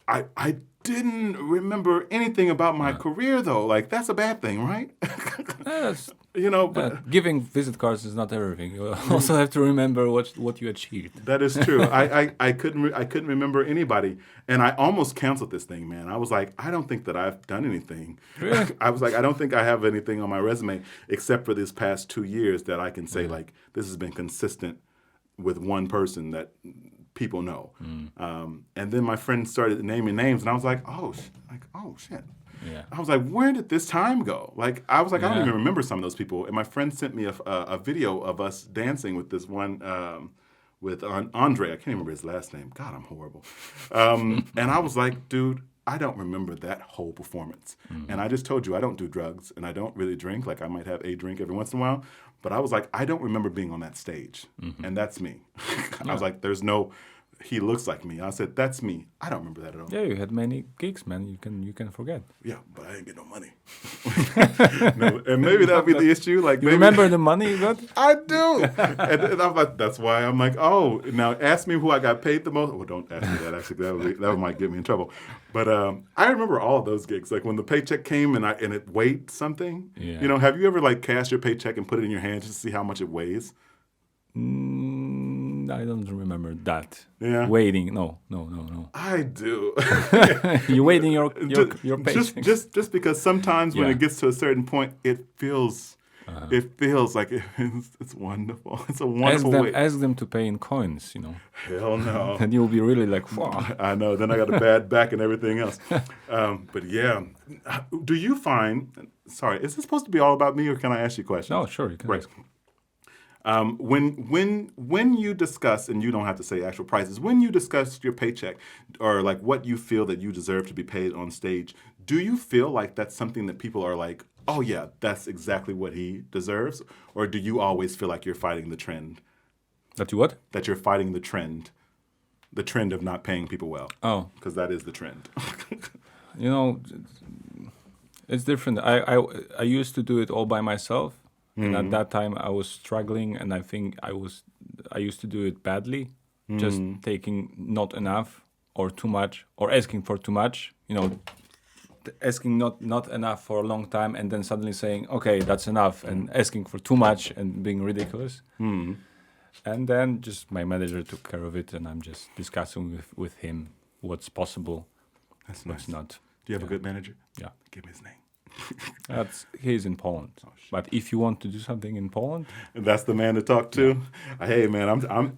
I didn't remember anything about my career, though. Like, that's a bad thing, right? You know, but giving visit cards is not everything. You also have to remember what you achieved. That is true. I couldn't remember anybody, and I almost canceled this thing, man. I was like, I don't think that I've done anything. Really? I was like, I don't think I have anything on my resume except for this past 2 years that I can say like this has been consistent with one person that people know. And then my friend started naming names, and I was like, oh shit. Yeah. I was like, where did this time go? Like, I was like, I don't even remember some of those people. And my friend sent me a video of us dancing with this one, with Andre. I can't remember his last name. God, I'm horrible. And I was like, dude, I don't remember that whole performance. And I just told you, I don't do drugs, and I don't really drink. Like, I might have a drink every once in a while. But I was like, I don't remember being on that stage. And that's me. I was like, there's no... He looks like me. I said, that's me. I don't remember that at all. Yeah, you had many gigs, man. You can forget. Yeah, but I didn't get no money. No, and maybe that'll be the issue. Like, you remember the money you got? I do. And I'm like, that's why I'm like, oh, now ask me who I got paid the most. Well, don't ask me that, actually. That might get me in trouble. But I remember all of those gigs. Like when the paycheck came and it weighed something. Yeah. You know, have you ever like cashed your paycheck and put it in your hand just to see how much it weighs? I don't remember that. Yeah. Waiting. No. I do. You waiting your paycheck. Just because sometimes when it gets to a certain point, it feels like it's wonderful. It's a wonderful way. Ask them to pay in coins, you know. Hell no. And you'll be really like, wow. I know. Then I got a bad back and everything else. But yeah. Do you find, sorry, is this supposed to be all about me or can I ask you questions? No, sure. You can ask. When you discuss, and you don't have to say actual prices, when you discuss your paycheck or like what you feel that you deserve to be paid on stage, do you feel like that's something that people are like, oh yeah, that's exactly what he deserves? Or do you always feel like you're fighting the trend? That you what? That you're fighting the trend of not paying people well. Oh. Because that is the trend. You know, it's different. I used to do it all by myself. And at that time, I was struggling, and I think I used to do it badly, just taking not enough or too much, or asking for too much. You know, asking not enough for a long time, and then suddenly saying, "Okay, that's enough," and asking for too much and being ridiculous. And then just my manager took care of it, and I'm just discussing with him what's possible, what's nice. Not. Do you have a good manager? Yeah. Give me his name. He's in Poland. Oh, but if you want to do something in Poland, that's the man to talk to. Hey man,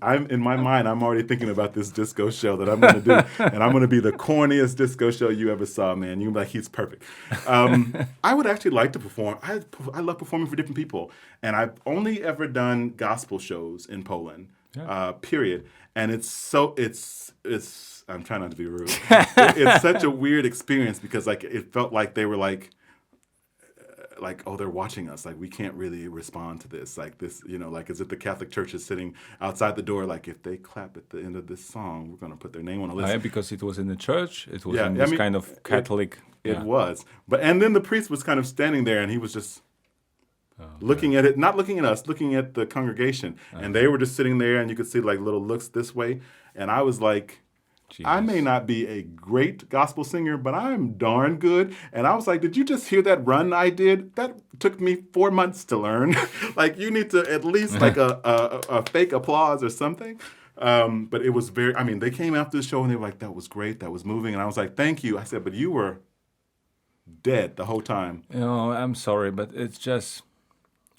I'm in my mind. I'm already thinking about this disco show that I'm going to do, and I'm going to be the corniest disco show you ever saw, man. You're like, he's perfect. I would actually like to perform. I love performing for different people, and I've only ever done gospel shows in Poland. Period. And it's I'm trying not to be rude. It's such a weird experience because like it felt like they were like, oh, they're watching us. Like, we can't really respond to this. Like, this, you know, like, as if the Catholic Church is sitting outside the door, like, if they clap at the end of this song, we're going to put their name on a list. Yeah, because it was in the church. It was in this kind of Catholic. It was. And then the priest was kind of standing there, and he was just looking at it, not looking at us, looking at the congregation. And they were just sitting there, and you could see, like, little looks this way. And I was like, Jesus. I may not be a great gospel singer, but I'm darn good. And I was like, did you just hear that run I did? That took me 4 months to learn. Like, you need to at least like a fake applause or something. But it was they came after the show and they were like, that was great. That was moving. And I was like, thank you. I said, but you were dead the whole time. You know, I'm sorry, but it's just,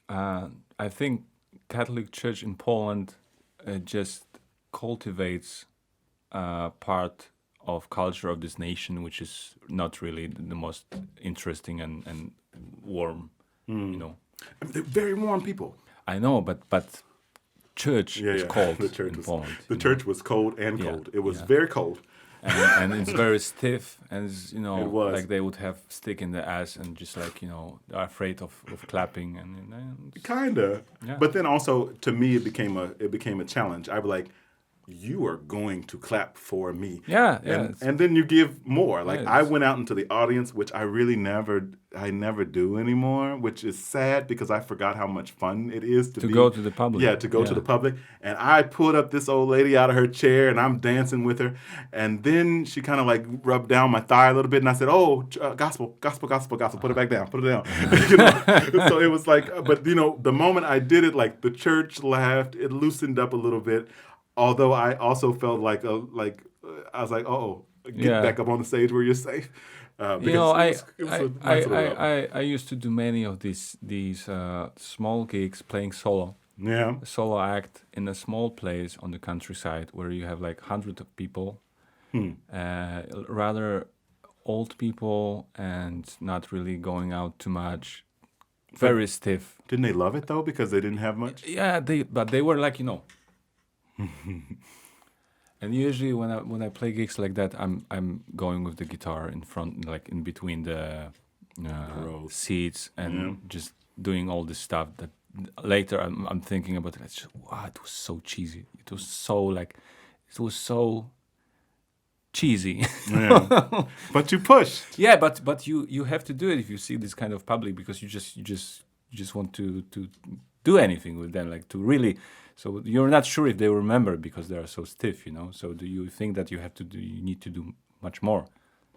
I think Catholic Church in Poland just cultivates part of culture of this nation, which is not really the most interesting and warm, you know. They're very warm people. I know, but church was cold the church in was, Poland. The church was cold and cold. It was very cold. And it's very stiff, and it's, It was. like they would have stick in the ass and just like, they're afraid of clapping and Kinda. Yeah. But then also to me it became a challenge. I was like, you are going to clap for me. Yeah. And then you give more. Like Yeah, I went out into the audience, which I really never do anymore, which is sad because I forgot how much fun it is to go to the public. Yeah, to go to the public. And I pulled up this old lady out of her chair and I'm dancing with her. And then she kind of like rubbed down my thigh a little bit and I said, "Oh, gospel, put it back down, put it down." So it was like, but the moment I did it, like the church laughed, it loosened up a little bit. Although I also felt like I was like, get back up on the stage where you're safe. I used to do many of these small gigs playing solo. Yeah. A solo act in a small place on the countryside where you have like hundreds of people, rather old people and not really going out too much. Very stiff. Didn't they love it though because they didn't have much? Yeah, they were like And usually when I play gigs like that, I'm going with the guitar in front, like in between the seats, and just doing all this stuff that later I'm thinking about it. It's just, wow, it was so cheesy. It was so cheesy. Yeah. But you pushed. Yeah, but you have to do it if you see this kind of public, because you just want to do anything with them, like to really. So you're not sure if they remember because they are so stiff, So do you think that you need to do much more?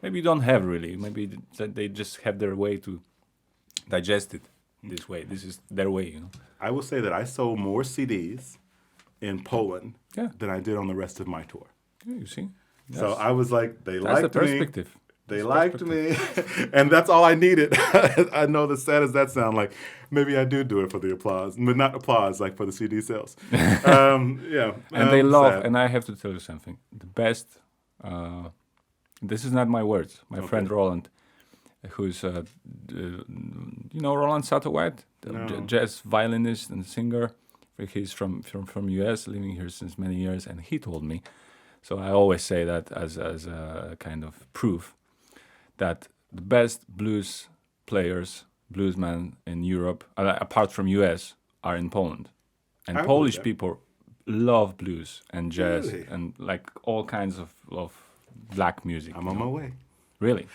Maybe you don't have really. Maybe that they just have their way to digest it this way. This is their way, I will say that I sold more CDs in Poland than I did on the rest of my tour. Yeah, you see. So I was like, they That's liked the perspective. me. They liked me, and that's all I needed. I know, as sad as that sounds, like maybe I do it for the applause, but not applause, like for the CD sales. And they love, sad. and I have to tell you something. The best, this is not my words. My friend Roland, who's, Roland Satterwhite, the jazz violinist and singer. He's from US, living here since many years, and he told me. So I always say that as a kind of proof that the best blues players, bluesmen in Europe, apart from US, are in Poland. And Polish people love blues and jazz and like all kinds of black music. I'm on my way. Really?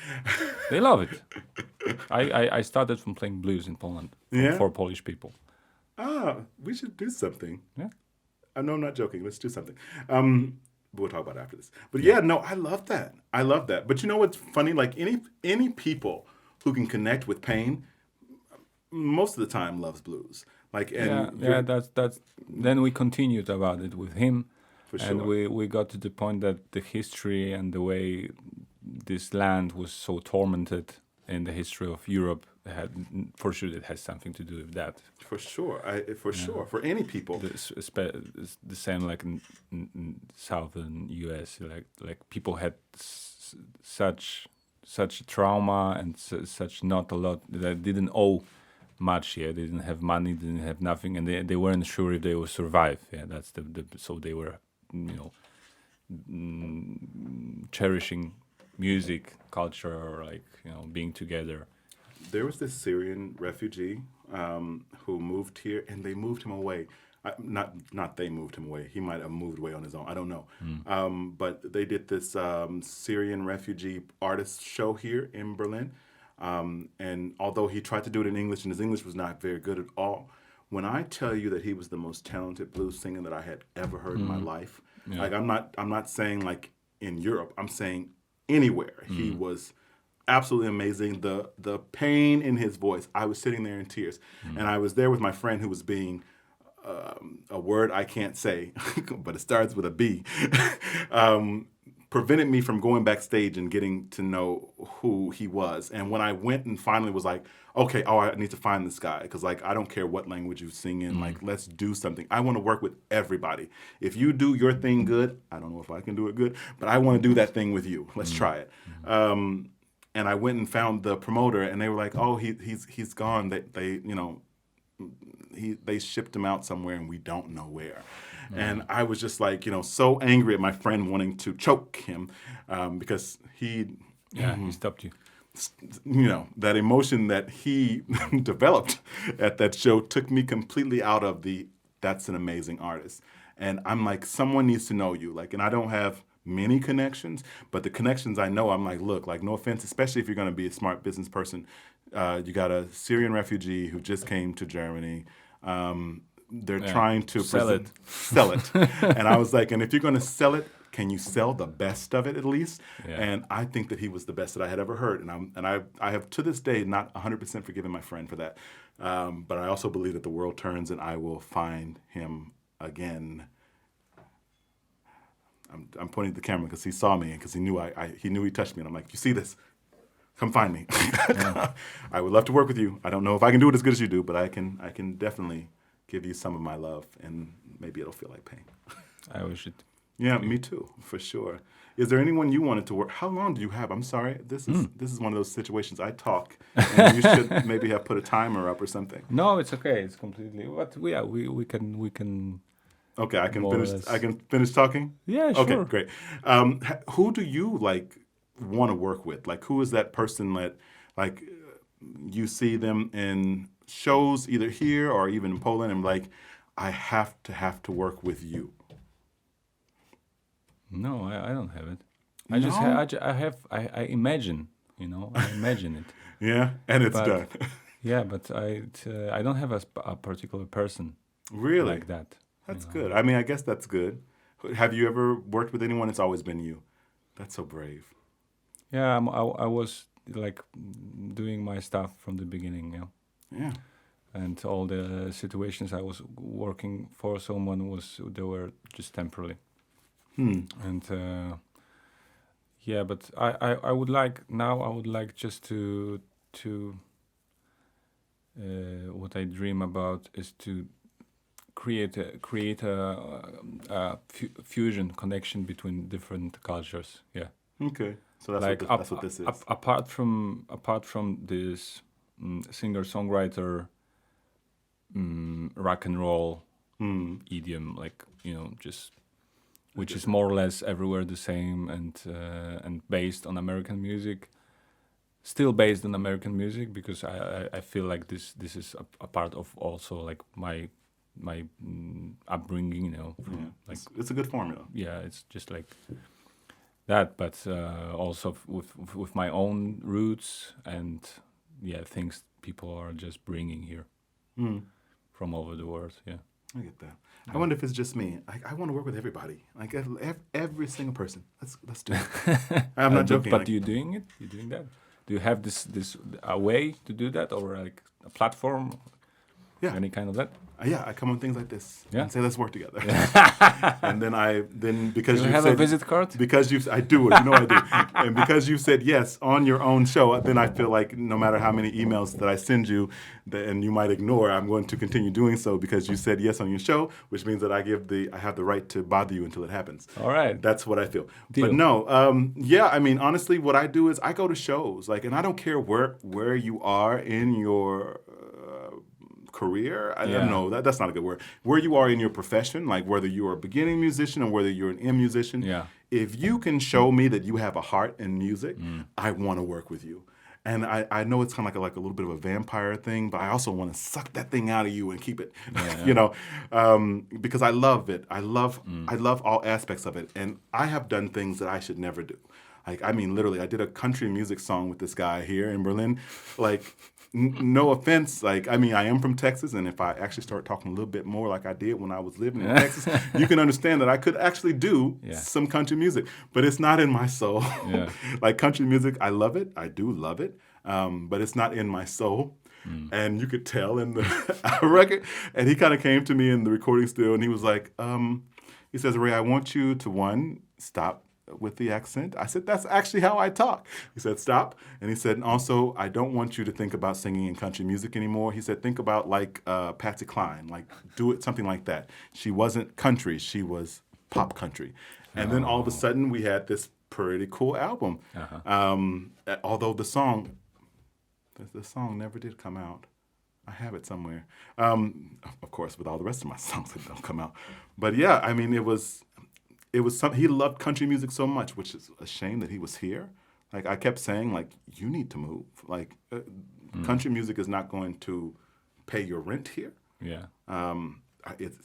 They love it. I started from playing blues in Poland for Polish people. We should do something. Yeah. No, I'm not joking. Let's do something. We'll talk about it after this. But I love that. But you know what's funny? Like any people who can connect with pain, most of the time loves blues. Like that's. Then we continued about it with him, for sure. And we got to the point that the history and the way this land was so tormented in the history of Europe for sure it has something to do with that. For sure, sure. For any people, the same like in southern U.S. Like people had such trauma and such not a lot. They didn't owe much. Yeah, they didn't have money, didn't have nothing, and they weren't sure if they would survive. Yeah, that's so they were cherishing music, culture, like being together. There was this Syrian refugee who moved here, and they moved him away. Not they moved him away. He might have moved away on his own. I don't know. But they did this Syrian refugee artist show here in Berlin. And although he tried to do it in English, and his English was not very good at all, when I tell you that he was the most talented blues singer that I had ever heard in my life, like I'm not saying like in Europe. I'm saying anywhere. He was absolutely amazing. The pain in his voice. I was sitting there in tears, and I was there with my friend who was being a word I can't say, but it starts with a B. Prevented me from going backstage and getting to know who he was. And when I went and finally was like, okay, I need to find this guy, because like I don't care what language you sing in, like let's do something. I want to work with everybody. If you do your thing good, I don't know if I can do it good, but I want to do that thing with you. Let's try it. And I went and found the promoter, and they were like, oh, he's gone. they shipped him out somewhere and we don't know where. And I was just like, so angry at my friend wanting to choke him because he stopped you. That emotion that he developed at that show took me completely out of that's an amazing artist. And I'm like, someone needs to know you. Like, and I don't have many connections, but the connections I know, I'm like, look, like, no offense, especially if you're going to be a smart business person. You got a Syrian refugee who just came to Germany. They're trying to sell it. And I was like, and if you're going to sell it, can you sell the best of it at least? Yeah. And I think that he was the best that I had ever heard. And I have to this day not 100% forgiven my friend for that. But I also believe that the world turns and I will find him again. I'm pointing at the camera because he saw me and because he knew he touched me. And I'm like, you see this? Come find me. Yeah. I would love to work with you. I don't know if I can do it as good as you do, but I can definitely give you some of my love, and maybe it'll feel like pain. I wish it. Yeah, me too, for sure. Is there anyone you wanted to work? How long do you have? I'm sorry. This is one of those situations. I talk, and you should maybe have put a timer up or something. No, it's okay. It's completely. But we can. Okay, I can finish. I can finish talking. Yeah, sure. Okay, great. Who do you want to work with? Like, who is that person that you see them in shows either here or even in Poland, and like, I have to work with you? No, I don't have it. I imagine, I imagine it. Yeah, and it's done. Yeah, but I don't have a particular person. Really? Like that. That's good. I mean, I guess that's good. Have you ever worked with anyone? It's always been you. That's so brave. Yeah, I was like doing my stuff from the beginning. Yeah. And all the situations I was working for someone they were just temporary. And but I would like just to what I dream about is to create a fusion connection between different cultures. Yeah. Okay. So that's what this is. Apart from this singer-songwriter rock and roll idiom, just which is more or less everywhere the same and based on American music. Still based on American music because I feel like this is a part of also like my upbringing, it's a good formula. Yeah, it's just like that, but also with my own roots and things people are just bringing here from all over the world. Yeah, I get that. I wonder if it's just me. I want to work with everybody, like every single person. Let's do it. I'm not joking. But you doing it? You doing that? Do you have this a way to do that, or like a platform? Yeah. Any kind of that? I come on things like this and say, let's work together. Yeah. And then because you have a visit card? Because I do. I do. And because you said yes on your own show, then I feel like no matter how many emails that I send you and you might ignore, I'm going to continue doing so because you said yes on your show, which means that I have the right to bother you until it happens. All right. That's what I feel. Deal. But no, I mean, honestly, what I do is I go to shows, and I don't care where you are in your career. I don't know. That's not a good word. Where you are in your profession, like whether you're a beginning musician or whether you're an end musician, if you can show me that you have a heart in music, I want to work with you. And I know it's kind of like a little bit of a vampire thing, but I also want to suck that thing out of you and keep it, because I love it. I love all aspects of it. And I have done things that I should never do. Like, I mean, literally, I did a country music song with this guy here in Berlin. Like, no offense. Like, I mean, I am from Texas, and if I actually start talking a little bit more like I did when I was living in Texas, you can understand that I could actually do some country music, but it's not in my soul. Yeah. Like, country music, I love it. I do love it, but it's not in my soul. And you could tell in the record. And he kind of came to me in the recording studio, and he was like, he says, Ray, I want you to, stop with the accent. I said, that's actually how I talk. He said, stop. And he said, and also, I don't want you to think about singing in country music anymore. He said, think about like Patsy Cline, like do it something like that. She wasn't country, she was pop country. And then all of a sudden we had this pretty cool album. Although the song never did come out. I have it somewhere. Of course, with all the rest of my songs that don't come out. But yeah, I mean, it was he loved country music so much, which is a shame that he was here. Like, I kept saying, like, you need to move. Like, country music is not going to pay your rent here. Yeah.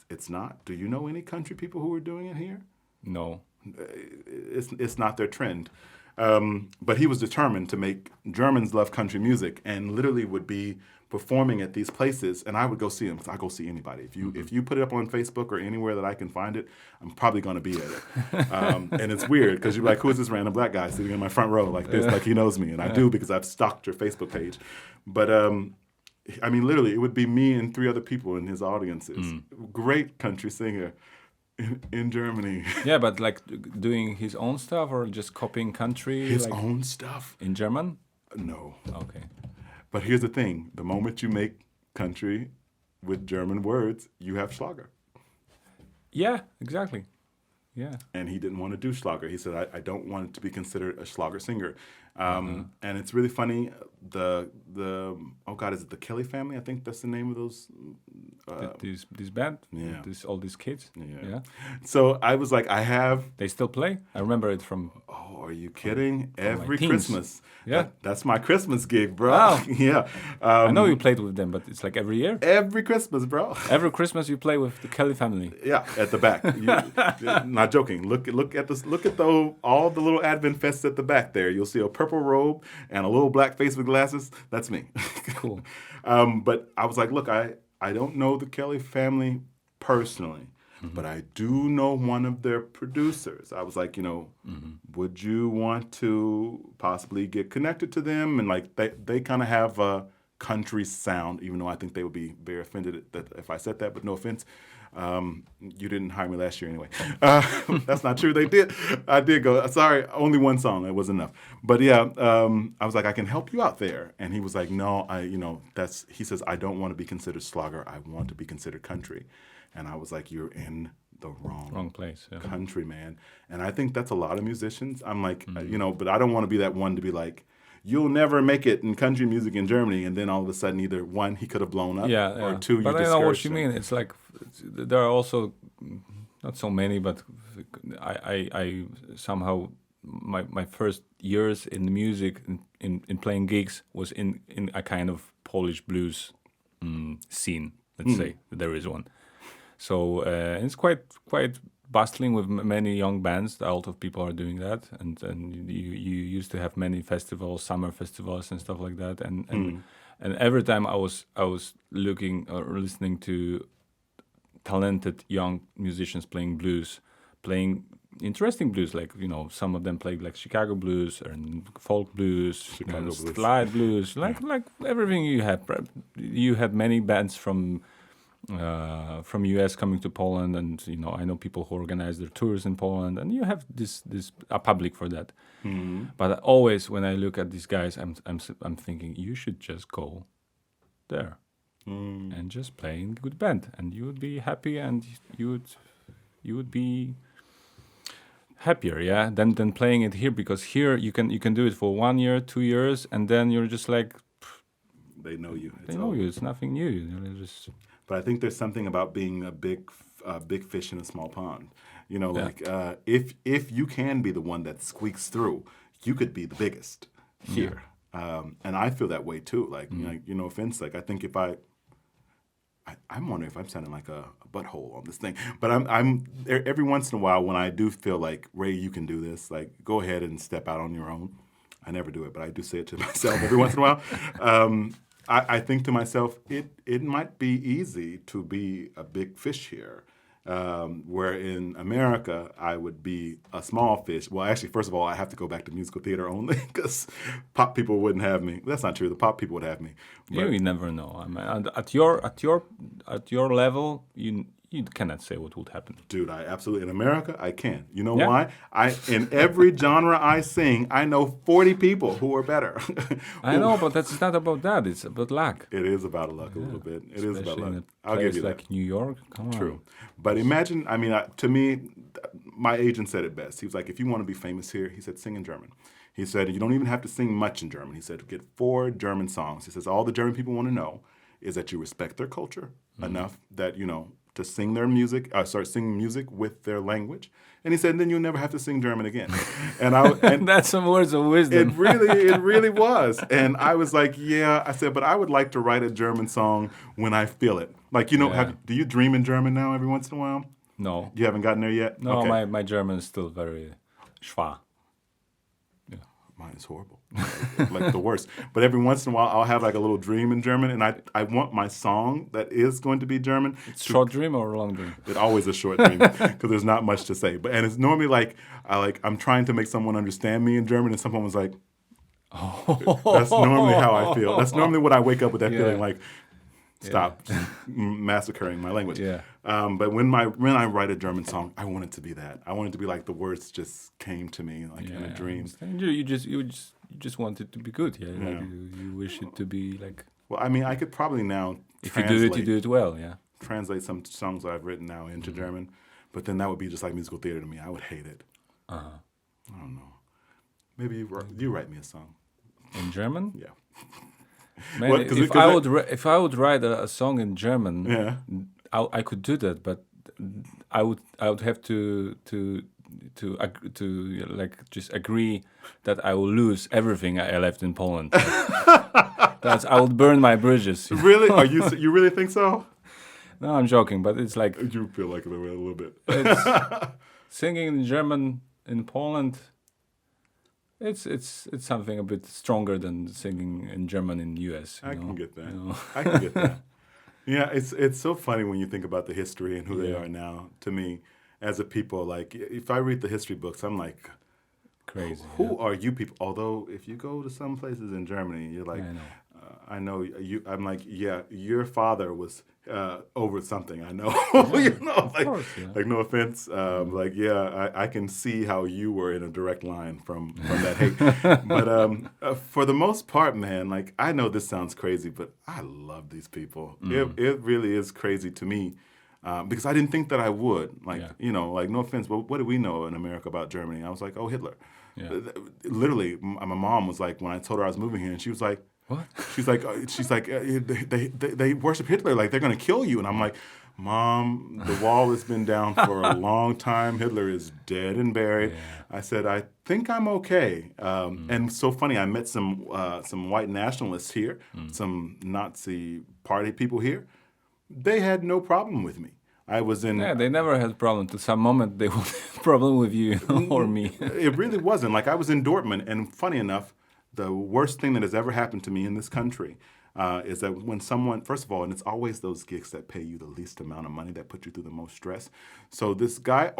It's not. Do you know any country people who are doing it here? No. It's not their trend. But he was determined to make Germans love country music, and literally would be performing at these places, and I would go see him. I go see anybody. If you put it up on Facebook or anywhere that I can find it, I'm probably going to be at it. And it's weird because you're like, who is this random black guy sitting in my front row like this, like he knows me? And I do, because I've stalked your Facebook page. But I mean, literally, it would be me and 3 other people in his audiences. Great country singer in Germany. Yeah, but like doing his own stuff or just copying country? His own stuff. In German? No. Okay. But here's the thing. The moment you make country with German words, you have Schlager. Yeah, exactly. Yeah. And he didn't want to do Schlager. He said, I don't want it to be considered a Schlager singer. And it's really funny. Oh God, is it the Kelly family? I think that's the name of those. This band? Yeah. All these kids? Yeah. So I was like, They still play? I remember it from... Oh, are you kidding? Every teens. Christmas. Yeah. That's my Christmas gig, bro. Wow. Yeah. I know you played with them, but it's like every year? Every Christmas, bro. Every Christmas you play with the Kelly family? Yeah, at the back. Not joking. Look at all the little Advent fests at the back there. You'll see a purple robe and a little black face with glasses. That's me. Cool. But I was like, look, I don't know the Kelly family personally, but I do know one of their producers. I was like, would you want to possibly get connected to them? And like they kind of have a country sound, even though I think they would be very offended if I said that, but no offense. You didn't hire me last year anyway. That's not true. They did. I did go, sorry, only one song. It was enough. But yeah, I was like, I can help you out there. And he was like, no, he says, I don't want to be considered Schlager. I want to be considered country. And I was like, you're in the wrong place. Yeah. Country, man. And I think that's a lot of musicians. I'm like, but I don't want to be that one to be like, you'll never make it in country music in Germany, and then all of a sudden, either one, he could have blown up, or two, you discouraged him. But I know what you mean. It's like there are also not so many, but I somehow my first years in music in playing gigs was in a kind of Polish blues scene. Let's say there is one. So it's quite bustling with many young bands. A lot of people are doing that, and you used to have many festivals, summer festivals and stuff like that. And every time I was looking or listening to talented young musicians playing blues, playing interesting blues, like some of them played like Chicago blues and folk blues, slide blues, like everything you had. You had many bands from US coming to Poland, and I know people who organize their tours in Poland, and you have this a public for that. But always when I look at these guys, I'm thinking you should just go there and just play in a good band, and you would be happy, and you would be happier, than playing it here, because here you can do it for 1 year, 2 years, and then you're just like they know you. They know you. It's nothing new. Just. But I think there's something about being a big fish in a small pond. If you can be the one that squeaks through, you could be the biggest here. And I feel that way too. Like, no offense. Like, I think if I'm wondering if I'm sounding like a butthole on this thing. But I'm every once in a while when I do feel like, Ray, you can do this. Like, go ahead and step out on your own. I never do it, but I do say it to myself every once in a while. I think to myself, it might be easy to be a big fish here, where in America, I would be a small fish. Well, actually, first of all, I have to go back to musical theater only because pop people wouldn't have me. That's not true. The pop people would have me. But you never know. I mean, at your level, you cannot say what would happen. Dude, I absolutely, in America, I can. You know why? In every genre I sing, I know 40 people who are better. I know, but that's not about that. It's about luck. It is about luck a little bit. It is about luck. I'll give you that. Like New York, come on. True. But imagine, I mean, to me, my agent said it best. He was like, if you want to be famous here, he said, sing in German. He said, you don't even have to sing much in German. He said, get 4 German songs. He says, all the German people want to know is that you respect their culture enough that, to sing their music, start singing music with their language. And he said, then you'll never have to sing German again. And that's some words of wisdom. It really was. And I was like, yeah. I said, but I would like to write a German song when I feel it. Like, do you dream in German now every once in a while? No. You haven't gotten there yet? No, okay. my German is still very schwa. Yeah. Mine is horrible. Like the worst. But every once in a while, I'll have like a little dream in German, and I want my song that is going to be German. It's short dream or long dream? It's always a short dream because there's not much to say. And it's normally like I'm trying to make someone understand me in German, and someone was like, that's normally how I feel. That's normally what I wake up with, that feeling like, stop massacring my language. Yeah. But when I write a German song, I want it to be that. I want it to be like the words just came to me like in a dream. You just want it to be good. Yeah. Like you wish it to be like. Well, I mean, I could probably now. If you do it well. Yeah. Translate some songs I've written now into German, but then that would be just like musical theater to me. I would hate it. I don't know. Maybe you write me a song. In German? Yeah. Man, if I would write a song in German, I could do that, but I would have to like just agree that I will lose everything I left in Poland. I would burn my bridges. Really? You really think so? No, I'm joking, but it's like you feel like it a little bit. Singing in German in Poland. It's something a bit stronger than singing in German in the U.S. I can get that. I can get that. Yeah, it's so funny when you think about the history and who they are now. To me, as a people, like if I read the history books, I'm like, crazy. Who are you people? Although if you go to some places in Germany, you're like, I know you. I'm like, yeah, your father was over something. I know, like no offense, like I can see how you were in a direct line from that hate. But for the most part, man, like I know this sounds crazy, but I love these people. It really is crazy to me. Because I didn't think that I would. Like no offense, but what do we know in America about Germany? I was like, oh, Hitler. Yeah. Literally, my mom was like, when I told her I was moving here, and she was like, what? She's like, they worship Hitler, like they're gonna kill you. And I'm like, Mom, the wall has been down for a long time. Hitler is dead and buried. Yeah. I said, I think I'm okay. And so funny, I met some white nationalists here, some Nazi party people here. They had no problem with me. I was in. Yeah, they never had a problem. To some moment, they would have a problem with you or me. It really wasn't. Like I was in Dortmund, and funny enough, the worst thing that has ever happened to me in this country is that when someone, first of all, and it's always those gigs that pay you the least amount of money that put you through the most stress. So this guy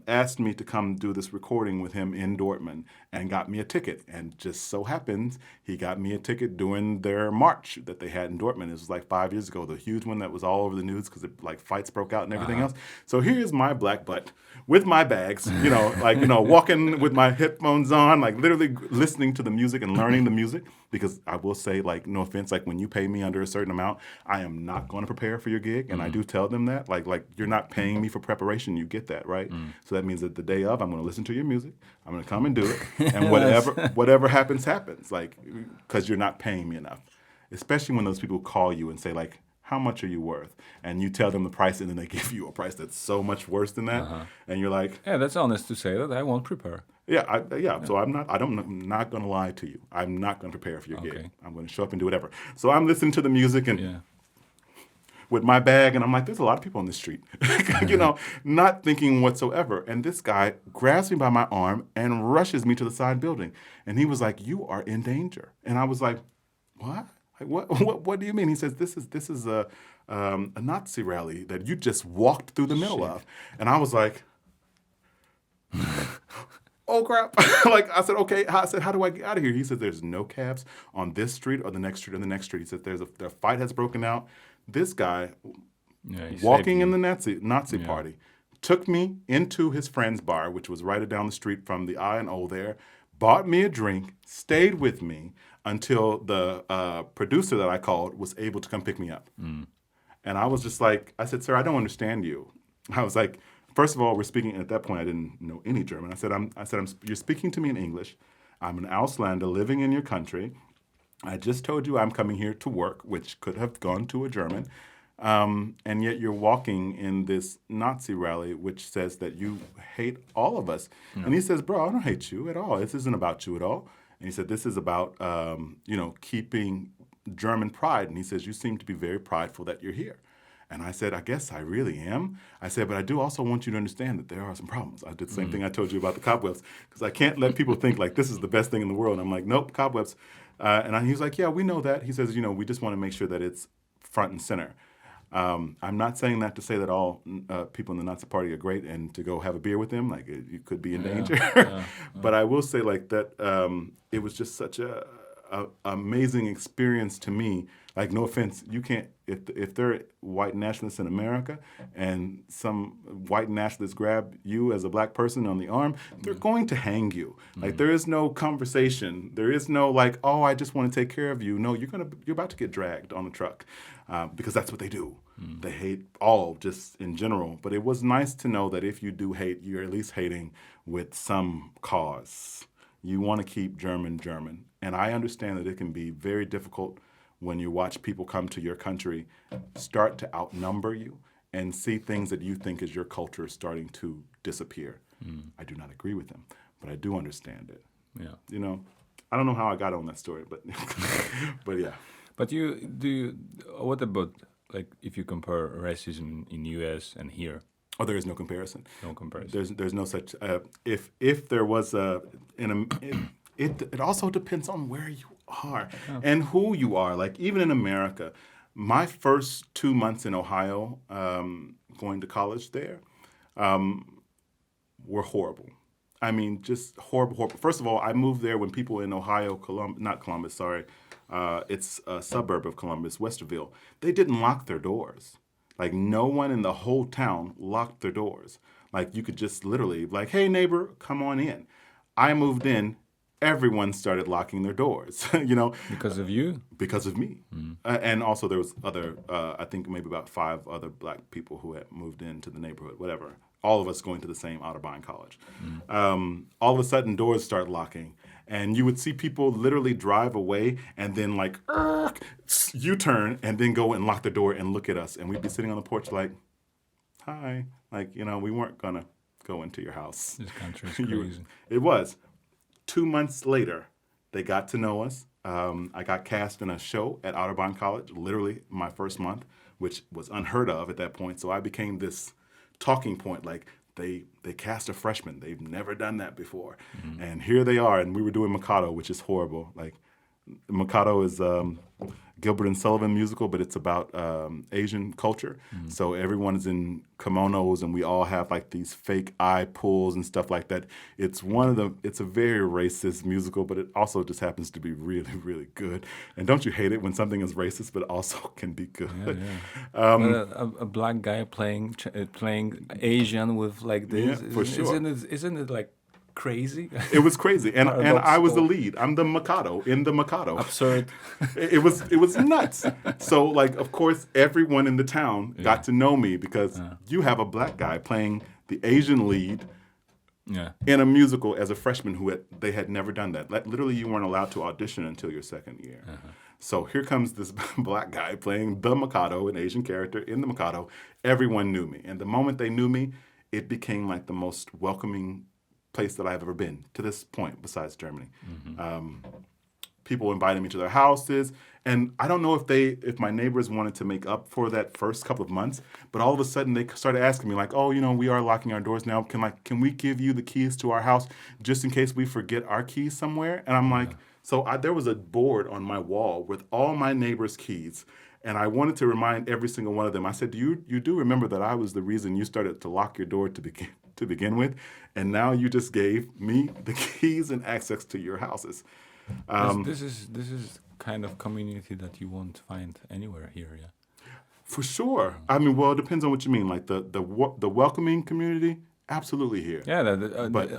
asked me to come do this recording with him in Dortmund and got me a ticket. And just so happens, he got me a ticket during their march that they had in Dortmund. It was like 5 years ago, the huge one that was all over the news because like fights broke out and everything else. So here's my black butt with my bags, walking with my headphones on, like literally listening to the music and learning the music. Because I will say, like, no offense, like when you pay me under a certain amount, I am not going to prepare for your gig. And I do tell them that, like you're not paying me for preparation. You get that, right? So that means that the day of, I'm going to listen to your music. I'm going to come and do it. And whatever happens, like, because you're not paying me enough. Especially when those people call you and say, like, how much are you worth? And you tell them the price, and then they give you a price that's so much worse than that. And you're like, yeah, that's honest to say that I won't prepare. Yeah. So I'm not going to lie to you. I'm not going to prepare for your gig. I'm going to show up and do whatever. So I'm listening to the music and with my bag, and I'm like, there's a lot of people on the street, not thinking whatsoever. And this guy grabs me by my arm and rushes me to the side building. And he was like, you are in danger. And I was like, what? Like, what do you mean? He says, this is a Nazi rally that you just walked through the middle of. And I was like, oh, crap. Like, I said, okay. I said, how do I get out of here? He said, there's no cabs on this street or the next street or the next street. He said, the fight has broken out. This guy, walking in the Nazi party, took me into his friend's bar, which was right down the street from the I&O there, bought me a drink, stayed with me until the producer that I called was able to come pick me up. And I was just like, I said, sir, I don't understand you. I was like, first of all, we're speaking, at that point, I didn't know any German. I said, you're speaking to me in English. I'm an Ausländer living in your country. I just told you I'm coming here to work, which could have gone to a German. And yet you're walking in this Nazi rally, which says that you hate all of us. And he says, bro, I don't hate you at all. This isn't about you at all. And he said, this is about, keeping German pride. And he says, you seem to be very prideful that you're here. And I said, I guess I really am. I said, but I do also want you to understand that there are some problems. I did the same thing I told you about the cobwebs, because I can't let people think like this is the best thing in the world. And I'm like, nope, cobwebs. He was like, yeah, we know that. He says, we just want to make sure that it's front and center. I'm not saying that to say that all people in the Nazi Party are great and to go have a beer with them, like you could be in danger. But I will say like that it was just such a amazing experience to me. Like, no offense, you can't, if there are white nationalists in America and some white nationalists grab you as a black person on the arm, they're going to hang you. Like, there is no conversation. There is no like, oh, I just want to take care of you. No, you're about to get dragged on a truck because that's what they do. They hate all just in general. But it was nice to know that if you do hate, you're at least hating with some cause. You want to keep German. And I understand that it can be very difficult when you watch people come to your country, start to outnumber you, and see things that you think is your culture starting to disappear. I do not agree with them, but I do understand it. Yeah. I don't know how I got on that story, but but yeah. But what about, like, if you compare racism in U.S. and here? Oh, there is no comparison. No comparison. There's no such. If there was it also depends on where you are and who you are. Like, even in America, my first 2 months in Ohio, going to college there, were horrible. I mean, just horrible. First of all, I moved there when people in Ohio, it's a suburb of Columbus, Westerville, they didn't lock their doors. Like, no one in the whole town locked their doors. Like, you could just literally, like, hey, neighbor, come on in. I moved in. Everyone started locking their doors, Because of you? Because of me. And also there was other, I think maybe about 5 other black people who had moved into the neighborhood, whatever. All of us going to the same Otterbein college. All of a sudden, doors start locking. And you would see people literally drive away and then like, U-turn and then go and lock the door and look at us. And we'd be sitting on the porch like, hi. Like, we weren't going to go into your house. This country is crazy. It was. 2 months later, they got to know us. I got cast in a show at Otterbein College, literally my first month, which was unheard of at that point. So I became this talking point, like they cast a freshman. They've never done that before. And here they are, and we were doing Mikado, which is horrible. Like, Mikado is Gilbert and Sullivan musical, but it's about Asian culture. So everyone is in kimonos, and we all have like these fake eye pulls and stuff like that. It's a very racist musical, but it also just happens to be really, really good. And don't you hate it when something is racist, but also can be good? A black guy playing Asian with like this, for sure. Isn't it like crazy? It was crazy, and I was the lead. I'm the Mikado in the Mikado. Absurd. It was nuts. So, like, of course, everyone in the town got to know me because you have a black guy playing the Asian lead in a musical as a freshman they had never done that. Like, literally, you weren't allowed to audition until your second year. So here comes this black guy playing the Mikado, an Asian character in the Mikado. Everyone knew me, and the moment they knew me, it became like the most welcoming place that I've ever been to this point, besides Germany. People invited me to their houses, and I don't know if my neighbors wanted to make up for that first couple of months, but all of a sudden they started asking me like, oh, we are locking our doors now. Can we give you the keys to our house just in case we forget our keys somewhere? And I'm like, there was a board on my wall with all my neighbors' keys. And I wanted to remind every single one of them. I said, you do remember that I was the reason you started to lock your door to begin with, and now you just gave me the keys and access to your houses. This is kind of community that you won't find anywhere here, yeah. For sure. I mean, well, it depends on what you mean. Like the welcoming community, absolutely here. Yeah, but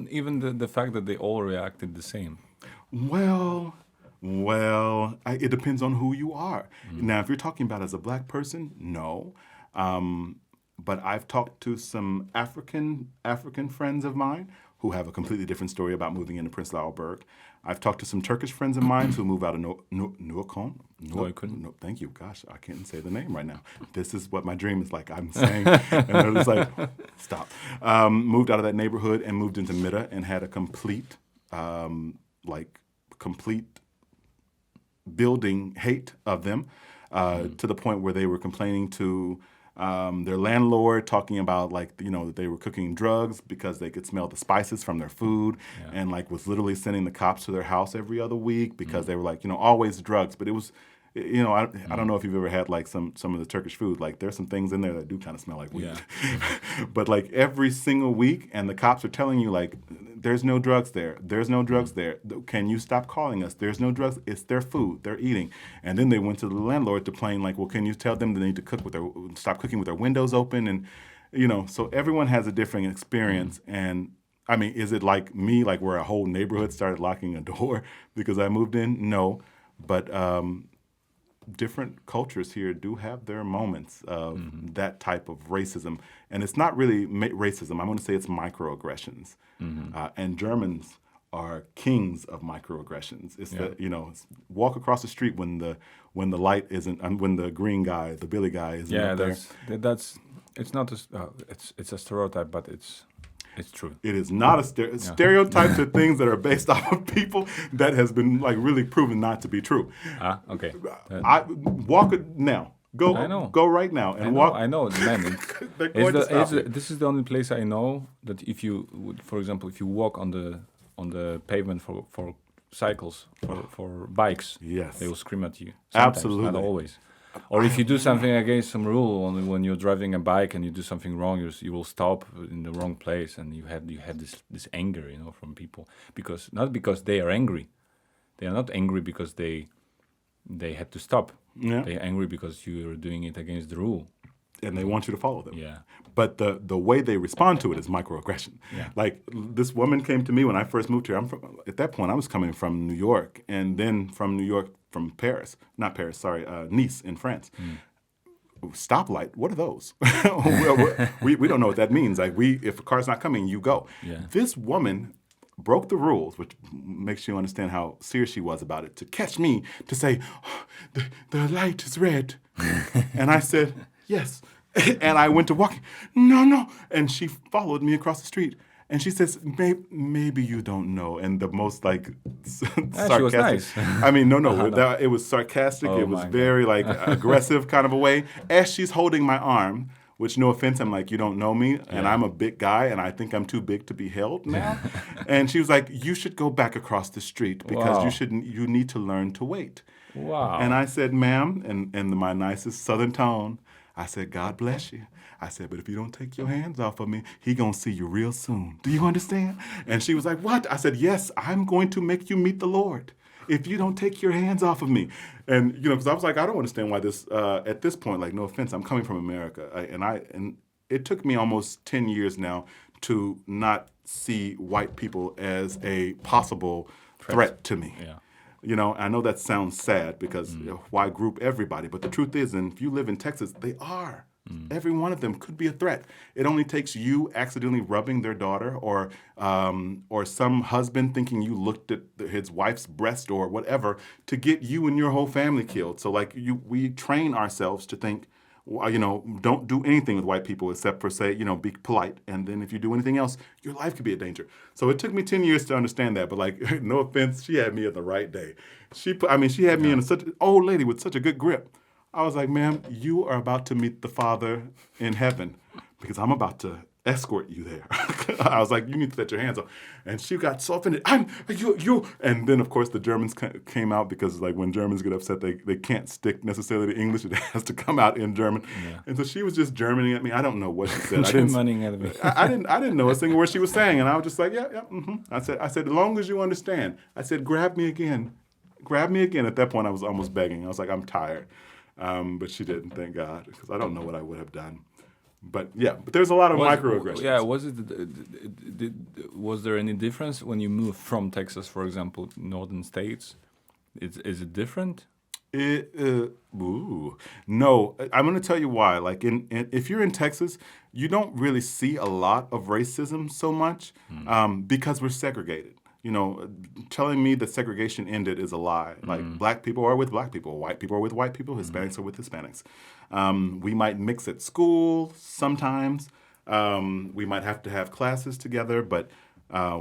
even the fact that they all reacted the same. Well, it depends on who you are. Now, if you're talking about as a black person, no. But I've talked to some African friends of mine who have a completely different story about moving into Prince Albert. I've talked to some Turkish friends of mine who moved out of Neukölln. No, thank you. Gosh, I can't say the name right now. This is what my dream is like. I'm saying, and they're just like, stop. Moved out of that neighborhood and moved into Mitte and had a complete building hate of them to the point where they were complaining to their landlord, talking about that they were cooking drugs because they could smell the spices from their food, and was literally sending the cops to their house every other week because they were always drugs. But it was, I don't know if you've ever had some of the Turkish food. There's some things in there that do kind of smell like weed. Yeah. But every single week, and the cops are telling you there's no drugs there. There's no drugs there. Can you stop calling us? There's no drugs. It's their food. They're eating. And then they went to the landlord to complain well, can you tell them they need to stop cooking with their windows open? And, so everyone has a different experience. And I mean, is it like me, where a whole neighborhood started locking a door because I moved in? No. But different cultures here do have their moments of that type of racism. And it's not really racism. I'm going to say it's microaggressions. And Germans are kings of microaggressions. It's walk across the street when the light isn't, when the green guy, the Billy guy isn't up there. That's it's not it's a stereotype, but it's true. It is not a stereotypes are things that are based off of people that has been really proven not to be true. Okay. I walk it now. Go right now and walk. I know, man. This is the only place I know that if you would, for example, if you walk on the pavement for cycles for bikes, yes, they will scream at you. Sometimes, absolutely, not always. Or if you do something against some rule, when you're driving a bike and you do something wrong, you will stop in the wrong place, and you have this anger, from people, not because they are angry. They are not angry because they had to stop. Yeah. They're angry because you are doing it against the rule. And they want you to follow them. Yeah. But the way they respond to it is microaggression. Yeah. This woman came to me when I first moved here. At that point, I was coming from New York, and then from Paris. Not Paris, sorry, Nice in France. Stoplight, what are those? we don't know what that means. If a car's not coming, you go. Yeah. This woman broke the rules, which makes you understand how serious she was about it, to catch me to say, oh, the light is red. And I said, yes. And I went to walking. No. And she followed me across the street. And she says, maybe you don't know. And the most sarcastic. She was nice. I mean, no. It was sarcastic. It was very aggressive kind of a way. As she's holding my arm, which, no offense, I'm you don't know me, and I'm a big guy, and I think I'm too big to be held now. And she was like, you should go back across the street because you need to learn to wait. Wow. And I said, ma'am, in my nicest southern tone, I said, God bless you. I said, but if you don't take your hands off of me, he gonna see you real soon. Do you understand? And she was like, what? I said, yes, I'm going to make you meet the Lord if you don't take your hands off of me. And, because I was I don't understand why this, at this point, no offense, I'm coming from America. And it took me almost 10 years now to not see white people as a possible threat to me. Yeah. I know that sounds sad because why group everybody? But the truth is, and if you live in Texas, they are. Every one of them could be a threat. It only takes you accidentally rubbing their daughter or some husband thinking you looked at his wife's breast or whatever to get you and your whole family killed. So we train ourselves to think, don't do anything with white people except for say, be polite. And then if you do anything else, your life could be a danger. So it took me 10 years to understand that. But no offense, she had me at the right day. She had me in such an old lady with such a good grip. I was like, ma'am, you are about to meet the Father in heaven because I'm about to escort you there. I was like, you need to let your hands off. And she got so offended. You. And then, of course, the Germans came out because, when Germans get upset, they can't stick necessarily to English. It has to come out in German. Yeah. And so she was just Germaning at me. I don't know what she said. Germaning at me. I didn't know a single word she was saying. And I was just like, yeah. Mm-hmm. I said, as long as you understand. I said, grab me again. At that point, I was almost begging. I was like, I'm tired. But she didn't, thank God, because I don't know what I would have done. But there's a lot of microaggressions. Yeah, was there any difference when you moved from Texas, for example, northern states? Is it different? No, I'm going to tell you why. Like, if you're in Texas, you don't really see a lot of racism so much because we're segregated. You know, telling me that segregation ended is a lie. Like, black people are with black people, white people are with white people, Hispanics are with Hispanics. We might mix at school sometimes. We might have to have classes together, but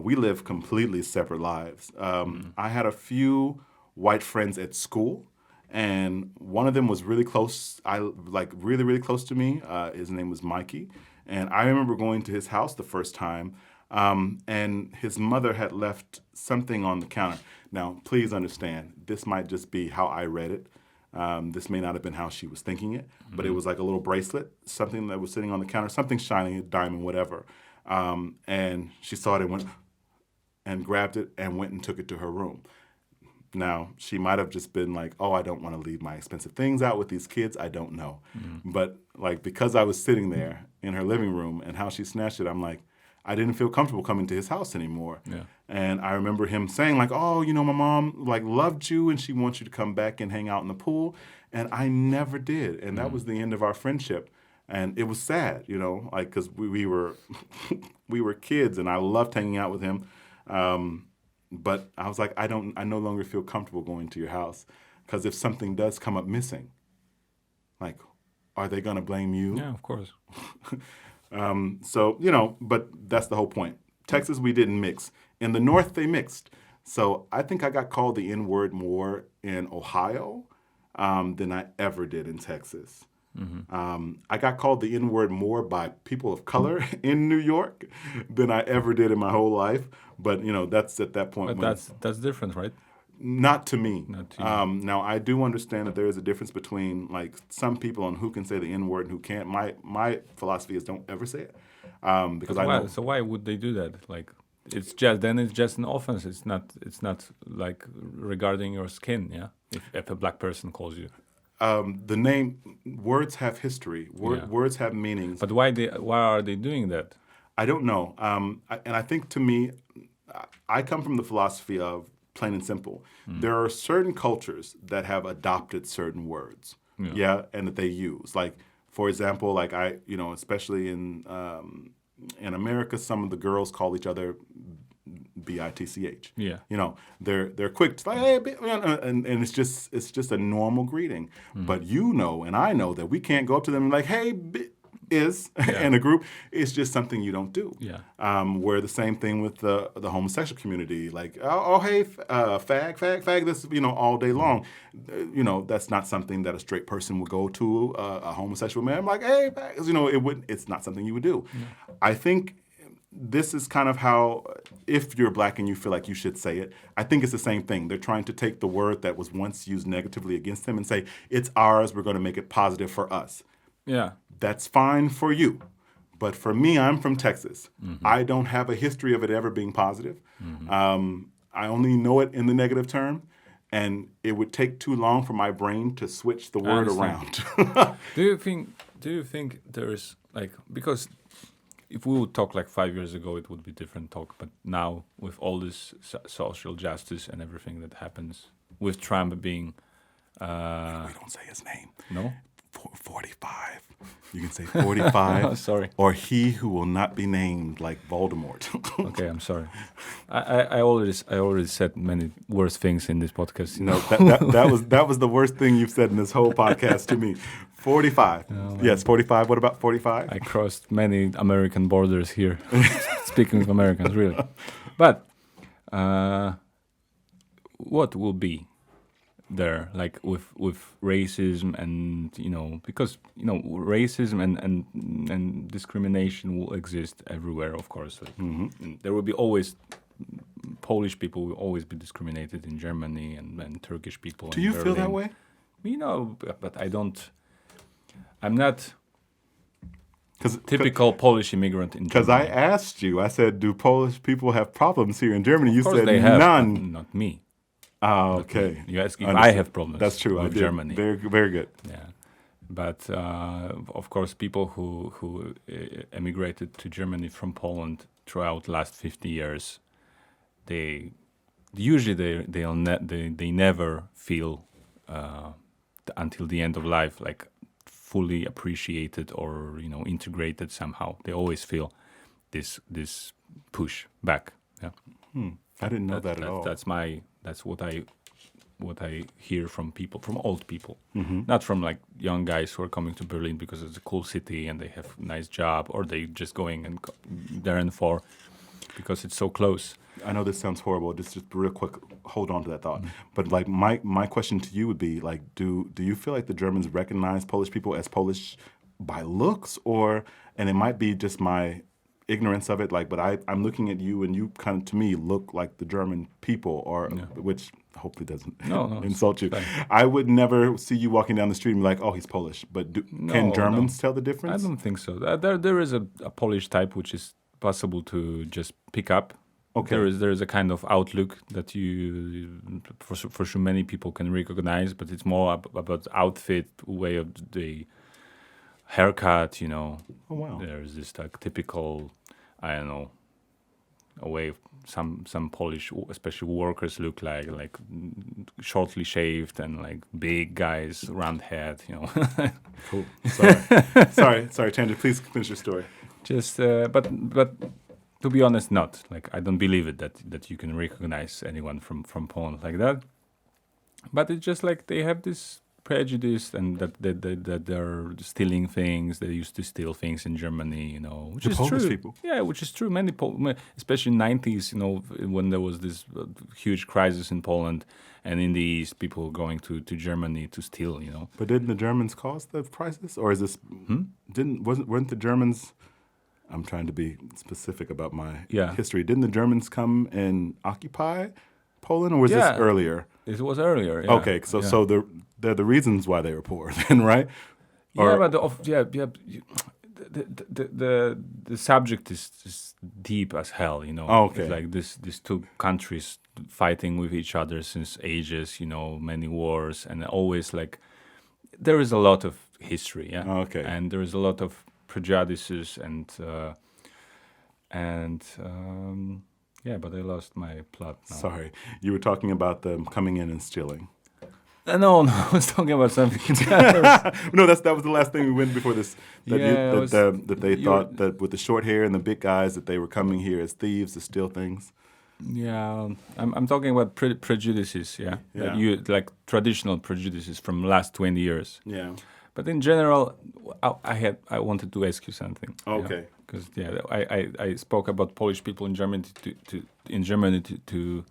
we live completely separate lives. I had a few white friends at school, and one of them was really close. Really, really close to me. His name was Mikey, and I remember going to his house the first time, and his mother had left something on the counter. Now, please understand, this might just be how I read it. This may not have been how she was thinking it, but it was like a little bracelet, something that was sitting on the counter, something shiny, a diamond, whatever. And she saw it and went and grabbed it and went and took it to her room. Now, she might have just been like, oh, I don't want to leave my expensive things out with these kids. I don't know. But like, because I was sitting there in her living room and how she snatched it, I'm like, I didn't feel comfortable coming to his house anymore. Yeah. And I remember him saying like, oh, you know, my mom like loved you and she wants you to come back and hang out in the pool. And I never did. And that was the end of our friendship. And it was sad, you know, like, because we were we were kids and I loved hanging out with him. But I was like, I no longer feel comfortable going to your house because if something does come up missing, like, are they going to blame you? Yeah, of course. So, you know, but that's the whole point. Texas, we didn't mix. In the North, they mixed. So I think I got called the N-word more in Ohio than I ever did in Texas. I got called the N-word more by people of color in New York than I ever did in my whole life. But, you know, that's at that point. But that's different, right? Not to me. Not to you. Now, I do understand that there is a difference between, like, some people on who can say the N-word and who can't. My philosophy is don't ever say it. Because I know. So why would they do that? Like, it's just an offense. It's not like regarding your skin, yeah? If a black person calls you. Words have history. Words have meanings. But why are they doing that? I don't know. And I think to me, I come from the philosophy of plain and simple. There are certain cultures that have adopted certain words, and that they use. Like, for example, like especially in America, some of the girls call each other bitch. Yeah, you know, they're quick to like, hey, and it's just a normal greeting. But you know, and I know that we can't go up to them and like, hey, in a group. It's just something you don't do. Yeah. Where the same thing with the homosexual community, like, oh hey, fag, this, you know, all day long. You know, that's not something that a straight person would go to a homosexual man. I'm like, hey, fag. You know, it's not something you would do. Yeah. I think this is kind of how, if you're black and you feel like you should say it, I think it's the same thing. They're trying to take the word that was once used negatively against them and say, it's ours, we're going to make it positive for us. Yeah. That's fine for you. But for me, I'm from Texas. I don't have a history of it ever being positive. I only know it in the negative term. And it would take too long for my brain to switch the word around. Do you think there's, like, because if we would talk like 5 years ago, it would be different talk. But now, with all this social justice and everything that happens, with Trump being... we don't say his name. No? 45. You can say 45. Oh, sorry. Or he who will not be named, like Voldemort. Okay, I'm sorry. I already said many worse things in this podcast. No, that was the worst thing you've said in this whole podcast to me. 45. Oh, yes, 45. What about 45? I crossed many American borders here. Speaking of Americans, really. But what will be there, like with racism and, you know, because, you know, racism and discrimination will exist everywhere, of course. Like, there will be always, Polish people will always be discriminated in Germany and Turkish people. Do you feel that way? You know, but I'm not typical Polish immigrant in Germany. Because I asked you, I said, do Polish people have problems here in Germany? You said they have, none. Not me. Oh, okay. You ask if I have problems. That's true. With Germany. Very, very good. Yeah, but of course, people who emigrated to Germany from Poland throughout the last 50 years, they never feel until the end of life, like fully appreciated or integrated somehow. They always feel this push back. Yeah, I didn't know that at all. That's what I hear from people, from old people, not from like young guys who are coming to Berlin because it's a cool city and they have a nice job, or they just going and there and for because it's so close. I know this sounds horrible. Just real quick, hold on to that thought. But like my question to you would be like, do you feel like the Germans recognize Polish people as Polish by looks, and it might be just my ignorance of it, like, but I'm looking at you and you kind of to me look like the German people, which hopefully doesn't insult you. I would never see you walking down the street and be like, oh, he's Polish. But can Germans tell the difference? I don't think so. There is a Polish type which is possible to just pick up. Okay. There is a kind of outlook that you, for sure, many people can recognize, but it's more about outfit, way of the haircut, Oh, wow. There's this like typical, I don't know, a way some Polish, especially workers, look like shortly shaved and like big guys, round head, Cool. Sorry, Chandra. Please finish your story. Just, but to be honest, not like I don't believe it that you can recognize anyone from Poland like that. But it's just like they have this prejudice and that they're stealing things. They used to steal things in Germany, which is Polish true. People. Yeah, which is true. Many, especially in the 90s, when there was this huge crisis in Poland and in the East, people were going to Germany to steal, But didn't the Germans cause the crisis, or is this? Weren't the Germans? I'm trying to be specific about my history. Didn't the Germans come and occupy Poland, or was this earlier? It was earlier. Yeah. Okay, so they're the reasons why they were poor, then, right? The subject is deep as hell, Okay. It's like these two countries fighting with each other since ages, many wars, and always like there is a lot of history, Okay. and there is a lot of prejudices but I lost my plot now. Sorry, you were talking about them coming in and stealing. No, I was talking about something else. No, that was the last thing we went before this. That they thought that with the short hair and the big guys that they were coming here as thieves to steal things. Yeah, I'm talking about prejudices. Yeah, Yeah. That like traditional prejudices from last 20 years. Yeah. But in general, I wanted to ask you something. Okay. Because I spoke about Polish people in Germany to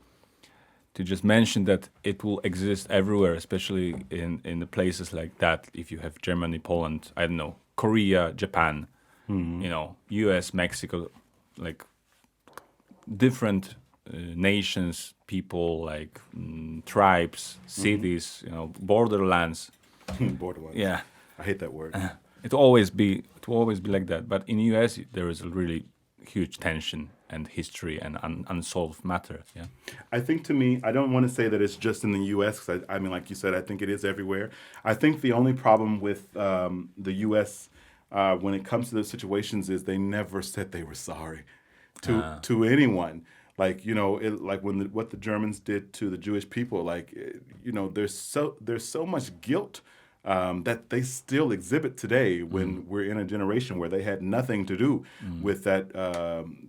just mention that it will exist everywhere, especially in the places like that. If you have Germany, Poland, I don't know, Korea, Japan, U.S., Mexico, like different nations, people, like tribes, cities, borderlands. Borderlands. Yeah. I hate that word. It will always be like that. But in the U.S., there is a really huge tension and history and unsolved matter. Yeah. I think to me, I don't want to say that it's just in the U.S. because I mean, like you said, I think it is everywhere. I think the only problem with the U.S. When it comes to those situations is they never said they were sorry to anyone. Like, what the Germans did to the Jewish people, there's so much guilt that they still exhibit today when we're in a generation where they had nothing to do with that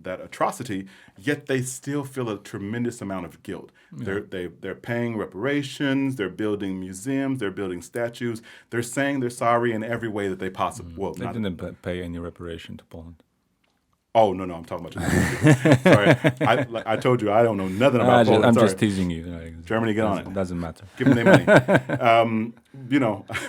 atrocity, yet they still feel a tremendous amount of guilt. Yeah. They're paying reparations, they're building museums, they're building statues, they're saying they're sorry in every way that they possibly. Well, they didn't pay any reparation to Poland. Oh, no, I'm talking about Germany. Sorry. I told you I don't know nothing about Poland. I'm just teasing you. Germany, get on it. It doesn't matter. Give them their money.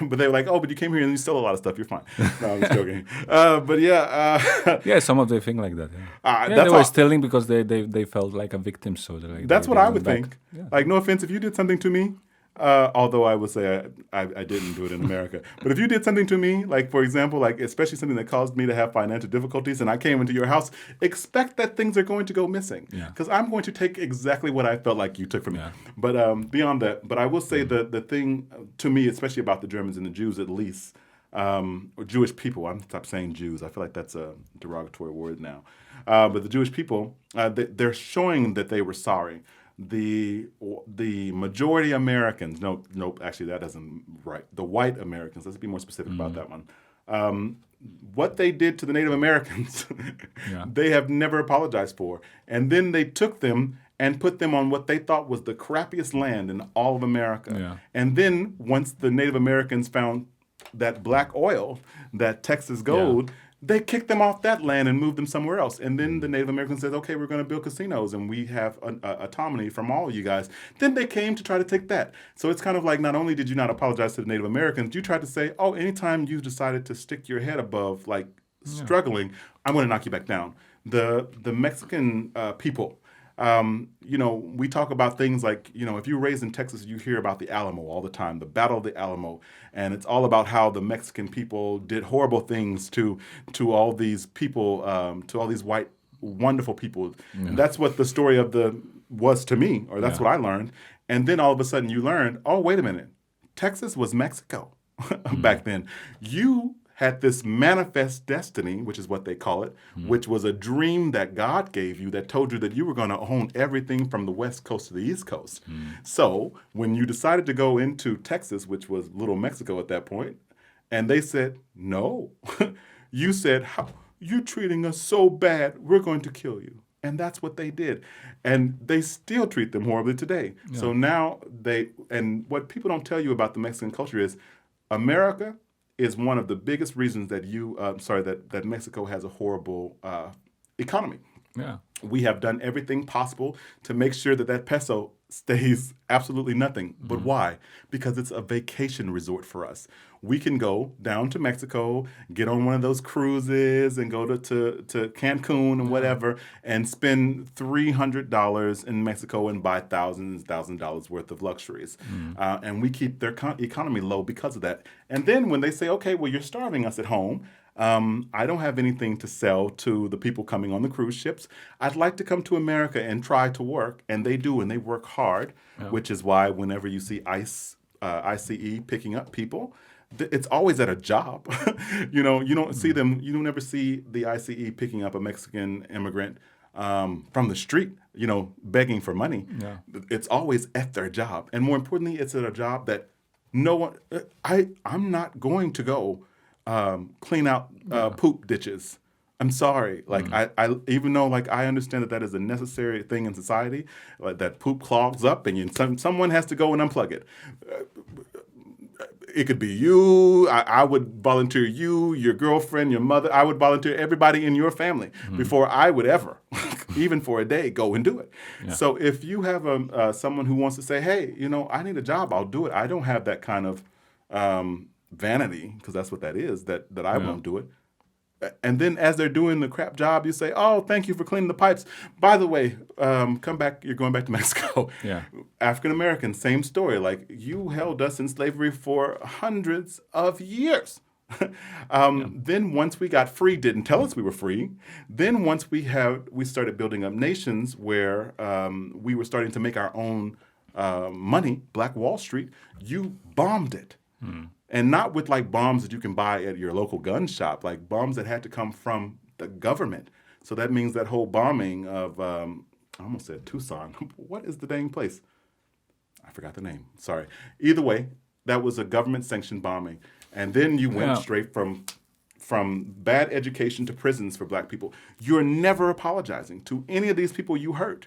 But they were like, oh, but you came here and you stole a lot of stuff. You're fine. No, I'm just joking. But yeah. Yeah, some of them think like that. Yeah. They were stealing because they felt like a victim. So that's what I would think. Yeah. Like, no offense, if you did something to me, although I would say I didn't do it in America. But if you did something to me, like, for example, like especially something that caused me to have financial difficulties and I came into your house, expect that things are going to go missing. Because I'm going to take exactly what I felt like you took from me. But beyond that, but I will say the thing to me, especially about the Germans and the Jews at least, or Jewish people, I'm stop saying Jews. I feel like that's a derogatory word now. But the Jewish people, they're showing that they were sorry. the majority Americans, nope, actually that doesn't right. The white Americans, let's be more specific about that one. What they did to the Native Americans, they have never apologized for. And then they took them and put them on what they thought was the crappiest land in all of America. Yeah. And then once the Native Americans found that black oil, that Texas gold, they kicked them off that land and moved them somewhere else. And then the Native Americans said, okay, we're going to build casinos and we have autonomy from all of you guys. Then they came to try to take that. So it's kind of like, not only did you not apologize to the Native Americans, you tried to say, oh, anytime you decided to stick your head above, like struggling, I'm going to knock you back down. The Mexican people, we talk about things like, if you're raised in Texas, you hear about the Alamo all the time, the Battle of the Alamo. And it's all about how the Mexican people did horrible things to all these people, to all these white, wonderful people. Yeah. That's what the story was to me, or that's what I learned. And then all of a sudden you learned, oh, wait a minute, Texas was Mexico back then. You had this manifest destiny, which is what they call it, which was a dream that God gave you that told you that you were going to own everything from the West Coast to the East Coast. So when you decided to go into Texas, which was Little Mexico at that point, and they said, no, you said, you're treating us so bad, we're going to kill you. And that's what they did. And they still treat them horribly today. Yeah. So now and what people don't tell you about the Mexican culture is America is one of the biggest reasons that that Mexico has a horrible economy. Yeah. We have done everything possible to make sure that peso stays absolutely nothing. But why? Because it's a vacation resort for us. We can go down to Mexico, get on one of those cruises and go to Cancun and whatever and spend $300 in Mexico and buy thousands of dollars worth of luxuries. And we keep their economy low because of that. And then when they say, okay, well, you're starving us at home, I don't have anything to sell to the people coming on the cruise ships. I'd like to come to America and try to work. And they do, and they work hard, which is why whenever you see ICE picking up people, it's always at a job. You don't see them, you don't ever see the ICE picking up a Mexican immigrant from the street, begging for money. Yeah. It's always at their job. And more importantly, it's at a job that no one, I'm not going to go clean out poop ditches. I'm sorry. Like I even though I understand that is a necessary thing in society, like that poop clogs up and someone has to go and unplug it. It could be you. I would volunteer you, your girlfriend, your mother. I would volunteer everybody in your family before I would ever, even for a day, go and do it. Yeah. So if you have someone who wants to say, hey, I need a job, I'll do it. I don't have that kind of vanity, because that's what that is, that I won't do it. And then as they're doing the crap job, you say, oh, thank you for cleaning the pipes. By the way, come back. You're going back to Mexico. Yeah. African American, same story. Like, you held us in slavery for hundreds of years. Then once we got free, didn't tell us we were free. Then once we started building up nations where we were starting to make our own money, Black Wall Street, you bombed it. And not with bombs that you can buy at your local gun shop, like bombs that had to come from the government. So that means that whole bombing of, I almost said Tucson. What is the dang place? I forgot the name. Sorry. Either way, that was a government-sanctioned bombing. And then you went straight from bad education to prisons for Black people. You're never apologizing to any of these people you hurt.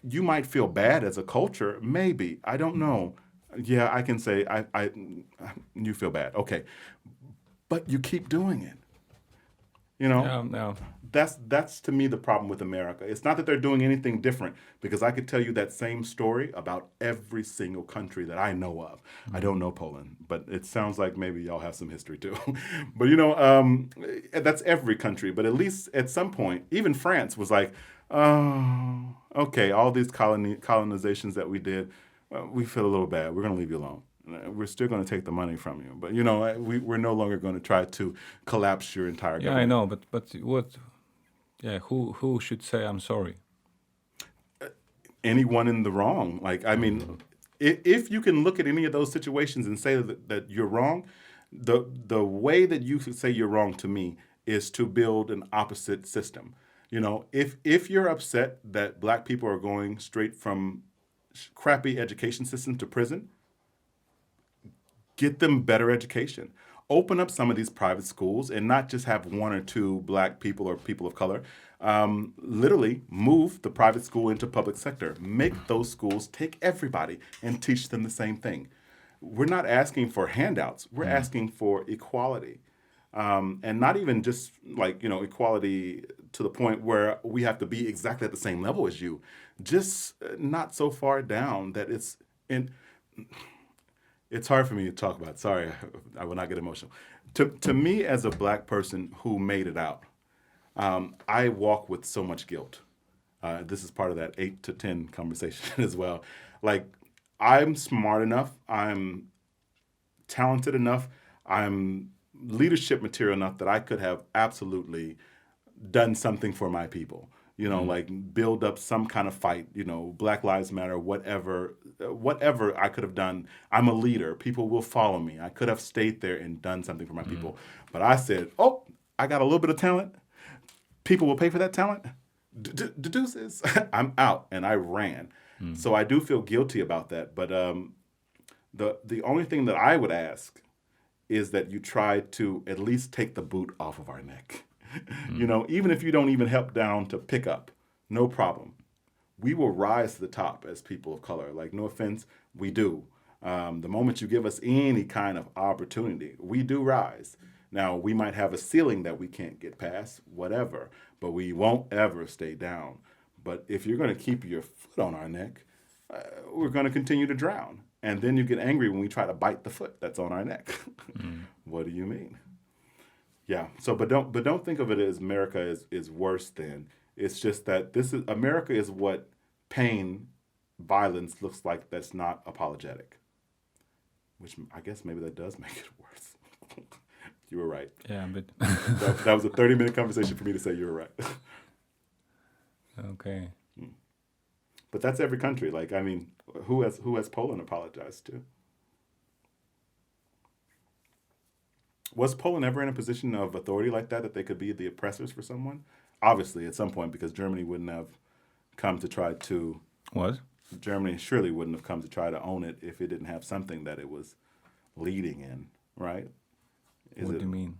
You might feel bad as a culture, maybe. I don't know. Yeah, I can say you feel bad. Okay. But you keep doing it. No. That's to me the problem with America. It's not that they're doing anything different, because I could tell you that same story about every single country that I know of. I don't know Poland, but it sounds like maybe y'all have some history too. But that's every country. But at least at some point, even France was like, oh, okay, all these colonizations that we did, we feel a little bad. We're going to leave you alone. We're still going to take the money from you. But, we're no longer going to try to collapse your entire government. Yeah, I know. But what? Yeah, who should say I'm sorry? Anyone in the wrong. If you can look at any of those situations and say that you're wrong, the way that you could say you're wrong to me is to build an opposite system. You know, if you're upset that black people are going straight from crappy education system to prison, get them better education. Open up some of these private schools and not just have one or two black people or people of color. Literally move the private school into public sector. Make those schools take everybody and teach them the same thing. We're not asking for handouts. We're asking for equality. And not even just like, you know, equality to the point where we have to be exactly at the same level as you. Just not so far down that it's in... It's hard for me to talk about. Sorry, I will not get emotional. To me, as a black person who made it out, I walk with so much guilt. This is part of that 8 to 10 conversation as well. Like, I'm smart enough. I'm talented enough. I'm leadership material enough that I could have absolutely done something for my people. You know, like build up some kind of fight, you know, Black Lives Matter, whatever I could have done. I'm a leader. People will follow me. I could have stayed there and done something for my people. But I said, oh, I got a little bit of talent. People will pay for that talent. Deuces. I'm out. And I ran. So I do feel guilty about that. But the only thing that I would ask is that you try to at least take the boot off of our neck. You know, even if you don't even help down to pick up, no problem. We will rise to the top as people of color. Like, no offense, we do. The moment you give us any kind of opportunity, we do rise. Now, we might have a ceiling that we can't get past, whatever, but we won't ever stay down. But if you're going to keep your foot on our neck, we're going to continue to drown. And then you get angry when we try to bite the foot that's on our neck. What do you mean? Yeah. So, but don't think of it as America is worse than. It's just that America is what pain, violence looks like. That's not apologetic. Which I guess maybe that does make it worse. You were right. Yeah, but that was a 30-minute conversation for me to say you were right. Okay. But that's every country. Like, I mean, who has Poland apologized to? Was Poland ever in a position of authority like that they could be the oppressors for someone? Obviously, at some point, because Germany wouldn't have come to try to... What? Germany surely wouldn't have come to try to own it if it didn't have something that it was leading in, right? What do you mean?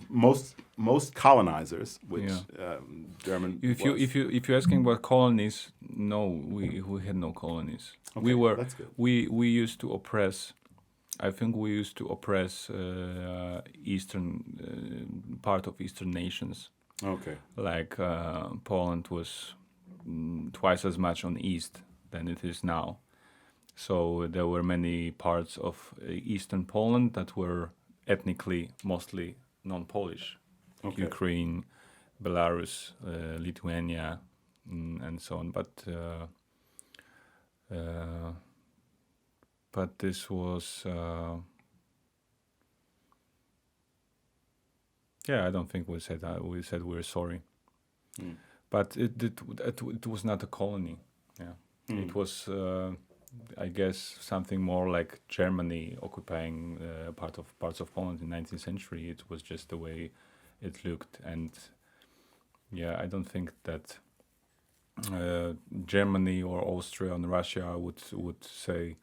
Most colonizers, which German... If you're asking about colonies, no, we had no colonies. Okay, that's good. We used to oppress... I think we used to oppress eastern part of Eastern nations. Okay. Like Poland was twice as much on east than it is now. So there were many parts of Eastern Poland that were ethnically mostly non-Polish. Okay. Ukraine, Belarus, Lithuania, and so on. But this was, I don't think we said that. We said we're sorry. But it was not a colony. Yeah, it was, I guess, something more like Germany occupying parts of Poland in 19th century. It was just the way it looked, and I don't think that Germany or Austria and Russia would say,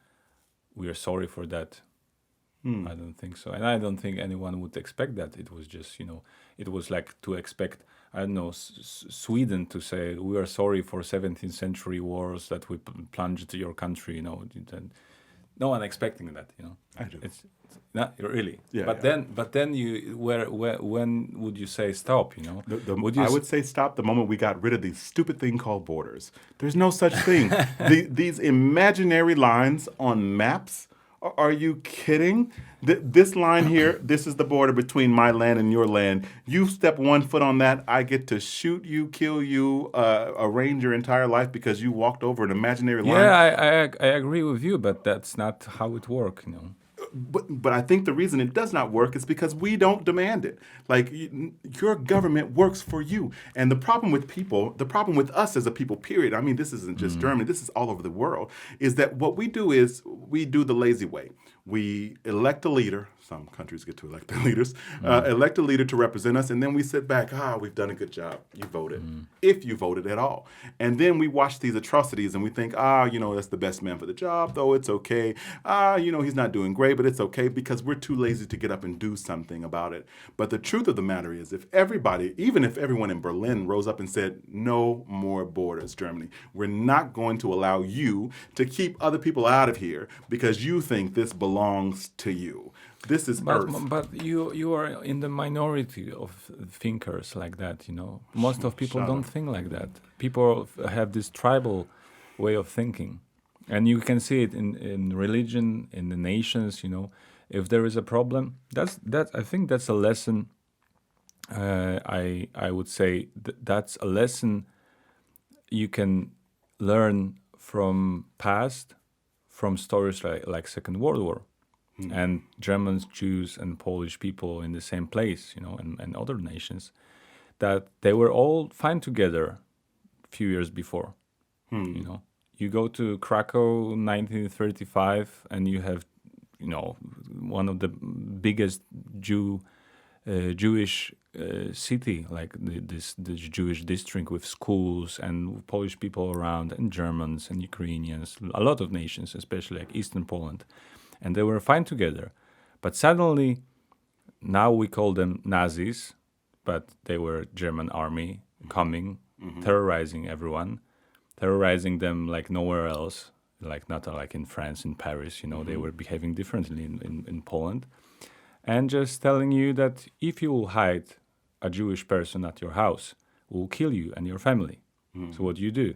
we are sorry for that. I don't think so. And I don't think anyone would expect that. It was just, it was like to expect, I don't know, Sweden to say, we are sorry for 17th century wars that we plunged your country, No one expecting that, I do. It's not really. Yeah, but then you, when would you say stop, I would say stop the moment we got rid of this stupid thing called borders. There's no such thing. These imaginary lines on maps. Are you kidding? This line here, this is the border between my land and your land. You step 1 foot on that, I get to shoot you, kill you, arrange your entire life because you walked over an imaginary line. Yeah, I agree with you, but that's not how it works, But I think the reason it does not work is because we don't demand it. Like, your government works for you. And the problem with people, the problem with us as a people, period, I mean, this isn't just Germany, this is all over the world, is that what we do is we do the lazy way. We elect a leader. Some countries get to elect their leaders. Elect a leader to represent us, and then we sit back. We've done a good job. You voted, if you voted at all. And then we watch these atrocities, and we think, that's the best man for the job, though it's okay. He's not doing great, but it's okay, because we're too lazy to get up and do something about it. But the truth of the matter is, if everybody, even if everyone in Berlin rose up and said, no more borders, Germany, we're not going to allow you to keep other people out of here because you think this belongs to you. This is Earth. But you are in the minority of thinkers like that, Most of people don't think like that. People have this tribal way of thinking. And you can see it in religion, in the nations, If there is a problem, I think that's a lesson. I would say that's a lesson you can learn from past, from stories like Second World War. And Germans, Jews, and Polish people in the same place, and other nations, that they were all fine together a few years before. You go to Krakow, 1935, and you have, one of the biggest Jewish city, like this Jewish district with schools and Polish people around, and Germans and Ukrainians, a lot of nations, especially like Eastern Poland. And they were fine together. But suddenly, now we call them Nazis, but they were German army coming, terrorizing everyone, terrorizing them like nowhere else, like not like in France, in Paris, they were behaving differently in Poland. And just telling you that if you will hide a Jewish person at your house, we'll kill you and your family. So what do?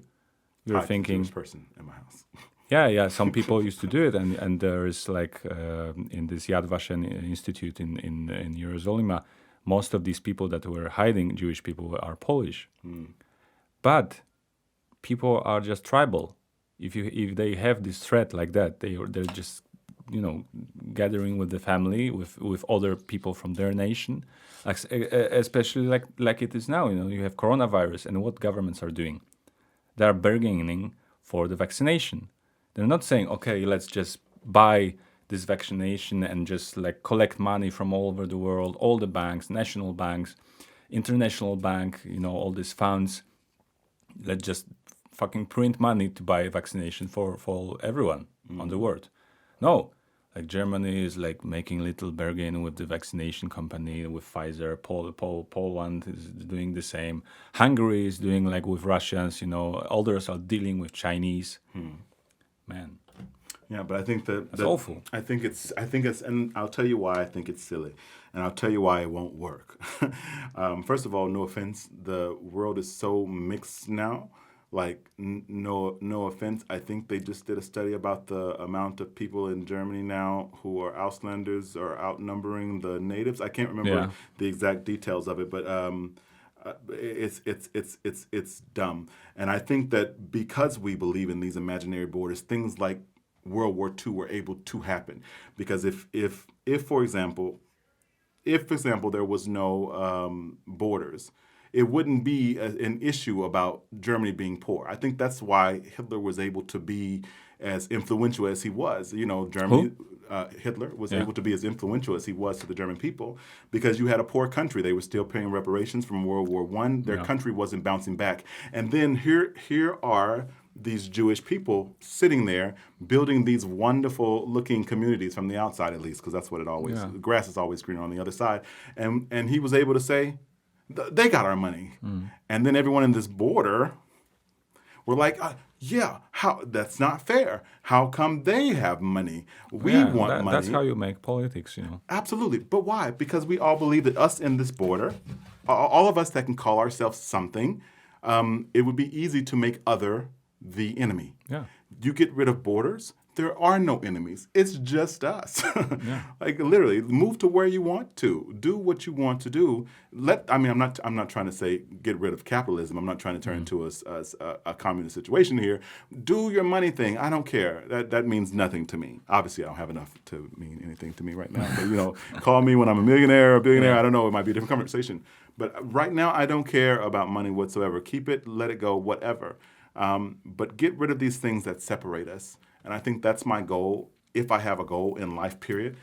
You're thinking, a Jewish person in my house. Yeah. Some people used to do it, and there is like in this Yad Vashem Institute in Jerusalem, most of these people that were hiding Jewish people are Polish. But people are just tribal. If they have this threat like that, they're just gathering with the family, with other people from their nation, especially like it is now. You have coronavirus, and what governments are doing? They are bargaining for the vaccination. They're not saying, okay, let's just buy this vaccination and just like collect money from all over the world, all the banks, national banks, international bank, all these funds. Let's just fucking print money to buy a vaccination for everyone on the world. No, like Germany is like making little bargain with the vaccination company, with Pfizer. Poland is doing the same. Hungary is doing like with Russians, others are dealing with Chinese. Man. Yeah, but I think that's awful. I think it's, and I'll tell you why I think it's silly, and I'll tell you why it won't work. First of all, no offense, the world is so mixed now. Like, no offense, I think they just did a study about the amount of people in Germany now who are Auslanders or outnumbering the natives. I can't remember the exact details of it, but it's dumb. And I think that because we believe in these imaginary borders, things like World War II were able to happen. Because if for example, there was no borders, it wouldn't be an issue about Germany being poor. I think that's why Hitler was able to be as influential as he was. Germany, Hitler was able to be as influential as he was to the German people because you had a poor country. They were still paying reparations from World War I. Their country wasn't bouncing back. And then here are these Jewish people sitting there building these wonderful looking communities from the outside, at least, because that's what it always, the grass is always greener on the other side. And he was able to say, they got our money. And then everyone in this border were like, how? That's not fair. How come they have money? We want money. That's how you make politics, Absolutely. But why? Because we all believe that us in this border, all of us that can call ourselves something, it would be easy to make other the enemy. Yeah. You get rid of borders, there are no enemies. It's just us. Yeah. Like literally, move to where you want to. Do what you want to do. I'm not trying to say get rid of capitalism. I'm not trying to turn into a communist situation here. Do your money thing. I don't care. That means nothing to me. Obviously, I don't have enough to mean anything to me right now. But, call me when I'm a millionaire or a billionaire. Yeah. I don't know. It might be a different conversation. But right now, I don't care about money whatsoever. Keep it, let it go, whatever. But get rid of these things that separate us. And I think that's my goal, if I have a goal in life, period.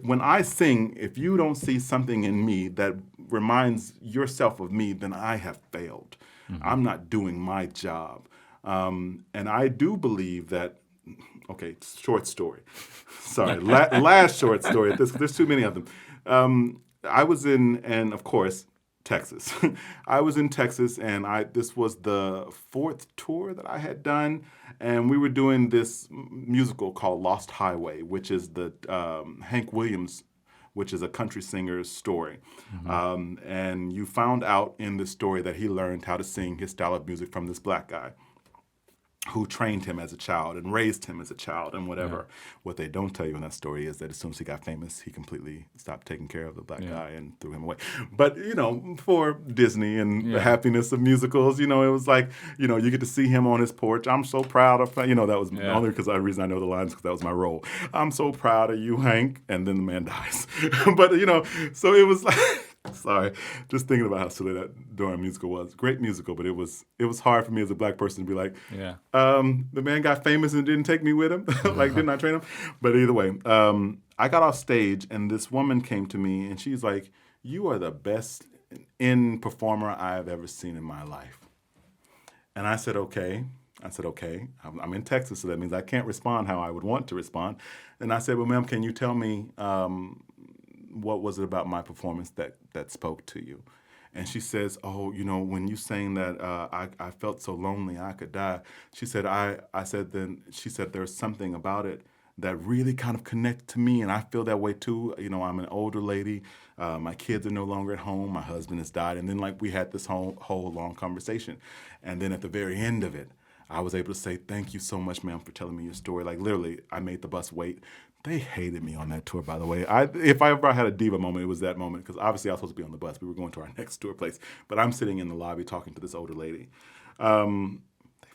When I sing, if you don't see something in me that reminds yourself of me, then I have failed. I'm not doing my job. And I do believe that, okay, short story. Sorry, last short story. There's too many of them. I was and of course, Texas. I was in Texas, and this was the 4th tour that I had done, and we were doing this musical called Lost Highway, which is the Hank Williams, which is a country singer's story. And you found out in this story that he learned how to sing his style of music from this black guy who trained him as a child and raised him as a child and whatever. Yeah. What they don't tell you in that story is that as soon as he got famous, he completely stopped taking care of the black guy and threw him away. But, for Disney and the happiness of musicals, it was like, you get to see him on his porch. I'm so proud of, that was only because the reason I know the lines because that was my role. I'm so proud of you, Hank. And then the man dies. But, so it was like, sorry, just thinking about how silly that darn musical was. Great musical, but it was hard for me as a black person to be like, the man got famous and didn't take me with him. Like, didn't I train him? But either way, I got off stage and this woman came to me and she's like, you are the best in performer I have ever seen in my life. And I said, okay. I'm in Texas, so that means I can't respond how I would want to respond. And I said, well, ma'am, can you tell me what was it about my performance that spoke to you? And she says, oh, when you sang that, I felt so lonely I could die. She said, she said, there's something about it that really kind of connected to me, and I feel that way too. I'm an older lady. My kids are no longer at home. My husband has died. And then we had this whole long conversation. And then at the very end of it, I was able to say, thank you so much, ma'am, for telling me your story. Like literally, I made the bus wait. They hated me on that tour, by the way. If I ever had a diva moment, it was that moment, because obviously I was supposed to be on the bus. We were going to our next tour place. But I'm sitting in the lobby talking to this older lady. They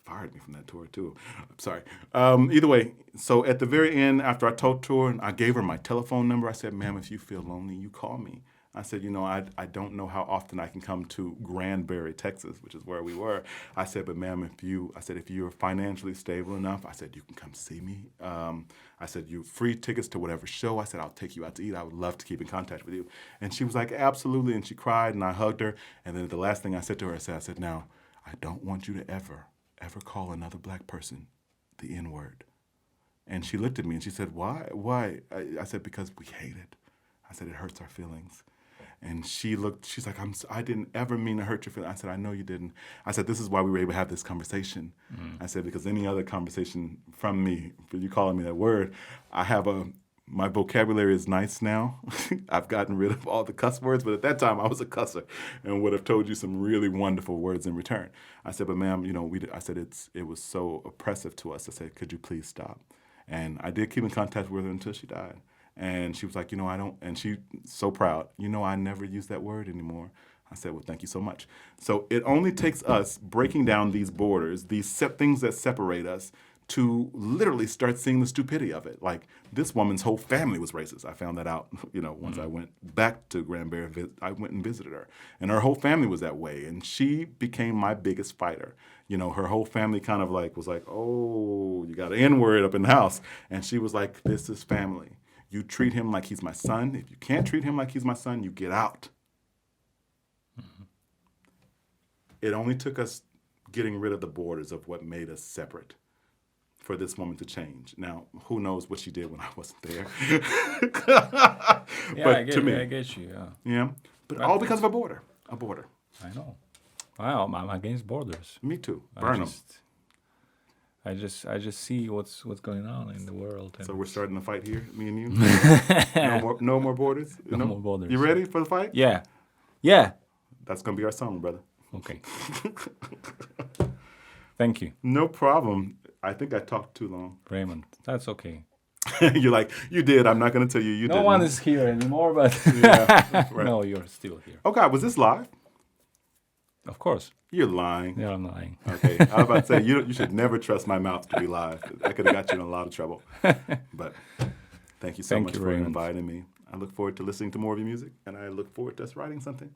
fired me from that tour, too. I'm sorry. Either way, so at the very end, after I told tour, I gave her my telephone number. I said, ma'am, if you feel lonely, you call me. I said, I don't know how often I can come to Granbury, Texas, which is where we were. I said, but ma'am, if you're financially stable enough, I said, you can come see me. I said, you free tickets to whatever show. I said, I'll take you out to eat. I would love to keep in contact with you. And she was like, absolutely. And she cried and I hugged her. And then the last thing I said to her, I said, now, I don't want you to ever call another black person the N-word. And she looked at me and she said, why? I said, because we hate it. I said, it hurts our feelings. And she's like, I didn't ever mean to hurt your feelings. I said, I know you didn't. I said, this is why we were able to have this conversation. I said, because any other conversation from me, for you calling me that word, my vocabulary is nice now. I've gotten rid of all the cuss words, but at that time I was a cusser and would have told you some really wonderful words in return. I said, but ma'am, I said, it was so oppressive to us. I said, could you please stop? And I did keep in contact with her until she died. And she was like, I don't, and she's so proud, I never use that word anymore. I said, well, thank you so much. So it only takes us breaking down these borders, these things that separate us, to literally start seeing the stupidity of it. Like, this woman's whole family was racist. I found that out, once I went back to Granbury, I went and visited her. And her whole family was that way. And she became my biggest fighter. Her whole family kind of was like, oh, you got an N-word up in the house. And she was like, this is family. You treat him like he's my son. If you can't treat him like he's my son, you get out. It only took us getting rid of the borders of what made us separate for this woman to change. Now, who knows what she did when I wasn't there? But I get you. Yeah, but all because of a border. I know. Wow, I'm against borders. Me too. Burn them. I just see what's going on in the world. So we're starting a fight here, me and you. No more borders. No more borders. You ready for the fight? Yeah. That's gonna be our song, brother. Okay. Thank you. No problem. I think I talked too long. Raymond, that's okay. You're like, you did. I'm not going to tell you didn't. No one is here anymore, but yeah, right. no, you're still here. Oh, God, was this live? Of course. You're lying. Yeah, I'm lying. Okay, I was about to say, you should never trust my mouth to be live. That could have got you in a lot of trouble. But thank you so much for inviting me. I look forward to listening to more of your music, and I look forward to us writing something.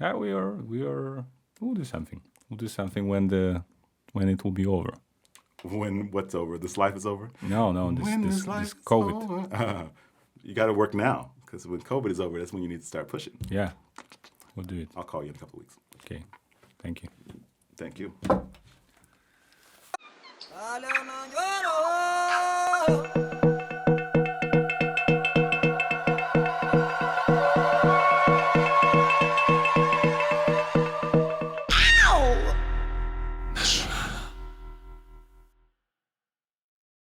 Yeah, we'll do something. We'll do something when it will be over. When what's over? This life is over? No, this COVID. You got to work now, because when COVID is over, that's when you need to start pushing. Yeah, we'll do it. I'll call you in a couple of weeks. Okay, thank you. Thank you.